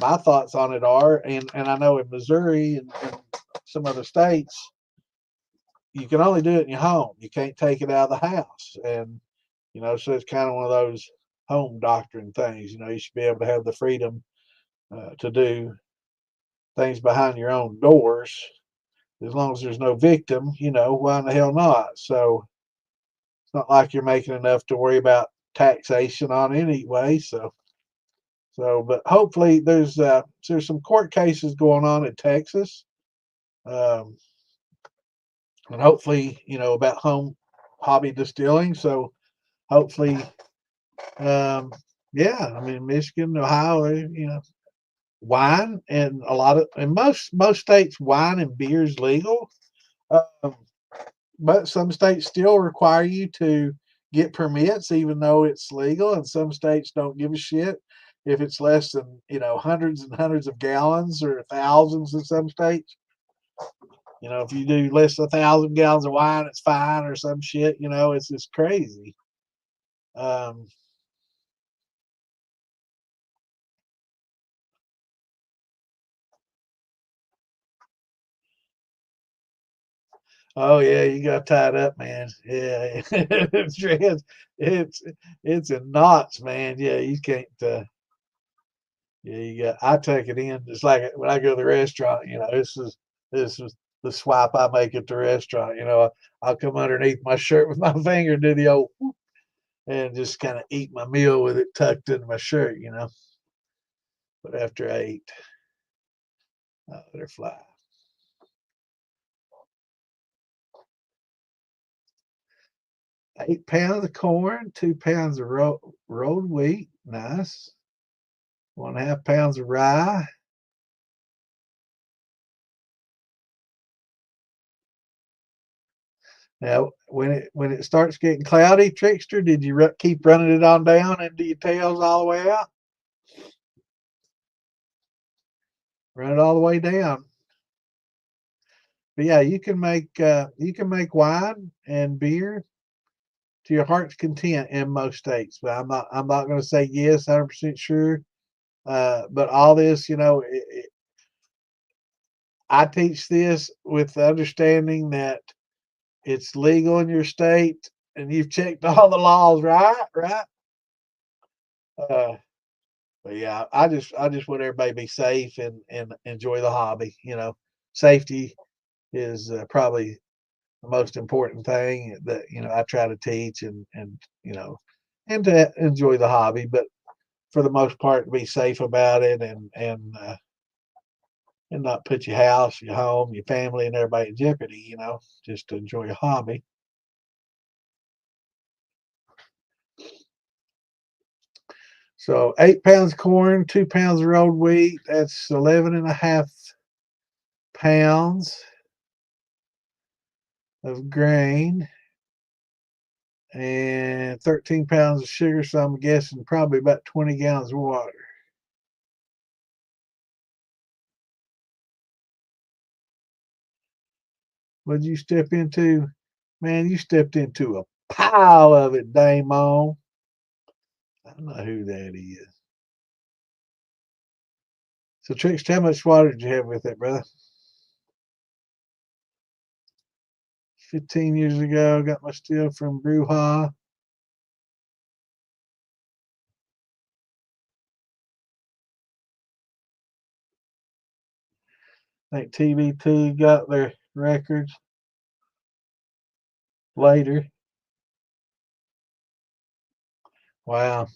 My thoughts on it are, and I know in Missouri and some other states, you can only do it in your home. You can't take it out of the house, and so it's kind of one of those home doctrine things. You should be able to have the freedom to do things behind your own doors as long as there's no victim. Why in the hell not? So it's not like you're making enough to worry about taxation on anyway. But hopefully there's some court cases going on in Texas, um, and hopefully about home hobby distilling. So hopefully, yeah, I mean Michigan, Ohio, wine and in most states, wine and beer is legal. Um, but some states still require you to get permits, even though it's legal, and some states don't give a shit if it's less than hundreds and hundreds of gallons or thousands in some states. If you do less than 1,000 gallons of wine, it's fine or some shit. It's just crazy. Um, oh yeah, you got tied up, man. Yeah, it's it's in knots, man. Yeah, you can't. Yeah, I take it in. It's like when I go to the restaurant. This is the swipe I make at the restaurant. I'll come underneath my shirt with my finger and do the old whoop, and just kind of eat my meal with it tucked into my shirt. But after I ate, oh, they're fly. 8 pounds of corn, 2 pounds of rolled wheat, nice. 1.5 pounds of rye. Now, when it starts getting cloudy, Trickster, did you keep running it on down into your tails all the way out? Run it all the way down. But yeah, you can make wine and beer to your heart's content in most states. But I'm not going to say yes, 100% sure. But all this, I teach this with the understanding that it's legal in your state and you've checked all the laws, right? Right. Uh, but yeah, I just want everybody to be safe and enjoy the hobby. Safety is probably the most important thing that I try to teach and to enjoy the hobby, but for the most part, to be safe about it and and not put your house, your home, your family, and everybody in jeopardy, just to enjoy a hobby. So 8 pounds corn, 2 pounds of rolled wheat, that's 11.5 pounds of grain and 13 pounds of sugar. So I'm guessing probably about 20 gallons of water. What'd you step into? Man, you stepped into a pile of it, Damon. I don't know who that is. So, Trix, how much water did you have with it, brother? 15 years ago, got my still from Bruja. I think TBT got their records later. Wow.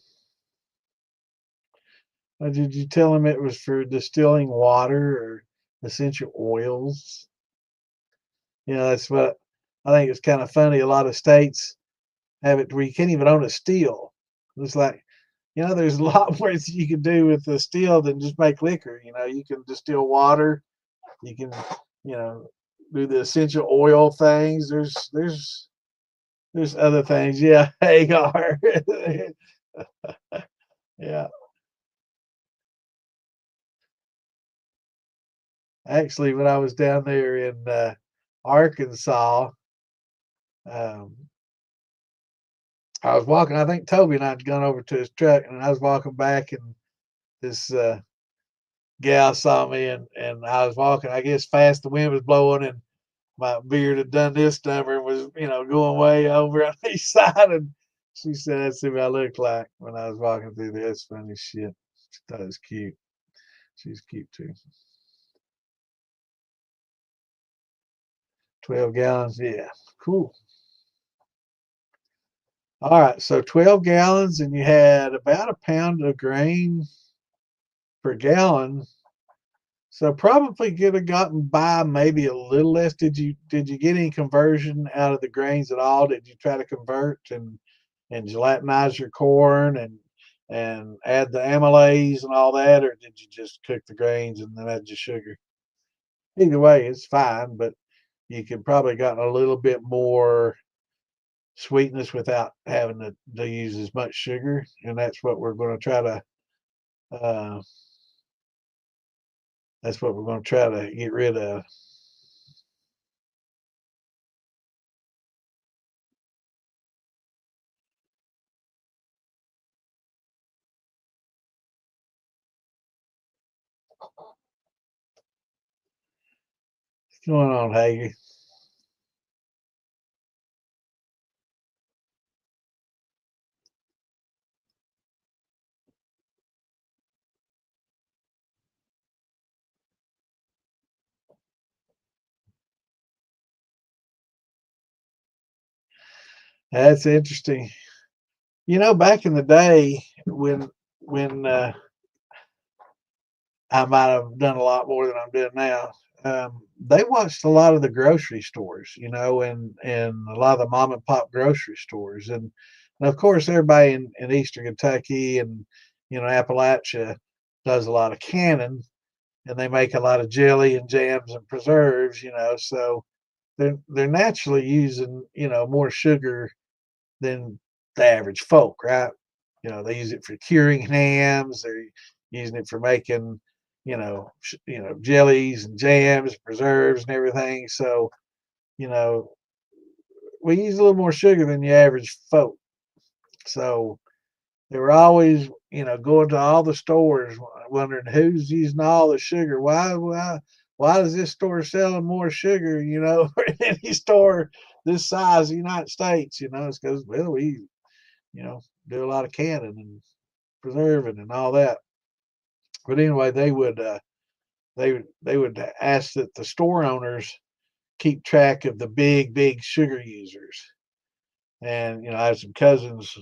Did you tell him it was for distilling water or essential oils? That's what I think it's kind of funny. A lot of states have it where you can't even own a still. It's like, there's a lot more that you can do with the still than just make liquor. You can distill water. You can, you know, do the essential oil things. There's other things. Yeah, Hagar. Yeah. Actually, when I was down there in Arkansas, um, I was walking. I think Toby and I had gone over to his truck, and I was walking back, and this gal saw me, and I was walking, I guess, fast. The wind was blowing, and my beard had done this number and was, going way over on the east side. And she said, "That's who I looked like when I was walking through there." It's funny shit. She thought it was cute. She's cute too. 12 gallons. Yeah. Cool. All right. So 12 gallons, and you had about a pound of grain per gallon. So probably could have gotten by maybe a little less. Did you get any conversion out of the grains at all? Did you try to convert and gelatinize your corn and add the amylase and all that, or did you just cook the grains and then add your sugar? Either way, it's fine, but you could probably gotten a little bit more sweetness without having to use as much sugar, and that's what we're going to try to. Uh, that's what we're going to try to get rid of. What's going on, Hager? That's interesting. Back in the day when I might have done a lot more than I'm doing now. They watched a lot of the grocery stores, and a lot of the mom and pop grocery stores, and of course everybody in Eastern Kentucky and Appalachia does a lot of canning, and they make a lot of jelly and jams and preserves, so they're naturally using more sugar than the average folk, right? They use it for curing hams. They're using it for making, jellies and jams, preserves, and everything. So, you know, we use a little more sugar than the average folk. So they were always, going to all the stores, wondering who's using all the sugar. Why does this store selling more sugar? Or any store this size in the United States? It's because we do a lot of canning and preserving and all that. But anyway, they would ask that the store owners keep track of the big sugar users. And I have some cousins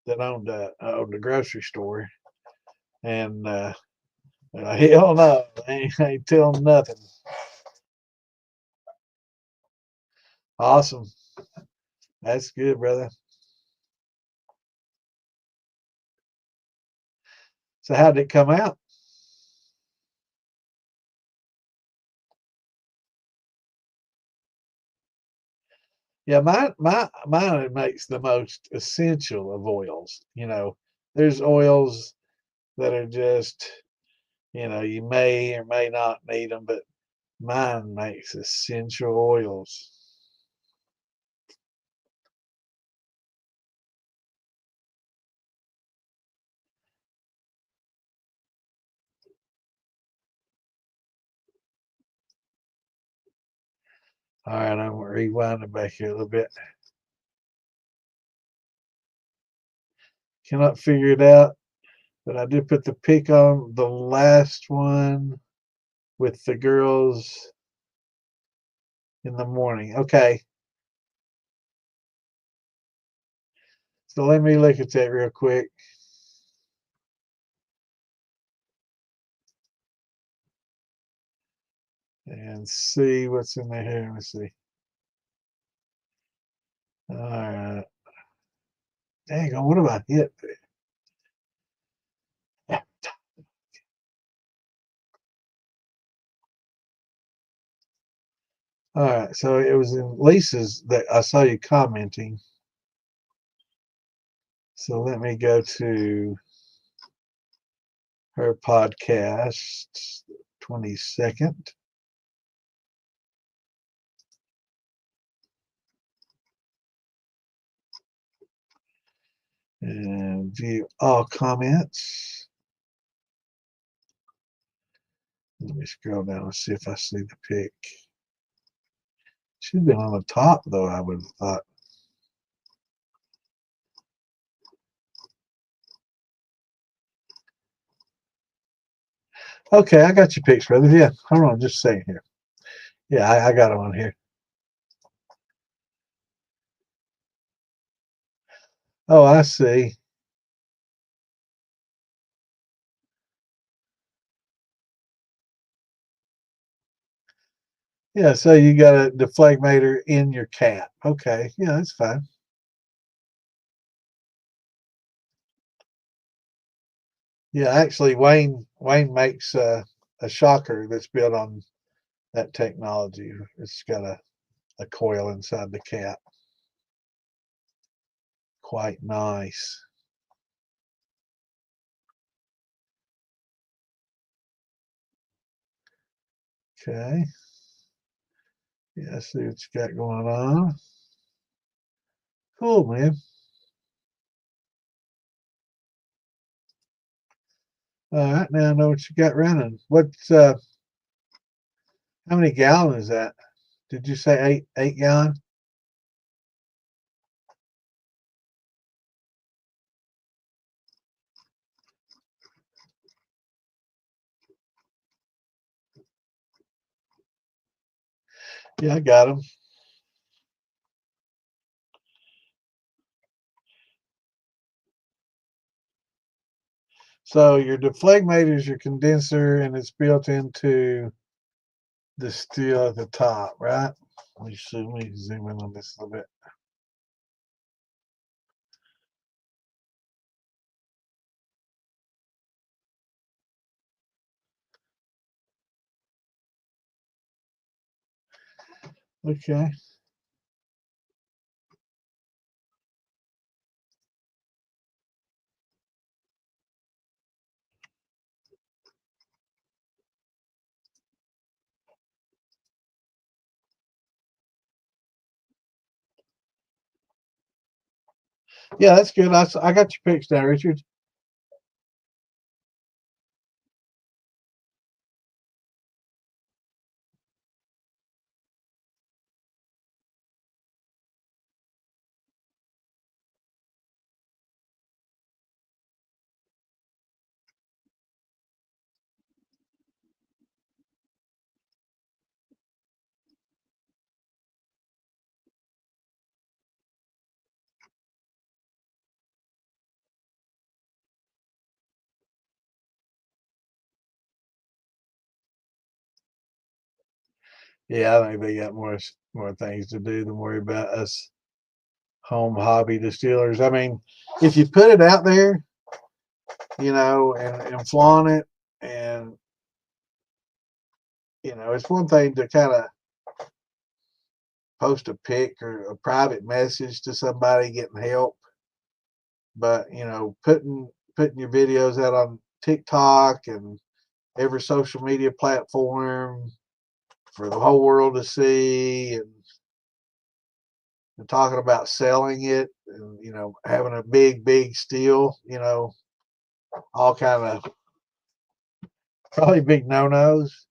that owned a grocery store, and Hell no, ain't telling nothing. Awesome. That's good, brother. So how did it come out? Yeah, mine makes the most essential of oils. There's oils that are just, you may or may not need them, but mine makes essential oils. All right, I'm gonna rewind it back here a little bit. Cannot figure it out, but I did put the pic on the last one with the girls in the morning. Okay, so let me look at that real quick and see what's in there here. Let me see. All right. Dang on, what have I hit? All right, so it was in Lisa's that I saw you commenting. So let me go to her podcast, 22nd, and view all comments. Let me scroll down and see if I see the pic. Should have been on the top, though, I would have thought. Okay, I got your pics, brother. Yeah, hold on just a second here. Yeah, I got them on here. Oh, I see. Yeah, so you got a deflagmator in your cap. Okay, yeah, that's fine. Yeah, actually, Wayne makes a shocker that's built on that technology. It's got a coil inside the cap. Quite nice. Okay. Yeah, see what you got going on. Cool, man. All right, now I know what you got running. How many gallon is that? Did you say eight gallon? Yeah, I got them. So your deflagmator is your condenser, and it's built into the steel at the top, right? Let me zoom in on this a little bit. Okay. Yeah, that's good. I got your pics now, Richard. Yeah, I think they got more things to do than worry about us home hobby distillers. I mean, if you put it out there, and flaunt it, and it's one thing to kind of post a pic or a private message to somebody getting help, but putting your videos out on TikTok and every social media platform for the whole world to see, and talking about selling it, and having a big still, all kind of probably big no-nos.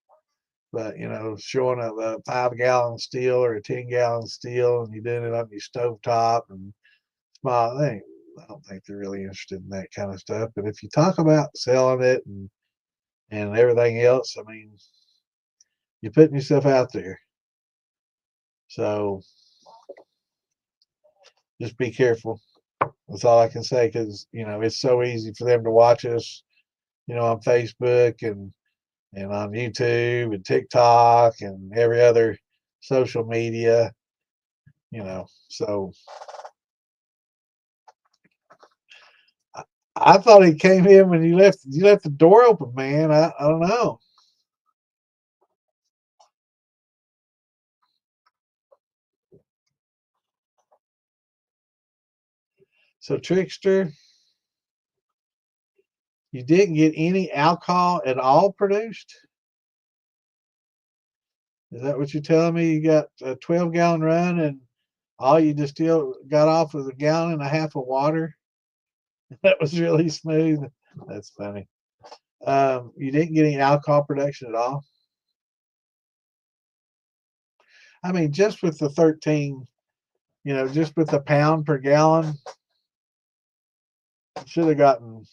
But showing a 5 gallon steel or a 10 gallon steel, and you're doing it on your stovetop and small thing, I don't think they're really interested in that kind of stuff. But if you talk about selling it and everything else, I mean, you're putting yourself out there. So just be careful. That's all I can say, because it's so easy for them to watch us, on Facebook and on YouTube and TikTok and every other social media. So I thought he came in when you left. You left the door open, man. I don't know. So Trickster, you didn't get any alcohol at all produced. Is that what you're telling me? You got a 12-gallon run, and all you just still got off was a gallon and a half of water. That was really smooth. That's funny. You didn't get any alcohol production at all. I mean, just with the 13, just with the pound per gallon, should have gotten,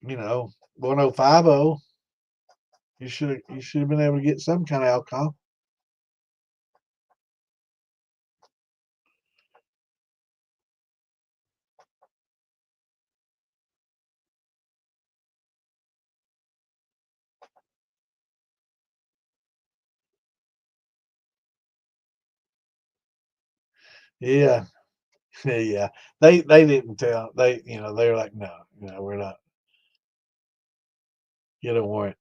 1050. You should have been able to get some kind of alcohol. Yeah, yeah. They didn't tell. They were like, no, we're not. Get a warrant.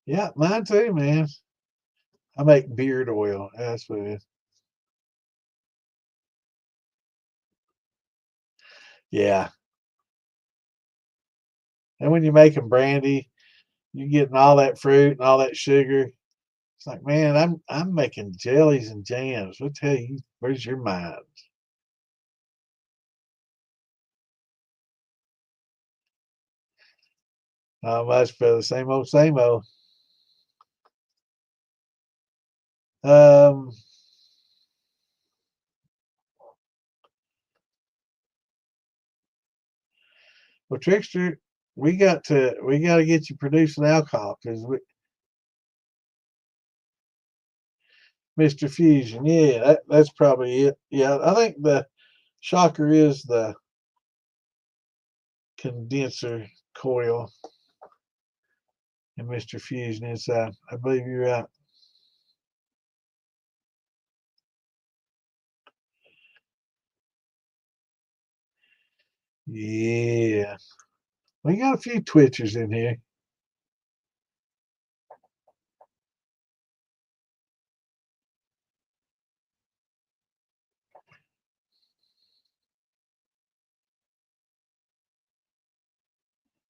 Yeah, mine too, man. I make beard oil. That's what it is. Yeah. And when you're making brandy, you're getting all that fruit and all that sugar. It's like, man, I'm making jellies and jams. What tell you? Where's your mind? Not much, brother. Same old, same old. Um, well, Trickster, we got to get you producing alcohol, because Mr. Fusion, yeah, that's probably it. Yeah, I think the shocker is the condenser coil and Mr. Fusion inside. I believe you're right. Yeah, we got a few twitchers in here.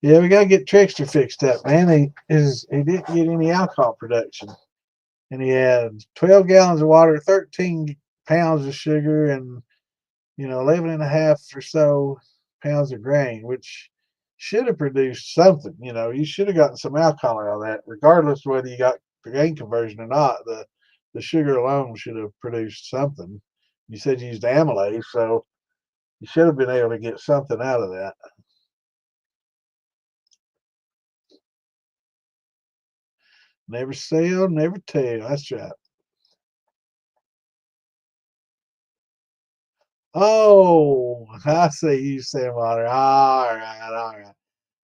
Yeah, we gotta get Trickster fixed up, man. He didn't get any alcohol production, and he had 12 gallons of water, 13 pounds of sugar, and 11 and a half or so pounds of grain, which should have produced something. You should have gotten some alcohol out of that, regardless of whether you got the grain conversion or not. The sugar alone should have produced something. You said you used amylase, so you should have been able to get something out of that. Never sell, never tell. That's right. Oh, I see you, Sam Water. All right, all right.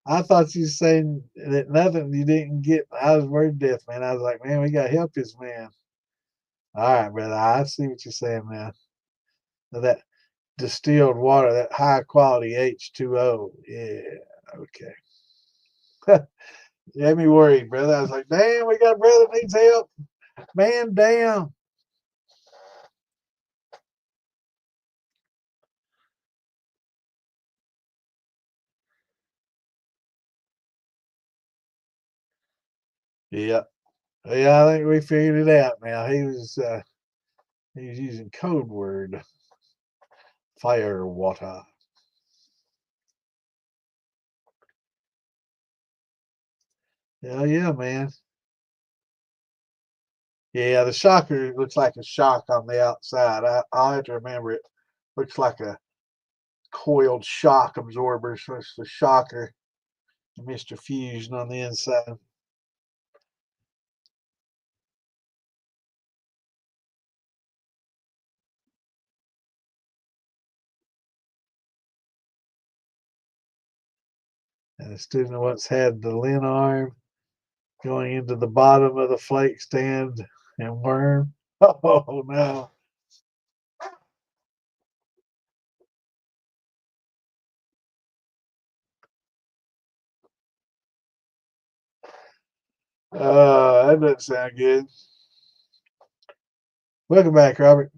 I thought you were saying that nothing you didn't get. I was worried to death, man. I was like, man, we got to help this man. All right, brother. I see what you're saying now. That distilled water, that high quality H2O. Yeah. Okay. You had me worried, brother. I was like, damn, we got a brother that needs help. Man down. Yeah. Yeah, I think we figured it out now. He was using code word fire water. Hell yeah, man. Yeah, the shocker looks like a shock on the outside. I have to remember it. Looks like a coiled shock absorber. So it's the shocker, Mr. Fusion on the inside. And the student once had the lin arm going into the bottom of the flake stand and worm. Oh no. That doesn't sound good. Welcome back, Robert.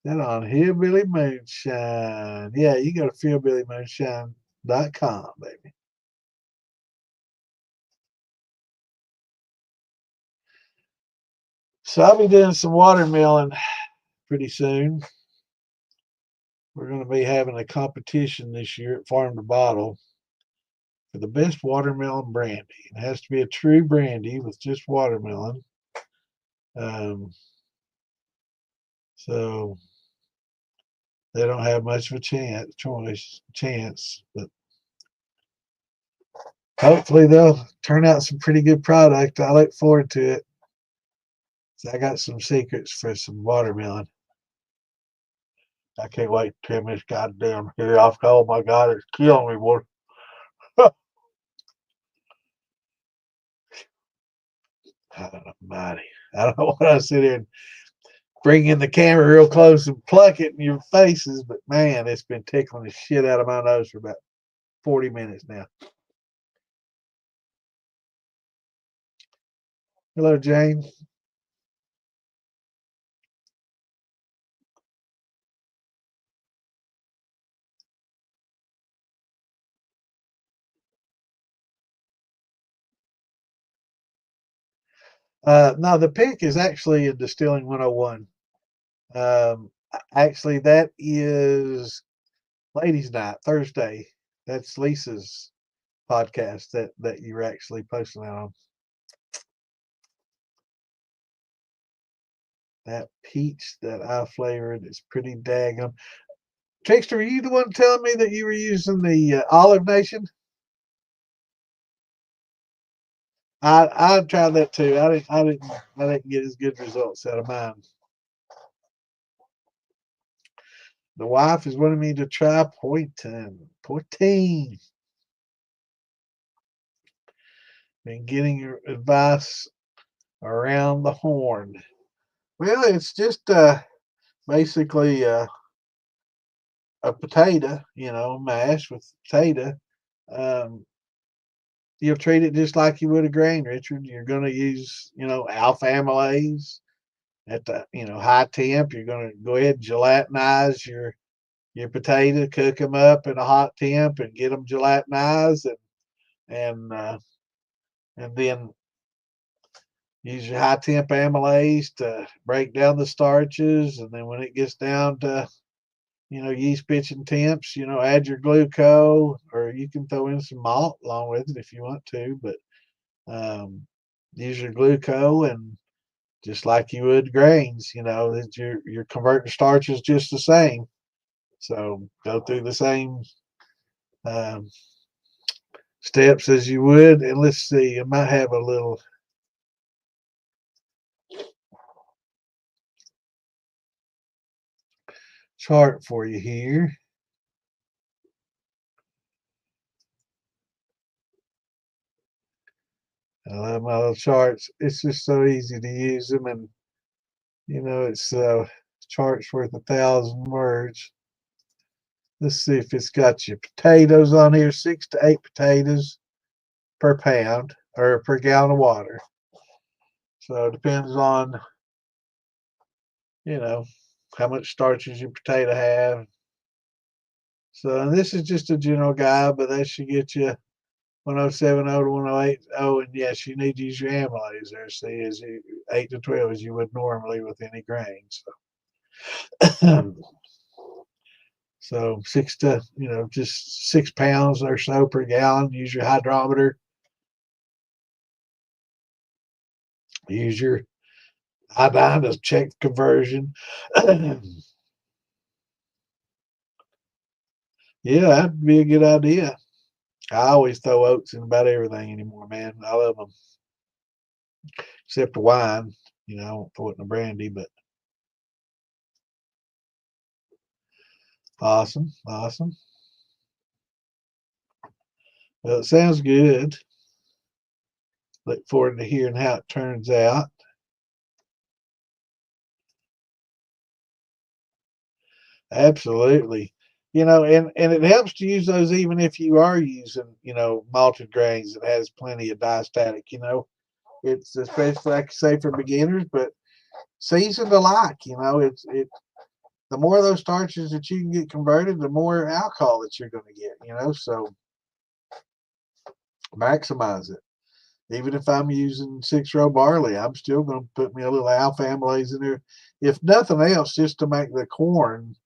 Then on Hillbilly Moonshine. Yeah, you go to hillbillymoonshine.com, baby. So I'll be doing some watermelon pretty soon. We're going to be having a competition this year at Farm to Bottle for the best watermelon brandy. It has to be a true brandy with just watermelon. Um, so they don't have much of a chance, but hopefully they'll turn out some pretty good product. I look forward to it. So I got some secrets for some watermelon. I can't wait to trim this goddamn hair off. Oh my God, it's killing me, boy. Almighty. I don't know what I sit here and bring in the camera real close and pluck it in your faces, but man, it's been tickling the shit out of my nose for about 40 minutes now. Hello, Jane. No, the pick is actually a Distilling 101. Um, Actually, that is Ladies' Night, Thursday. That's Lisa's podcast that you're actually posting that on. That peach that I flavored is pretty daggum. Trickster, were you the one telling me that you were using the Olive Nation? I tried that too. I didn't get as good results out of mine. The wife is wanting me to try Poitin. Poitin. Been getting your advice around the horn. Well, it's just basically a potato, mash with potato. Um, you'll treat it just like you would a grain, Richard. You're going to use, alpha amylase at the, high temp. You're going to go ahead and gelatinize your potato, cook them up in a hot temp, and get them gelatinized, and and then use your high temp amylase to break down the starches, and then when it gets down to yeast pitching temps, add your glucose, or you can throw in some malt along with it if you want to, but um, use your glucose and just like you would grains, that you're converting starches just the same. So go through the same um, steps as you would. And let's see, I might have a little chart for you here. I love my little charts. It's just so easy to use them, and it's charts worth 1,000 words. Let's see if it's got your potatoes on here. 6 to 8 potatoes per pound or per gallon of water. So it depends on how much starches your potato have. So and this is just a general guide, but that should get you 1070 to 1080. Oh, and yes, you need to use your amylase there. See, 8 to 12 as you would normally with any grain. So, so just 6 pounds or so per gallon. Use your hydrometer. Use your iodine to check the conversion. Yeah, that'd be a good idea. I always throw oats in about everything anymore, man. I love them, except the wine. I won't throw it in the brandy, but awesome, awesome. Well, it sounds good. Look forward to hearing how it turns out. Absolutely. And it helps to use those even if you are using, malted grains that has plenty of diastatic. It's especially like I say for beginners, but seasoned alike, the more of those starches that you can get converted, the more alcohol that you're going to get, so maximize it. Even if I'm using 6-row barley, I'm still going to put me a little alpha amylase in there, if nothing else, just to make the corn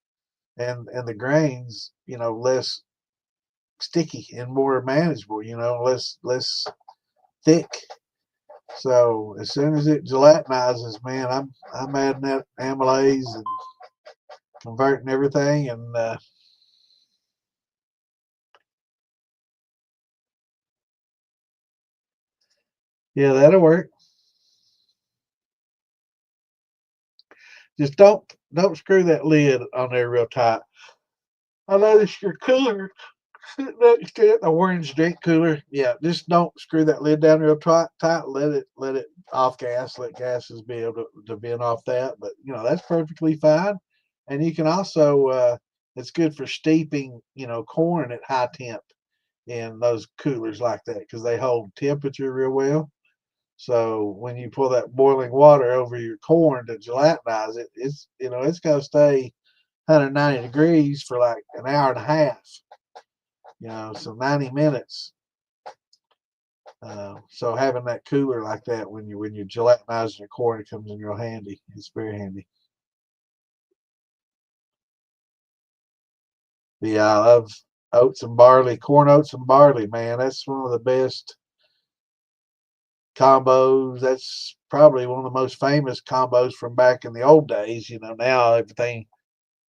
and the grains, less sticky and more manageable, less thick. So as soon as it gelatinizes, man, I'm adding that amylase and converting everything, and yeah, that'll work. Just don't screw that lid on there real tight. I noticed your cooler sitting next to it, the orange drink cooler. Yeah, just don't screw that lid down real tight. Let it off gas. Let gases be able to vent off that. But that's perfectly fine. And you can also it's good for steeping corn at high temp in those coolers like that because they hold temperature real well. So when you pour that boiling water over your corn to gelatinize it, it's got to stay 190 degrees for like an hour and a half. So 90 minutes. So having that cooler like that when you're gelatinizing your corn, it comes in real handy. It's very handy. But yeah, I love oats and barley, corn oats and barley, man. That's one of the best combos. That's probably one of the most famous combos from back in the old days. Now everything,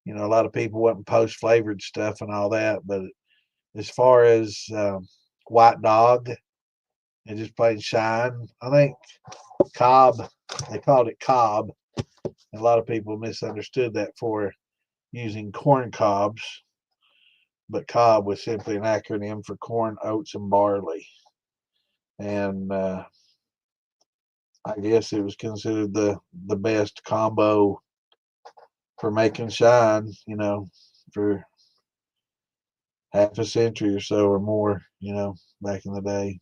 a lot of people want post flavored stuff and all that. But as far as white dog and just plain shine, I think Cobb, they called it Cobb. A lot of people misunderstood that for using corn cobs, but Cobb was simply an acronym for corn, oats, and barley. And I guess it was considered the best combo for making shine, for half a century or so or more, back in the day.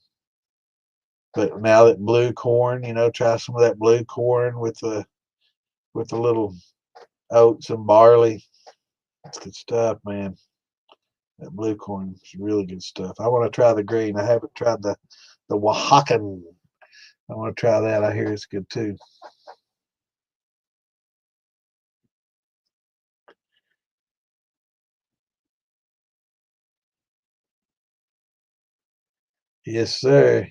But now that blue corn, try some of that blue corn with the little oats and barley. It's good stuff, man. That blue corn is really good stuff. I want to try the green. I haven't tried the Oaxacan. I want to try that. I hear it's good too. Yes, sir.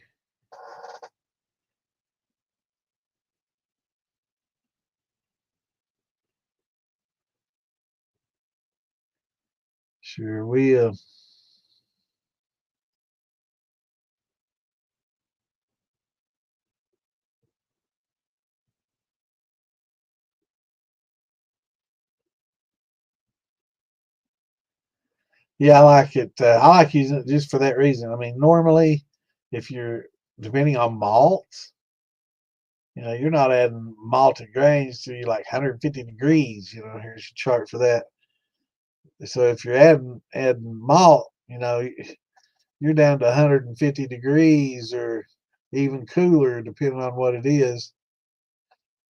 Sure will. Yeah, I like it. I like using it just for that reason. I mean, normally, if you're depending on malts, you're not adding malted grains to like 150 degrees. Here's your chart for that. So if you're adding malt, you're down to 150 degrees or even cooler, depending on what it is.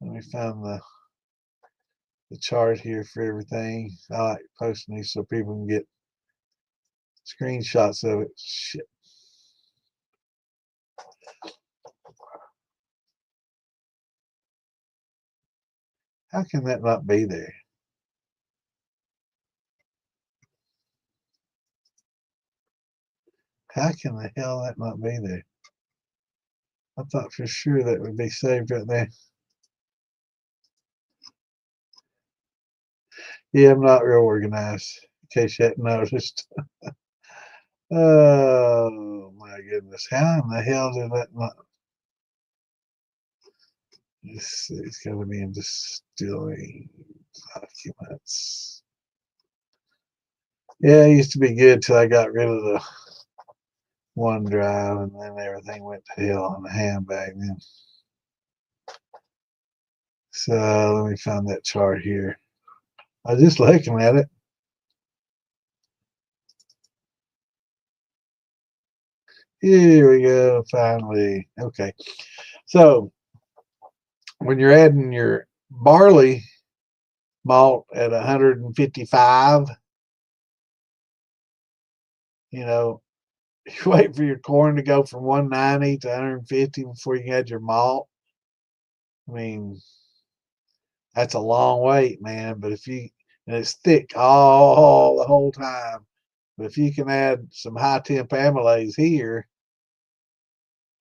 Let me find the chart here for everything. I like posting these so people can get screenshots of it. Shit. How can that not be there? How can the hell that not be there? I thought for sure that would be saved right there. Yeah, I'm not real organized, in case you hadn't noticed. Oh my goodness. How in the hell did that not? Let's see, it's got to be in distilling documents. Yeah, it used to be good till I got rid of the OneDrive, and then everything went to hell in a handbag then. So let me find that chart here. I was just looking at it. Here we go, finally. Okay. So when you're adding your barley malt at 155, you wait for your corn to go from 190 to 150 before you can add your malt. I mean, that's a long wait, man. But and it's thick all the whole time. But if you can add some high temp amylase here,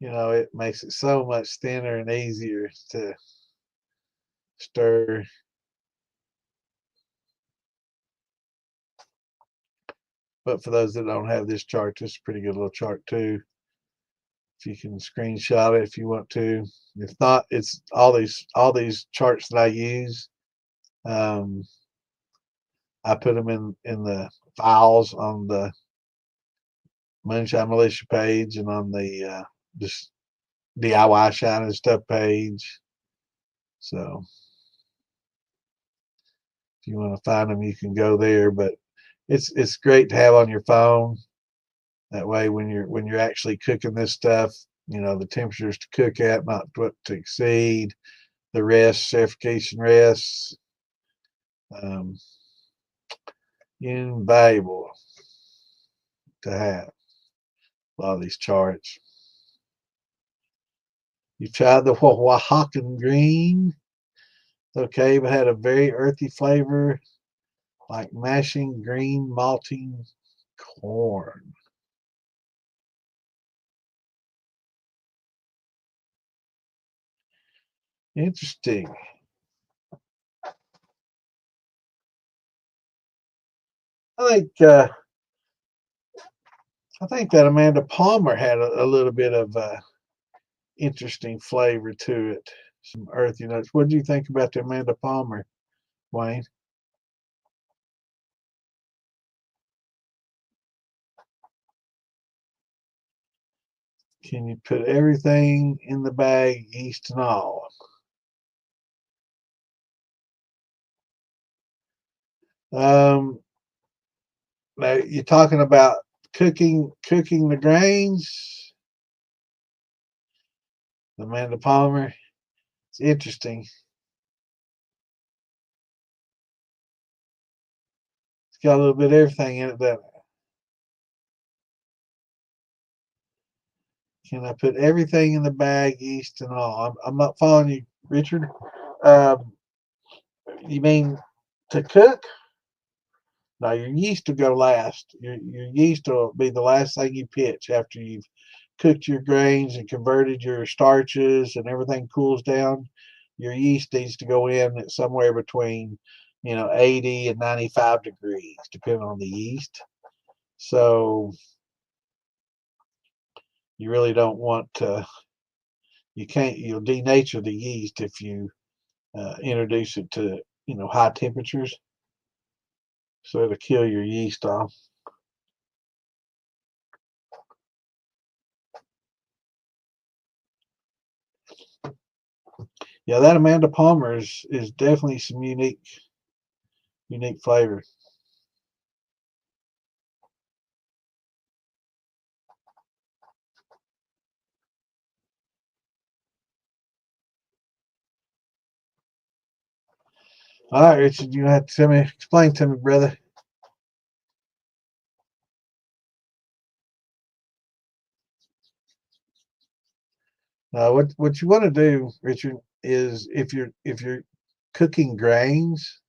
it makes it so much thinner and easier to stir. But for those that don't have this chart, this is a pretty good little chart too. If you can screenshot it if you want to. If not, it's all these charts that I use. I put them in the files on the Moonshine Militia page and on the just DIY Shine and Stuff page. So if you want to find them, you can go there. But it's great to have on your phone. That way, when you're actually cooking this stuff, the temperatures to cook at, not what to exceed, the rest, certification rests. Invaluable to have a lot of these charts. You tried the Oaxacan green. Okay, but had a very earthy flavor, like mashing green malting corn. Interesting. I think uh, I think that Amanda Palmer had a little bit of interesting flavor to it. Some earthy notes. What do you think about the Amanda Palmer, Wayne? Can you put everything in the bag, yeast and all? Um, Now you're talking about cooking the grains, the Amanda Palmer. It's interesting. It's got a little bit of everything in it, doesn't it? Can I put everything in the bag, yeast and all? I'm not following you, Richard. Um, you mean to cook? No, your yeast will go last. Your yeast will be the last thing you pitch after you've cooked your grains and converted your starches and everything cools down. Your yeast needs to go in at somewhere between 80 and 95 degrees, depending on the yeast. So you really don't want to. You'll denature the yeast if you introduce it to high temperatures. So it'll kill your yeast off. Yeah, that Amanda Palmer is definitely some unique flavor. All right, Richard, you have to explain to me, brother. What you want to do, Richard, is if you're cooking grains,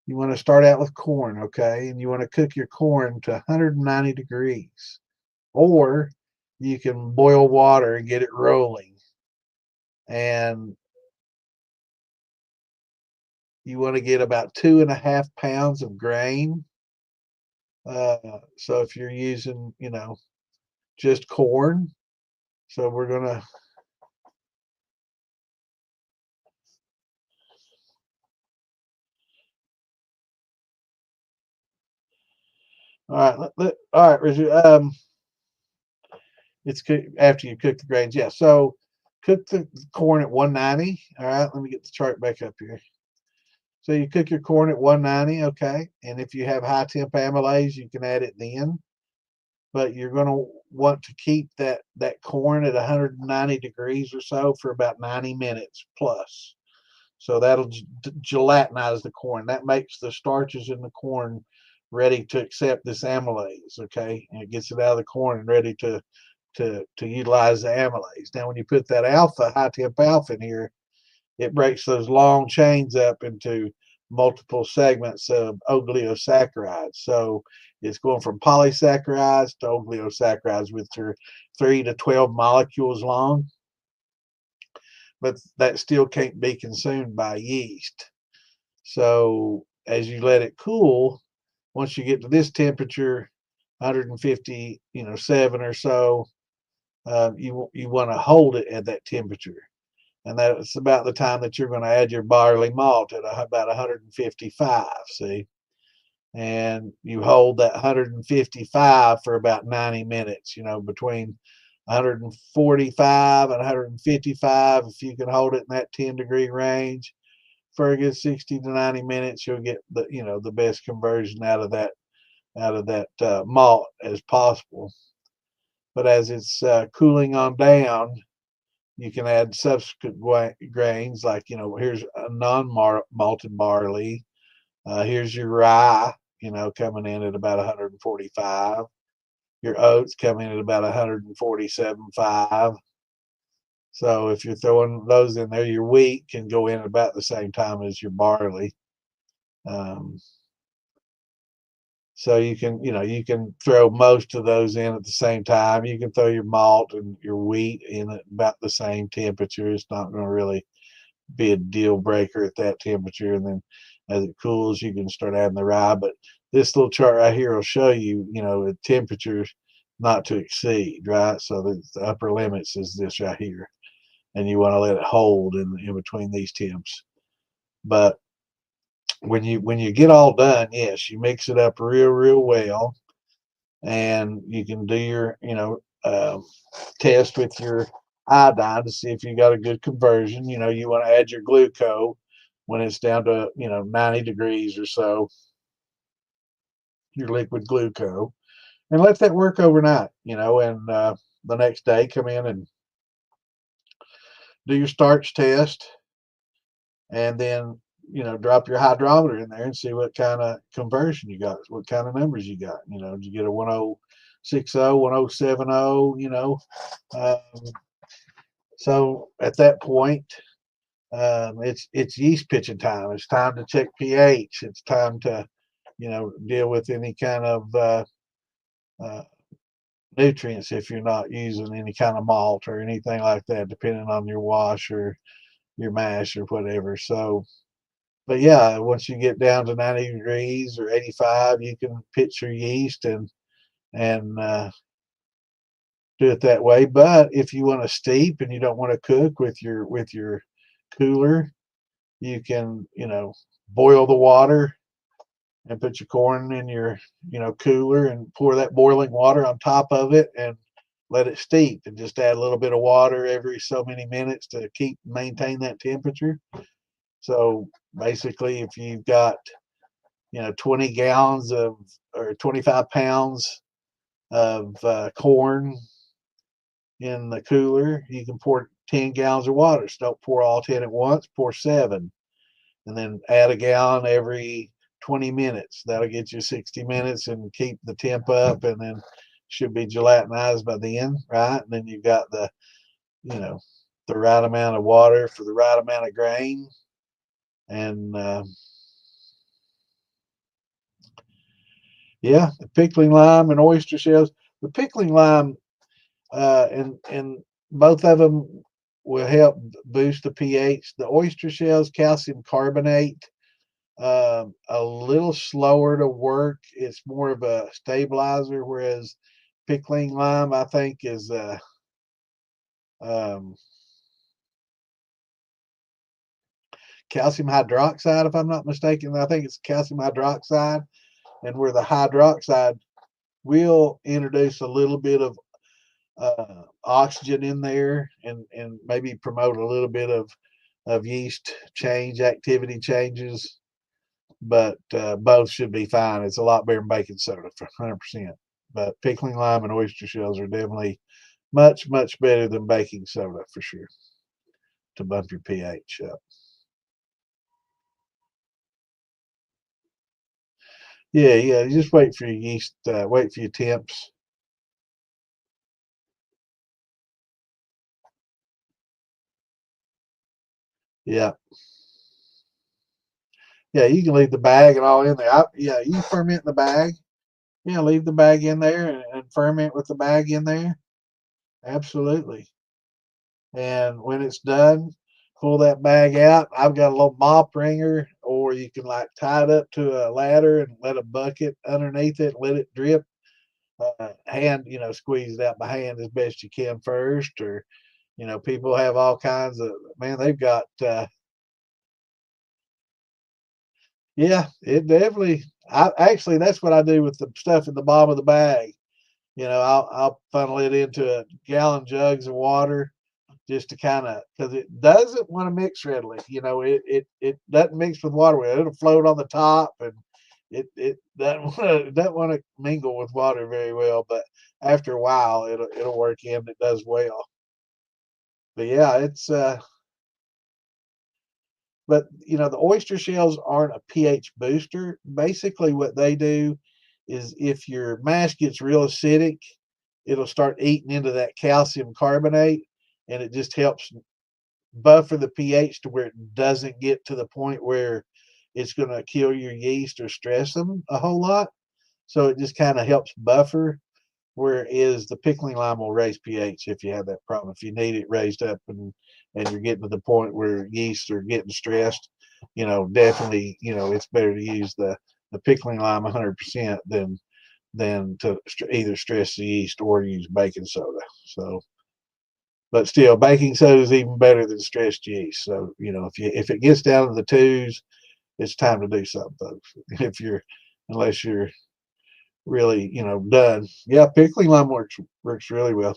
you want to start out with corn, okay, and you want to cook your corn to 190 degrees, or you can boil water and get it rolling, and you want to get about 2.5 pounds of grain. So if you're using, just corn, so we're gonna. All right, all right, Richard. It's after you cook the grains. Yeah. So cook the corn at 190. All right. Let me get the chart back up here. So you cook your corn at 190. Okay. And if you have high temp amylase, you can add it then. But you're going to want to keep that corn at 190 degrees or so for about 90 minutes plus. So that'll gelatinize the corn. That makes the starches in the corn ready to accept this amylase. Okay. And it gets it out of the corn and ready to utilize the amylase. Now, when you put that alpha, high temp alpha in here, it breaks those long chains up into multiple segments of oligosaccharides. So it's going from polysaccharides to oligosaccharides, which are 3 to 12 molecules long, but that still can't be consumed by yeast. So as you let it cool, once you get to this temperature, 150, 7 or so, you want to hold it at that temperature, and that's about the time that you're going to add your barley malt at about 155. See, and you hold that 155 for about 90 minutes. Between 145 and 155. If you can hold it in that 10-degree range for a good 60 to 90 minutes, you'll get the best conversion out of that malt as possible. But as it's cooling on down, you can add subsequent grains like, here's a non-malted barley. Here's your rye, coming in at about 145. Your oats come in at about 147.5. So if you're throwing those in there, your wheat can go in about the same time as your barley. Um, So you can throw most of those in at the same time. You can throw your malt and your wheat in at about the same temperature. It's not going to really be a deal breaker at that temperature. And then as it cools, you can start adding the rye. But this little chart right here will show you, the temperatures not to exceed, right? So the upper limits is this right here, and you want to let it hold in between these temps. But when you get all done, yes, you mix it up real well, and you can do your test with your iodine to see if you got a good conversion. You want to add your glucose when it's down to 90 degrees or so, your liquid glucose, and let that work overnight. And the next day come in and do your starch test, and then drop your hydrometer in there and see what kind of conversion you got, what kind of numbers you got. Did you get a 1060, 1070? um, so at that point, it's yeast pitching time. It's time to check pH. It's time to deal with any kind of uh, nutrients if you're not using any kind of malt or anything like that, depending on your wash or your mash or whatever. So, but yeah, once you get down to 90 degrees or 85, you can pitch your yeast and do it that way. But if you want to steep and you don't want to cook with your cooler, you can boil the water and put your corn in your cooler and pour that boiling water on top of it, and let it steep, and just add a little bit of water every so many minutes to maintain that temperature. So basically, if you've got 20 gallons of or 25 pounds of corn in the cooler, you can pour 10 gallons of water. So don't pour all 10 at once, pour 7, and then add a gallon every 20 minutes. That'll get you 60 minutes and keep the temp up, and then should be gelatinized by then, right? And then you've got the the right amount of water for the right amount of grain. And yeah, the pickling lime and oyster shells. The pickling lime and both of them will help boost the pH. The oyster shells, calcium carbonate, a little slower to work. It's more of a stabilizer, whereas pickling lime, I think, is um, calcium hydroxide, if I'm not mistaken. I think it's calcium hydroxide, and where the hydroxide will introduce a little bit of oxygen in there, and maybe promote a little bit of yeast activity changes. But both should be fine. It's a lot better than baking soda for 100%. But pickling lime and oyster shells are definitely much, much better than baking soda for sure to bump your pH up. Yeah, yeah. You just wait for your yeast, wait for your temps. Yeah. Yeah, you can leave the bag and all in there. Yeah, you ferment in the bag. Yeah, leave the bag in there and ferment with the bag in there. Absolutely. And when it's done, pull that bag out. I've got a little mop wringer, or you can like tie it up to a ladder and let a bucket underneath it, let it drip. Squeeze it out by hand as best you can first. Or, people have all kinds of, man, they've got, yeah, it definitely, that's what I do with the stuff in the bottom of the bag. I'll funnel it into a gallon jugs of water, just to kind of, because it doesn't want to mix readily. It doesn't mix with water. It'll float on the top, and it doesn't want to mingle with water very well. But after a while, it'll work in. It does well. But yeah, it's but the oyster shells aren't a pH booster. Basically, what they do is, if your mash gets real acidic, it'll start eating into that calcium carbonate, and it just helps buffer the pH to where it doesn't get to the point where it's going to kill your yeast or stress them a whole lot. So it just kind of helps buffer. Whereas the pickling lime will raise pH if you have that problem. If you need it raised up, and you're getting to the point where yeast are getting stressed, definitely, it's better to use the pickling lime 100% than to either stress the yeast or use baking soda. So, but still, baking soda is even better than stressed yeast. So, if it gets down to the twos, it's time to do something, folks. Unless you're really, done. Yeah, pickling lime works really well.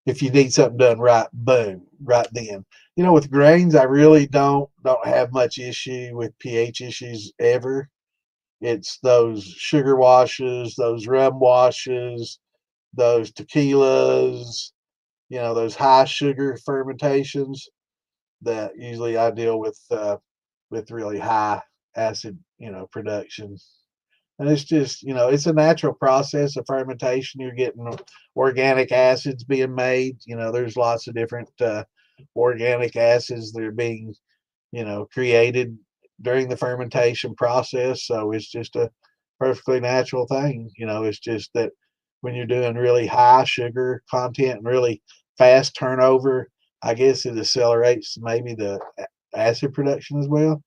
If you need something done right, boom, right then. With grains, I really don't have much issue with pH issues ever. It's those sugar washes, those rum washes, those tequilas, those high sugar fermentations that usually I deal with really high acid, production. And it's just, it's a natural process of fermentation. You're getting organic acids being made. There's lots of different organic acids that are being, created during the fermentation process. So it's just a perfectly natural thing. It's just that when you're doing really high sugar content and really fast turnover, I guess it accelerates maybe the acid production as well.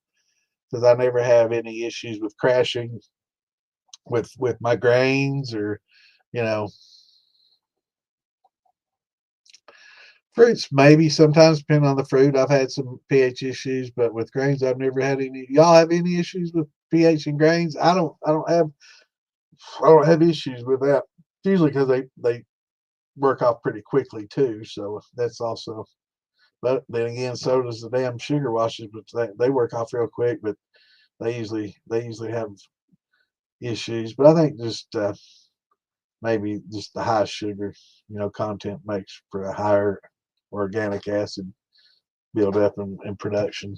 Because I never have any issues with crashing with my grains, or you know fruits maybe sometimes, depending on the fruit. I've had some pH issues, but with grains I've never had any. Y'all have any issues with pH and grains? I don't have I don't have issues with that. Usually because they work off pretty quickly too. So that's also. But then again, so does the damn sugar washes, but they work off real quick. But they usually have issues. But I think just maybe just the high sugar, content makes for a higher organic acid build up in production.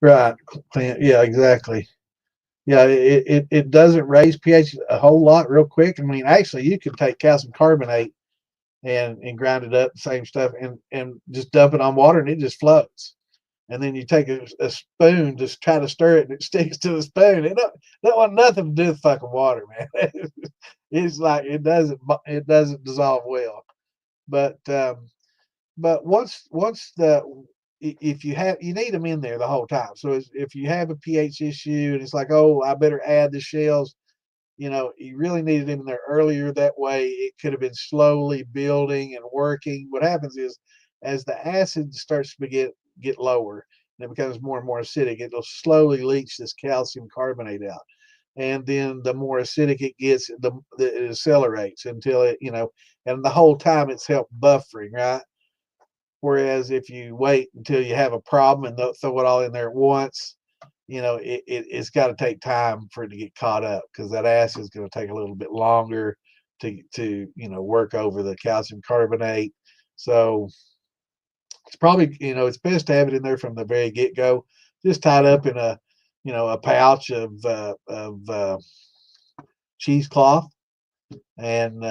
Right. Yeah, exactly. Yeah, it doesn't raise pH a whole lot real quick. I mean, actually, you can take calcium carbonate and grind it up, same stuff, and just dump it on water, and it just floats. And then you take a spoon, just try to stir it, and it sticks to the spoon. That want nothing to do with fucking water, man. It's like it doesn't dissolve well. But once the if you need them in there the whole time. So if you have a pH issue and it's like, oh, I better add the shells, you really needed them in there earlier. That way it could have been slowly building and working. What happens is as the acid starts to get lower and it becomes more and more acidic, it'll slowly leach this calcium carbonate out. And then the more acidic it gets, it accelerates until and the whole time it's helped buffering, right? Whereas if you wait until you have a problem and throw it all in there at once, it's got to take time for it to get caught up because that acid is going to take a little bit longer to work over the calcium carbonate. So it's probably it's best to have it in there from the very get go, just tied up in a pouch of cheesecloth and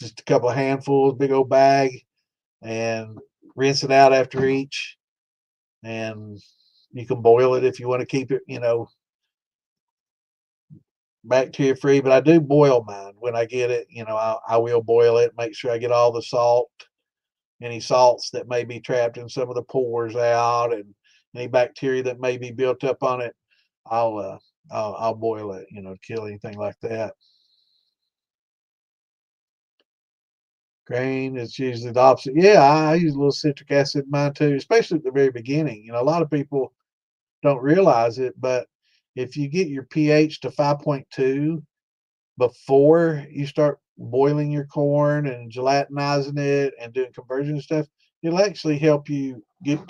just a couple of handfuls, big old bag, and rinse it out after each. And you can boil it if you want to keep it, bacteria free. But I do boil mine when I get it. I will boil it, make sure I get all the salt, any salts that may be trapped in some of the pores out, and any bacteria that may be built up on it. I'll boil it, kill anything like that. Grain is usually the opposite. Yeah, I use a little citric acid in mine too, especially at the very beginning. A lot of people don't realize it, but if you get your pH to 5.2 before you start boiling your corn and gelatinizing it and doing conversion stuff, it'll actually help you get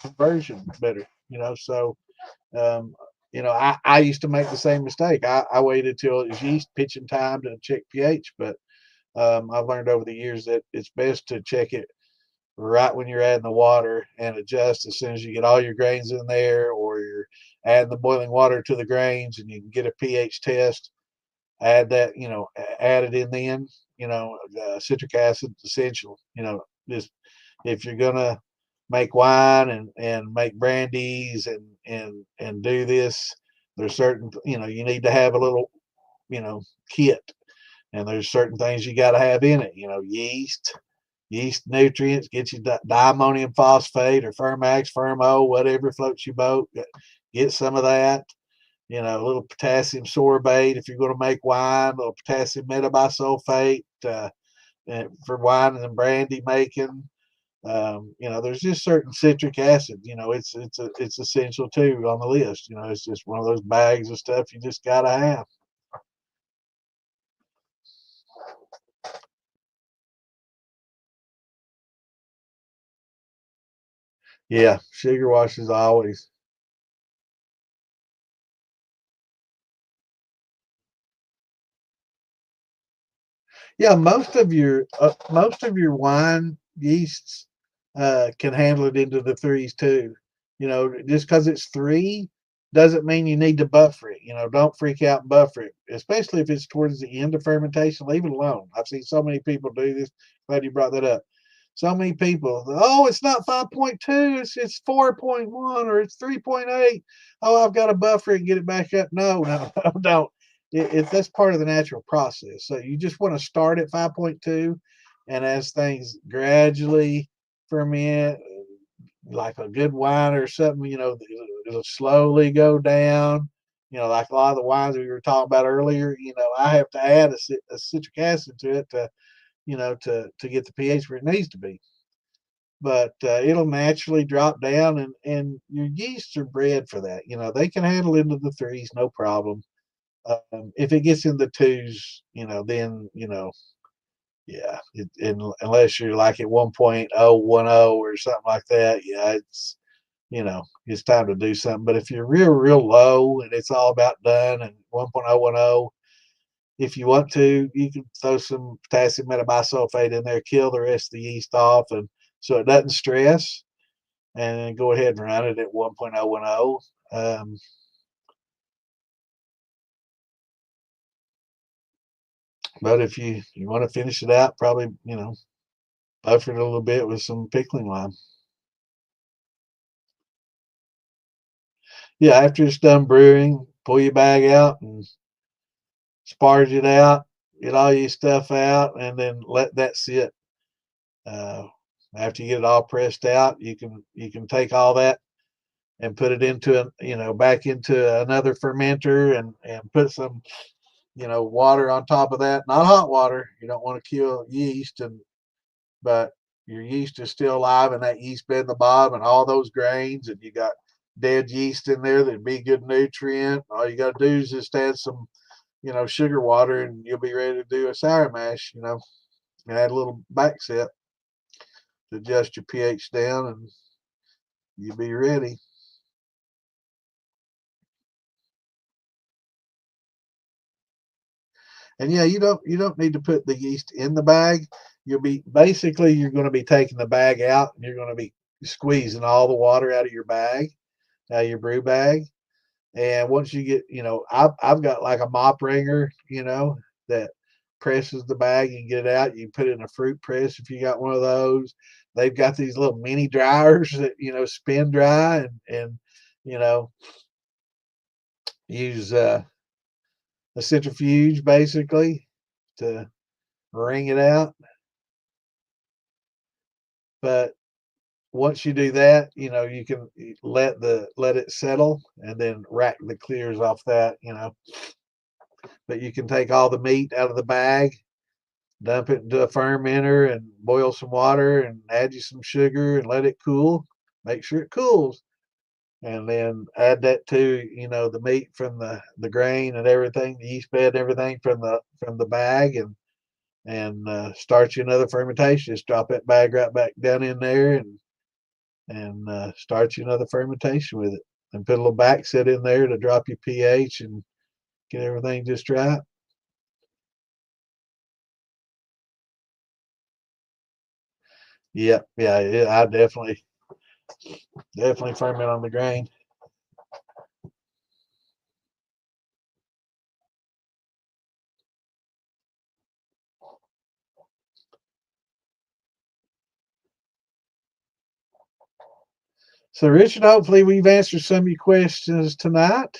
conversion better. So um, I used to make the same mistake. I waited till it was yeast pitching time to check pH, but I've learned over the years that it's best to check it right when you're adding the water and adjust as soon as you get all your grains in there, or you're adding the boiling water to the grains and you can get a pH test. Add that, add it in then. Citric acid essential. Just if you're gonna make wine and make brandies and do this, there's certain you need to have a little kit, and there's certain things you got to have in it. Yeast nutrients, get you diammonium phosphate or Fermax, Fermo, whatever floats your boat. Get some of that. A little potassium sorbate if you're going to make wine, a little potassium metabisulfate for wine and brandy making. There's just certain citric acid. It's essential too on the list. It's just one of those bags of stuff you just gotta have. Yeah, sugar washes always. Yeah, most of your wine yeasts can handle it into the threes too. Just because it's three doesn't mean you need to buffer it. Don't freak out and buffer it, especially if it's towards the end of fermentation. Leave it alone. I've seen so many people do this. Glad you brought that up. So many people, oh, it's not 5.2, it's 4.1 or it's 3.8. Oh, I've got to buffer it and get it back up. No, no, no, don't. That's part of the natural process. So you just want to start at 5.2, and as things gradually ferment, like a good wine or something, it'll slowly go down. Like a lot of the wines we were talking about earlier, I have to add a citric acid to it to get the pH where it needs to be. but it'll naturally drop down, and your yeasts are bred for that. They can handle into the threes, no problem. If it gets in the twos, then yeah, unless you're like at 1.010 or something like that, yeah, it's time to do something. But if you're real low and it's all about done and 1.010, if you want to, you can throw some potassium metabisulfate in there, kill the rest of the yeast off, and so it doesn't stress, and then go ahead and run it at 1.010. But if you want to finish it out, probably buffer it a little bit with some pickling lime. Yeah, after it's done brewing, pull your bag out and sparge it out, get all your stuff out, and then let that sit. Uh, After you get it all pressed out, you can take all that and put it into back into another fermenter, and put some water on top of that. Not hot water. You don't want to kill yeast, but your yeast is still alive in that yeast bed in the bottom and all those grains, and you got dead yeast in there that'd be good nutrient. All you got to do is just add some sugar water, and you'll be ready to do a sour mash. And add a little back set to adjust your pH down, and you'll be ready. And yeah, you don't need to put the yeast in the bag. You're going to be taking the bag out, and you're going to be squeezing all the water out of your bag, out of your brew bag. And once you get, I've got like a mop wringer, that presses the bag and get it out. You can put it in a fruit press if you got one of those. They've got these little mini dryers that spin dry, and you know use a centrifuge basically to wring it out. But once you do that, you can let it settle and then rack the clears off that. But you can take all the meat out of the bag, dump it into a fermenter, and boil some water and add you some sugar and let it cool. Make sure it cools, and then add that to the meat from the grain and everything, the yeast bed and everything from the bag, and start you another fermentation. Just drop that bag right back down in there, and start you another fermentation with it, and put a little back set in there to drop your pH and get everything just right. Yeah, I definitely ferment on the grain. So, Richard, hopefully we've answered some of your questions tonight.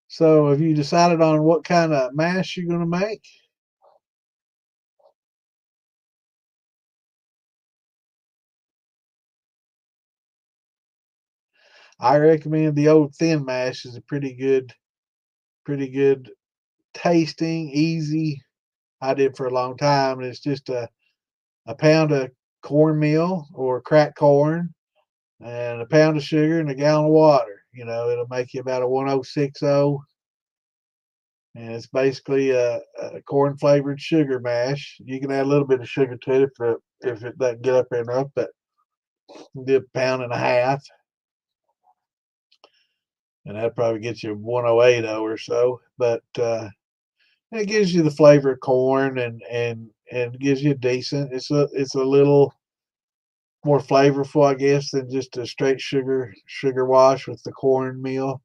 So, have you decided on what kind of mash you're going to make? I recommend the old thin mash is a pretty good tasting, easy. I did for a long time, and it's just a pound of cornmeal or cracked corn, and a pound of sugar and a gallon of water. It'll make you about a 1060, and it's basically a corn flavored sugar mash. You can add a little bit of sugar to it if it doesn't get up there enough, but do a pound and a half, and that probably gets you 1080 or so. But it gives you the flavor of corn, and gives you a decent. It's a little more flavorful, I guess, than just a straight sugar wash with the cornmeal.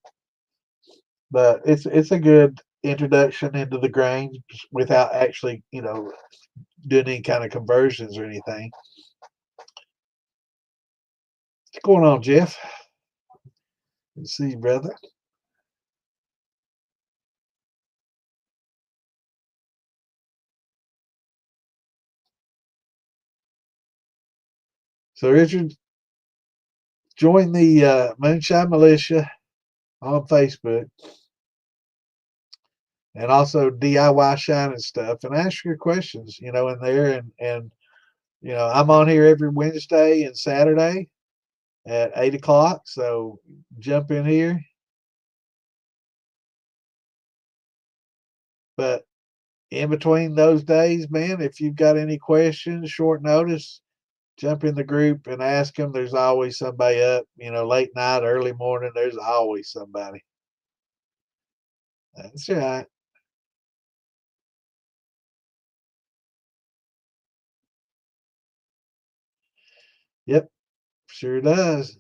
But it's a good introduction into the grains without actually doing any kind of conversions or anything. What's going on, Jeff? Good to see you, brother. So, Richard, join the Moonshine Militia on Facebook, and also DIY Shine and stuff, and ask your questions, in there, and I'm on here every Wednesday and Saturday at 8 o'clock. So jump in here. But in between those days, man, if you've got any questions, short notice, jump in the group and ask them. There's always somebody up, late night, early morning. There's always somebody. That's right. Yep, sure does.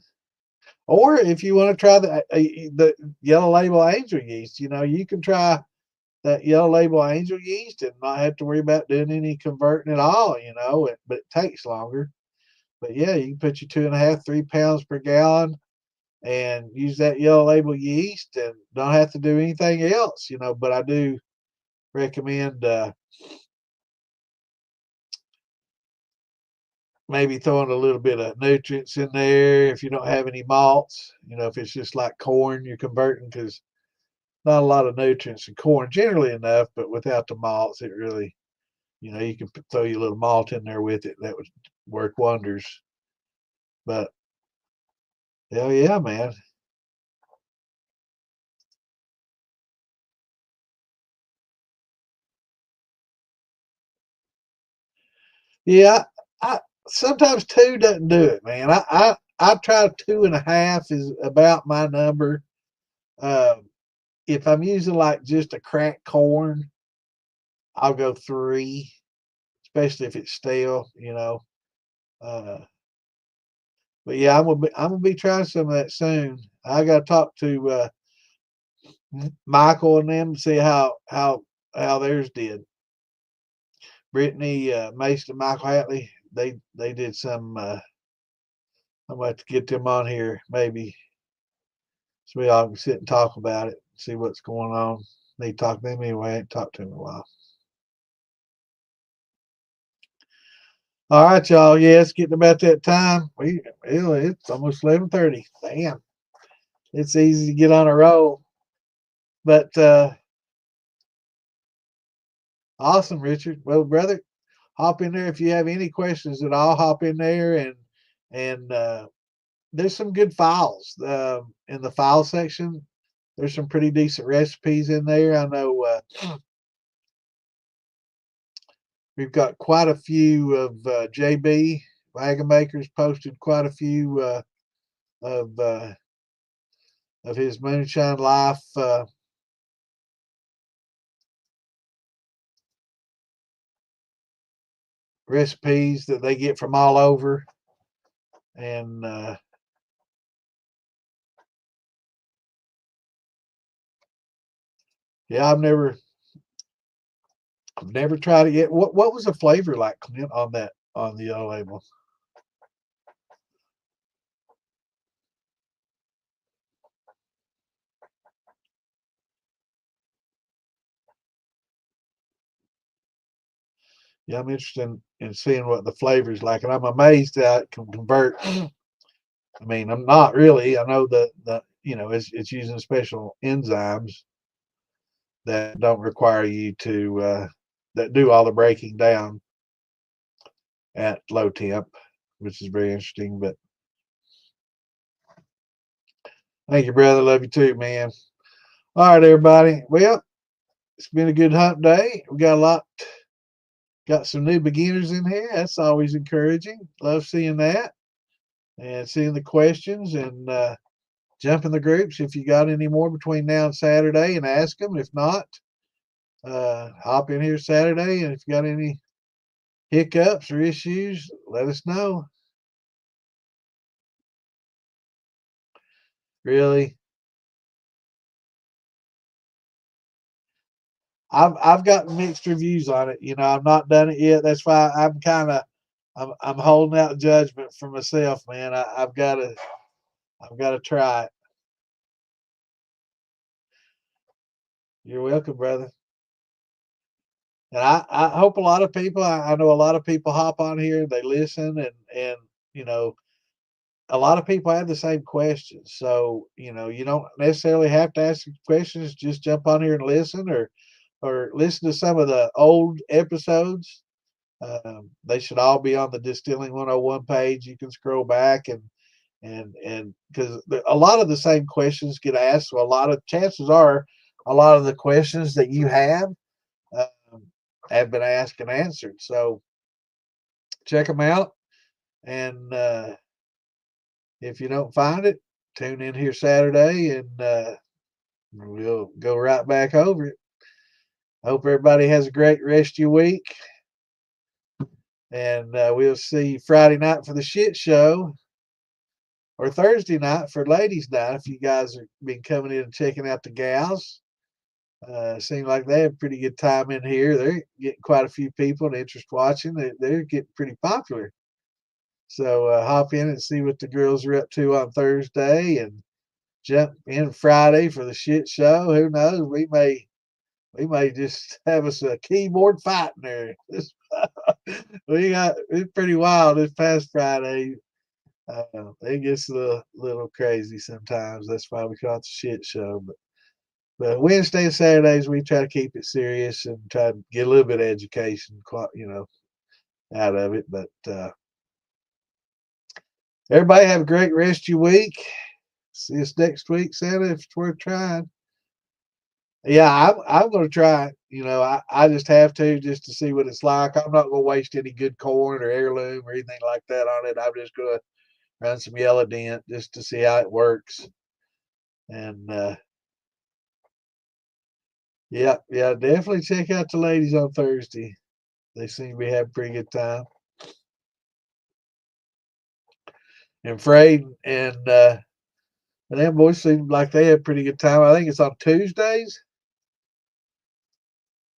Or if you want to try the yellow label angel yeast, you can try that yellow label angel yeast and not have to worry about doing any converting at all, but it takes longer. But yeah, you can put your 2.5, 3 pounds per gallon and use that yellow label yeast and don't have to do anything else, but I do recommend maybe throwing a little bit of nutrients in there if you don't have any malts, if it's just like corn you're converting, because not a lot of nutrients in corn generally enough, but without the malts, it really, you can throw your little malt in there with it. That would work wonders. But hell yeah, man. Yeah, I sometimes two doesn't do it, man. I try 2.5 is about my number. Um, if I'm using like just a cracked corn, I'll go 3, especially if it's stale. Uh, but yeah, I'm gonna be trying some of that soon. I gotta talk to Michael and them to see how theirs did. Brittany Mason, Michael Hatley, they did some. I'm about to get them on here maybe so we all can sit and talk about it, see what's going on. Need to talk to them anyway. I ain't talked to them in a while. All right, y'all. Yeah, it's getting about that time. It's almost 11:30. Damn, it's easy to get on a roll. But awesome, Richard. Well, brother, hop in there if you have any questions at all. Hop in there and there's some good files in the file section. There's some pretty decent recipes in there. I know we've got quite a few of JB Wagon Makers posted quite a few of uh, of his Moonshine Life recipes that they get from all over. And yeah, I've never tried it yet. What was the flavor like, Clint, on the yellow label? Yeah, I'm interested in seeing what the flavor's like, and I'm amazed that it can convert. I mean, I'm not really. I know the it's using special enzymes that don't require you to that do all the breaking down at low temp, which is very interesting. But thank you, brother. Love you too, man. All right, everybody. Well, it's been a good hump day. We got some new beginners in here. That's always encouraging. Love seeing that and seeing the questions and jump in the groups if you got any more between now and Saturday and ask them. If not, hop in here Saturday, and if you got any hiccups or issues, let us know. Really, I've gotten mixed reviews on it. I've not done it yet. That's why I'm holding out judgment for myself, man. I've got to try it. You're welcome, brother. And I hope a lot of people. I know a lot of people hop on here. They listen, and you know a lot of people have the same questions. So you don't necessarily have to ask questions. Just jump on here and listen, or listen to some of the old episodes. They should all be on the Distilling 101 page. You can scroll back and because a lot of the same questions get asked. So a lot of chances are a lot of the questions that you have been asked and answered. So check them out. And if you don't find it, tune in here Saturday and we'll go right back over it. Hope everybody has a great rest of your week. And we'll see you Friday night for the shit show or Thursday night for ladies' night. If you guys have been coming in and checking out the gals, seem like they have a pretty good time in here. They're getting quite a few people and interest watching. They're getting pretty popular. So hop in and see what the girls are up to on Thursday and jump in Friday for the shit show. Who knows? We may just have us a keyboard fight in there. It's pretty wild this past Friday. It gets a little crazy sometimes. That's why we call it the shit show. But Wednesday and Saturdays we try to keep it serious and try to get a little bit of education, out of it. But everybody have a great rest of your week. See us next week, Santa, if it's worth trying. Yeah, I'm going to try it. I just have to just to see what it's like. I'm not going to waste any good corn or heirloom or anything like that on it. I'm just going to run some yellow dent just to see how it works. And yeah, definitely check out the ladies on Thursday. They seem to be having a pretty good time. And Frey and them boys seem like they have a pretty good time. I think it's on Tuesdays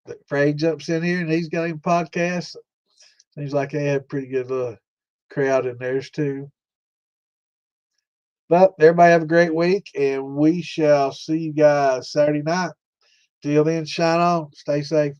that Frey jumps in here and he's got him podcast. Seems like they have a pretty good little crowd in theirs too. But everybody have a great week, and we shall see you guys Saturday night. Till then, shine on. Stay safe.